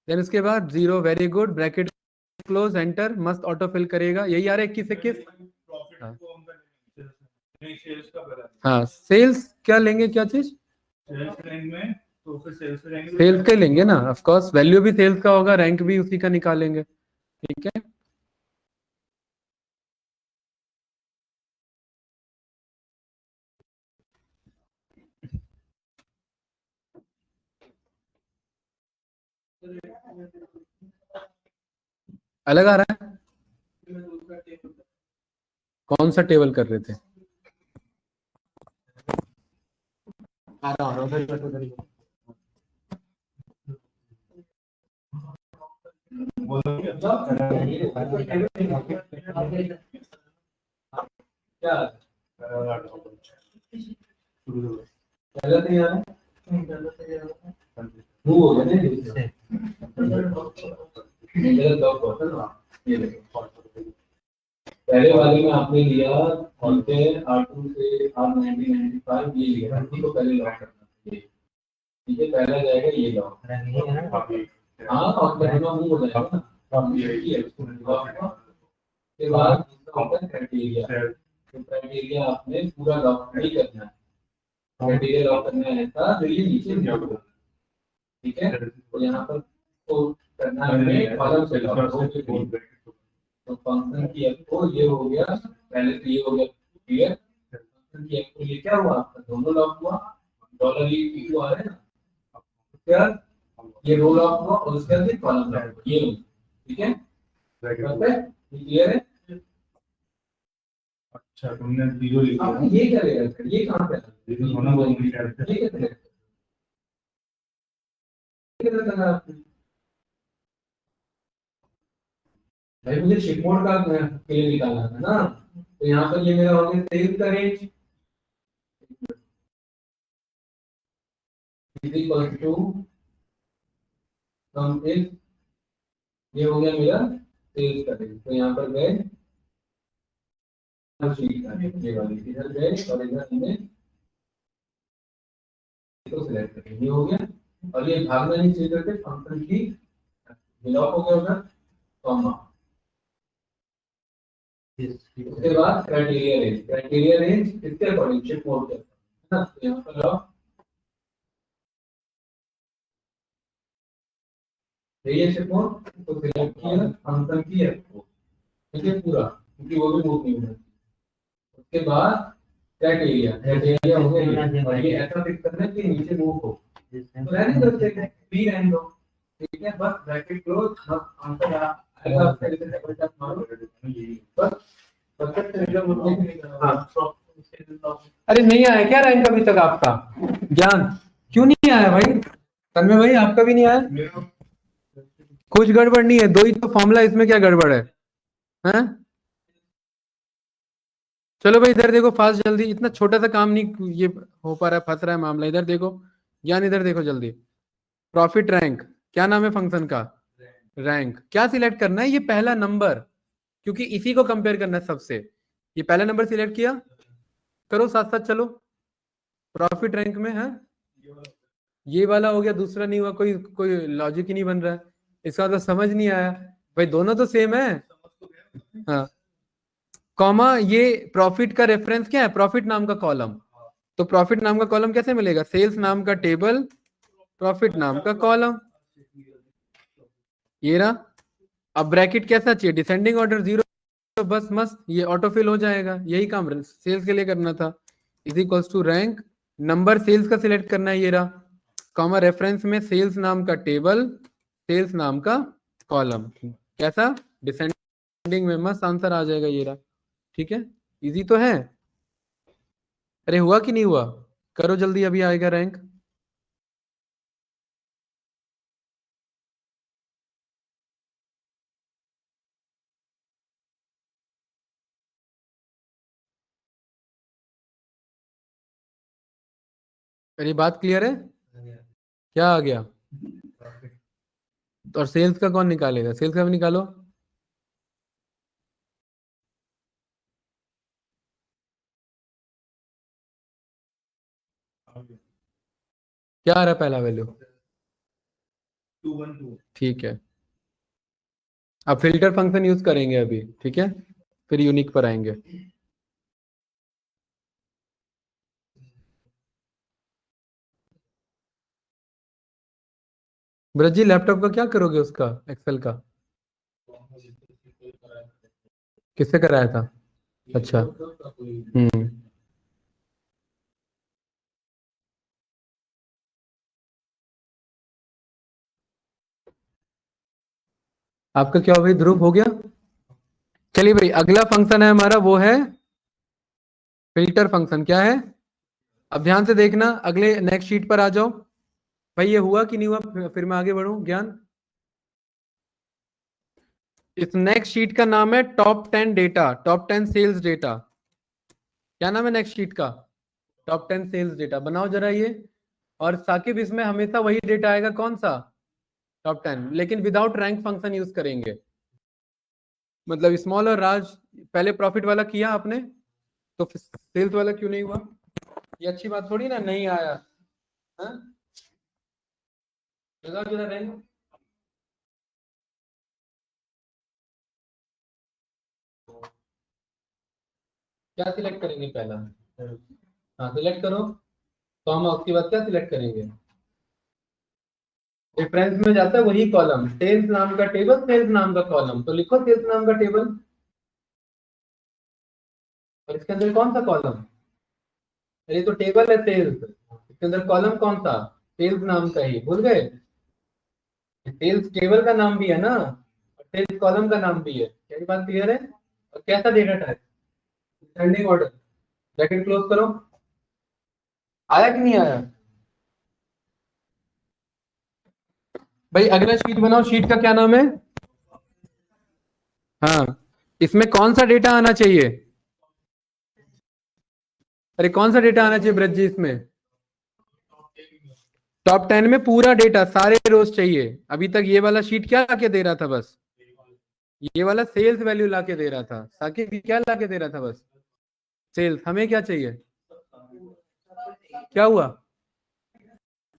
देन उसके बाद zero, very good, bracket close, enter, मस्त ऑटो फिल करेगा, यही आ रहा है 21 प्रॉफिट को हम नहीं, सेल्स का करा, हाँ सेल्स क्या लेंगे, क्या चीज, सेल्स रैंक में, तो फिर सेल्स रैंक सेल्स का लेंगे ना, ऑफ कोर्स वैल्यू भी सेल्स का होगा, रैंक भी उसी का निकालेंगे। ठीक है अलग आ रहा है, कौन सा टेबल कर रहे थे, आ रहा है। क्या गलत नहीं आ रहा मूव हो गया ना, ये देखो पहले वाले में आपने लिया R2 से R1995 ये लिया, इसी को पहले लॉक करना चाहिए। ठीक है पहला जाएगा ये लॉक, हाँ और पहला मूव हो जाएगा ना। के बाद क्राइटेरिया, तो क्राइटेरिया आपने पूरा लॉक नहीं करना है, क्राइटेरिया लॉक करना है ऐसा जो ये नीचे दिया होगा। ठीक है तो यहाँ पर तो करना है कॉलम से लॉक, तो फंक्शन की एफ को ये हो गया, पहले तो ये हो गया क्लियर, फंक्शन की एफ को ये क्या हुआ, आपका दोनों लॉक हुआ, डॉलर ये इक्वल आ रहा है ना, क्या ये रो लॉक हुआ और उसके बाद कॉलम लॉक हुआ, ये हो। ठीक है क्लियर है। अच्छा तुमने जीरो लिखा, अब ये क्या लेगा, ये कहाँ पे ये तो होना वो नहीं कर ये कैसे लेगा, कितना लगा आपने भाई, मुझे शिपमोड का क्लियर निकालना था ना, तो यहाँ पर ये मेरा हो गया सेल्स का range is equal to sum is, ये हो गया मेरा सेल्स का रेंज, तो यहाँ पर गए ये वाली इधर गए और इधर हमने इसको सिलेक्ट करें, ये हो गया, और ये भागना नहीं चाहिए करके फंक्शन की लॉक हो गया उधर कॉमा, उसके बाद क्राइटेरिया रेंज किसके अकॉर्डिंग, शिप मोड के, है ना, तो यहाँ पर लॉक ये शिप मोड तो सिलेक्ट किया फंक्शन की है को, ठीक है पूरा, क्योंकि वो भी मूव नहीं होना। उसके बाद क्राइटेरिया हो गया, और ये ऐसा फिक्स करना है कि नीचे मूव हो, तो रहने दो, फ्री रहने दो। ठीक है बस ब्रैकेट क्लोज, बस आंसर आएगा, फिर से डबल टैप मारो, बस परफेक्ट रिजल्ट मुझे नहीं करना। हाँ अरे नहीं आया क्या रैंक अभी तक आपका, ज्ञान क्यों नहीं आया भाई, तन्मय भाई आपका भी नहीं आया? मेरा कुछ गड़बड़ नहीं है, दो ही तो फॉर्मूला, इसमें क्या गड़बड़ है? हैं? चलो भाई इधर देखो फास्ट जल्दी, इतना छोटा सा काम नहीं ये हो पा रहा है, फंस रहा है मामला। इधर देखो ज्ञान, इधर देखो जल्दी। प्रॉफिट रैंक, क्या नाम है फंक्शन का? रैंक। क्या सिलेक्ट करना है? ये पहला नंबर, क्योंकि इसी को कंपेयर करना है सबसे। ये पहला नंबर सिलेक्ट किया, करो साथ साथ चलो। प्रॉफिट रैंक में है ये वाला हो गया, दूसरा नहीं हुआ, कोई कोई लॉजिक ही नहीं बन रहा है। इसका मतलब समझ नहीं आया भाई, दोनों तो सेम है। हाँ, कॉमा, ये प्रॉफिट का रेफरेंस क्या है? प्रॉफिट नाम का कॉलम। तो प्रॉफिट नाम का कॉलम कैसे मिलेगा? सेल्स नाम का टेबल, प्रॉफिट नाम का कॉलम, ये रहा। अब ब्रैकेट कैसा चाहिए? डिसेंडिंग ऑर्डर 0, तो बस मस्त ये ऑटोफिल हो जाएगा। यही काम सेल्स के लिए करना था। Is equals to rank, number sales का सिलेक्ट करना है, ये रहा। कॉमा रेफरेंस में सेल्स नाम का टेबल, सेल्स नाम का कॉलम। कैसा? डिसेंडिंग में, मस्त आंसर आ जाएगा, ये रहा। ठीक है, इजी तो है। अरे हुआ कि नहीं हुआ? करो जल्दी, अभी आएगा रैंक। अरे बात क्लियर है? क्या आ गया? और सेल्स का कौन निकालेगा? सेल्स का भी निकालो। क्या आ रहा है पहला वैल्यू? 212 ठीक है, अब फिल्टर फंक्शन यूज करेंगे अभी, ठीक है, फिर यूनिक पर आएंगे। ब्रज जी लैपटॉप का क्या करोगे, उसका एक्सेल का? किससे कराया था? अच्छा, आपका क्या हो भाई, ध्रुव हो गया? चलिए भाई, अगला फंक्शन है हमारा, वो है फिल्टर फंक्शन। क्या है? अब ध्यान से देखना, अगले नेक्स्ट शीट पर आ जाओ। भाई ये हुआ कि नहीं हुआ, फिर मैं आगे बढ़ूं। ज्ञान, इस नेक्स्ट शीट का नाम है top 10 data, top 10 sales data. क्या नाम है नेक्स्ट शीट का? Top 10 sales data. बनाओ जरा ये। और साकिब, इसमें हमेशा वही डेटा आएगा, कौन सा? टॉप 10, लेकिन विदाउट रैंक फंक्शन यूज करेंगे। मतलब स्मॉल और राज, पहले प्रॉफिट वाला किया आपने, तो सेल्स वाला क्यों नहीं हुआ? ये अच्छी बात थोड़ी ना, नहीं आया। हाँ? लगाओ जरा रैंक। क्या सिलेक्ट करेंगे पहला? हाँ सिलेक्ट करो, कॉमा, उसके बाद क्या सिलेक्ट करेंगे? रेफरेंस में जाता है वही कॉलम, सेल्स नाम का टेबल, सेल्स नाम का कॉलम। तो लिखो सेल्स नाम का टेबल, और इसके अंदर कौन सा कॉलम? अरे तो टेबल है सेल्स, इसके अंदर कॉलम कौन सा? सेल्स नाम का ही, भूल गए? सेल्स टेबल का नाम भी है ना, और सेल्स कॉलम का नाम भी है। क्या ये बात क्लियर है? और कैसा data type? Descending order. Bracket close करो। आया कि नहीं आया? भाई अगला शीट बनाओ, शीट का क्या नाम है? हाँ, इसमें कौन सा डेटा आना चाहिए? अरे कौन सा डेटा आना चाहिए ब्रज जी इसमें? टॉप 10 में पूरा डेटा, सारे रोज चाहिए। अभी तक ये वाला शीट क्या लाके दे रहा था? बस ये वाला सेल्स वैल्यू लाके दे रहा था। साकिब क्या लाके दे रहा था? बस सेल्स। हमें क्या चाहिए? क्या हुआ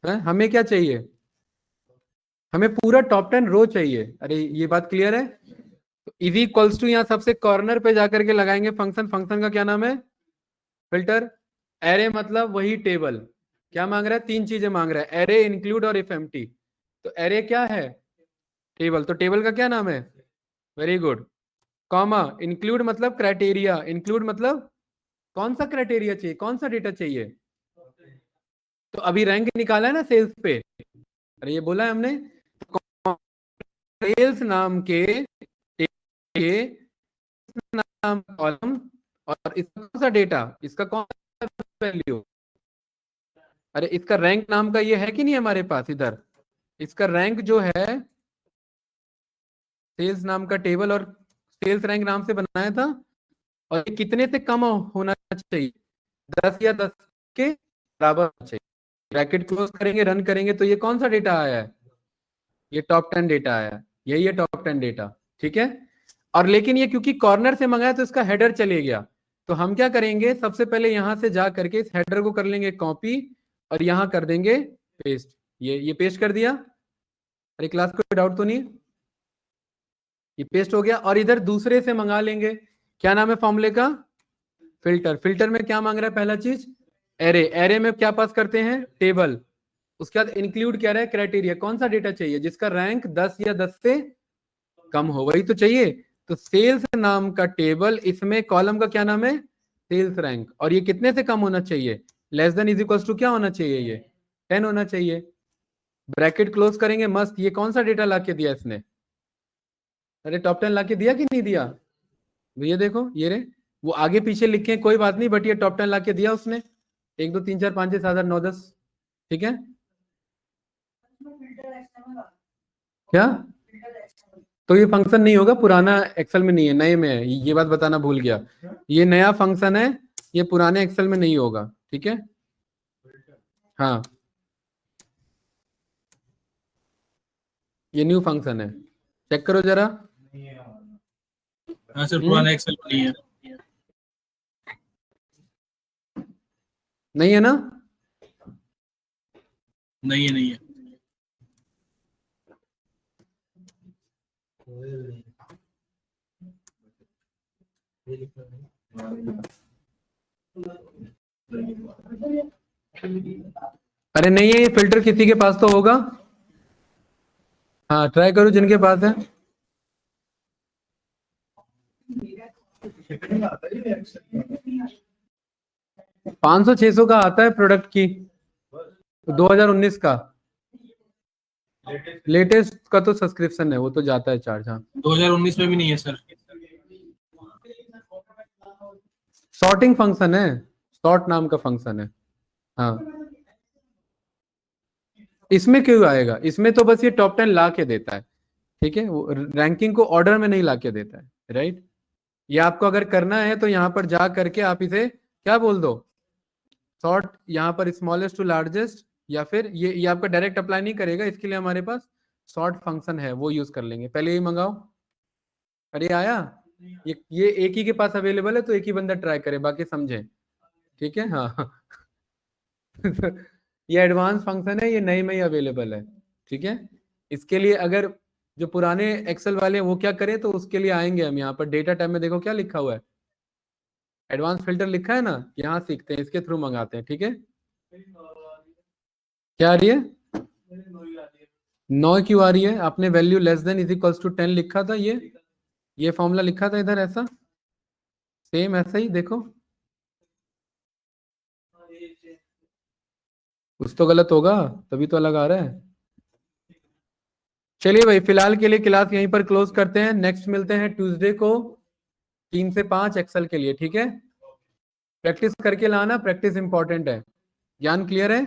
है? हमें क्या चाहिए? हमें पूरा टॉप 10 रो चाहिए। अरे ये बात क्लियर है? तो इज इक्वल्स टू, यहाँ सबसे कॉर्नर पे जाकर के लगाएंगे फंक्शन। फंक्शन का क्या नाम है? फिल्टर। एरे मतलब वही टेबल। क्या मांग रहा है? तीन चीजें मांग रहा है, एरे, इंक्लूड और इफ एम्प्टी। तो एरे क्या है? टेबल। तो टेबल का क्या नाम है? Very good. कॉमा, इंक्लूड मतलब क्राइटेरिया। इंक्लूड मतलब कौन सा क्राइटेरिया चाहिए, कौन सा डेटा चाहिए? तो अभी रैंक निकाला है ना सेल्स पे, अरे ये बोला है हमने, सेल्स नाम के नाम कॉलम, और इसका कौन सा डेटा, इसका कौन सा वैल्यू? अरे इसका रैंक नाम का ये है कि नहीं हमारे पास इधर, इसका रैंक जो है सेल्स नाम का टेबल और सेल्स रैंक नाम से बनाया था, और ये कितने से कम होना चाहिए, 10 या 10 के बराबर होना चाहिए। ब्रैकेट क्लोज करेंगे, रन करेंगे, तो ये कौन सा डेटा आया है, ये टॉप 10 डेटा आया, यही है टॉप 10 डेटा, ठीक है। और लेकिन ये क्योंकि कॉर्नर से मंगाया तो इसका हेडर चले गया, तो हम क्या करेंगे, सबसे पहले यहां से जा करके इस हेडर को कर लेंगे कॉपी और यहां कर देंगे पेस्ट। ये पेस्ट कर दिया, अरे क्लास कोई डाउट तो नहीं, ये पेस्ट हो गया। और इधर दूसरे से मंगा लेंगे, क्या नाम है फॉर्मूले का, फिल्टर। फिल्टर में क्या मांग रहा है, पहला चीज एरे, एरे में क्या पास करते हैं, टेबल। उसके बाद इंक्लूड क्या रहा है, क्राइटेरिया, कौन सा डेटा चाहिए जिसका रैंक 10 या 10 से कम हो, वही तो चाहिए। तो सेल्स नाम का टेबल, इसमें कॉलम का क्या नाम है, सेल्स रैंक, और ये कितने से कम होना चाहिए, less than is equal to क्या होना चाहिए, ये 10 होना चाहिए। ब्रैकेट क्लोज करेंगे, मस्त। ये कौन सा डेटा लाके दिया इसने, अरे टॉप 10 लाके दिया कि नहीं दिया, ये देखो ये रे, वो आगे पीछे लिखे हैं कोई बात नहीं, बट ये टॉप 10 लाके दिया उसने, 1 2 3 4 5 6 7 8 9 10, ठीक है। क्या, तो ये फंक्शन नहीं होगा, पुराना एक्सेल में नहीं है, नए में है, ये बात बताना भूल गया, ये नया फंक्शन है, ये पुराने एक्सेल में नहीं होगा, ठीक है। हाँ ये न्यू फंक्शन है, चेक करो जरा। हाँ सर, पुराना एक्सेल नहीं है। नहीं है ना, नहीं है, नहीं है। अरे नहीं है, ये फिल्टर किसी के पास तो होगा, हाँ ट्राई करो जिनके पास है। 500-600 का आता है प्रोडक्ट की, 2019 का लेटेस्ट का तो सब्सक्रिप्शन है, वो तो जाता है चार्ज। हाँ 2019 में भी नहीं है सर। सॉर्टिंग फंक्शन है, सॉर्ट नाम का फंक्शन है। हाँ इसमें क्यों आएगा, इसमें तो बस ये टॉप 10 ला के देता है, ठीक है, वो रैंकिंग को ऑर्डर में नहीं ला के देता है, राइट। ये आपको अगर करना है तो यहाँ पर जा करके आप इसे क्या बोल दो, सॉर्ट, यहाँ पर स्मॉलेस्ट टू लार्जेस्ट, या फिर ये आपका डायरेक्ट अप्लाई नहीं करेगा, इसके लिए हमारे पास सॉर्ट फंक्शन है, वो यूज कर लेंगे। पहले ये मंगाओ, अरे आया, ये एक ही के पास अवेलेबल है, तो एक ही बंदा ट्राई करे, बाकी समझे, ठीक है। हाँ ये एडवांस फंक्शन है, ये नए में ही अवेलेबल है, ठीक है। इसके लिए अगर जो पुराने एक्सेल वाले हैं वो क्या करें, तो उसके लिए आएंगे हम यहाँ पर डेटा टाइप में, देखो क्या लिखा हुआ है, एडवांस फिल्टर लिखा है ना, यहाँ सीखते हैं, इसके थ्रू मंगाते हैं, ठीक है। क्या आ रही है, 9 क्यों आ रही है, आपने value less than is equals to 10 लिखा था, ये फॉर्मूला लिखा था इधर, ऐसा सेम ऐसा ही देखो, कुछ तो गलत होगा तभी तो अलग आ रहा है। चलिए भाई फिलहाल के लिए क्लास यहीं पर क्लोज करते हैं, नेक्स्ट मिलते हैं ट्यूसडे को 3 से 5 एक्सेल के लिए, ठीक है। प्रैक्टिस करके लाना, प्रैक्टिस इंपॉर्टेंट है, ज्ञान क्लियर है।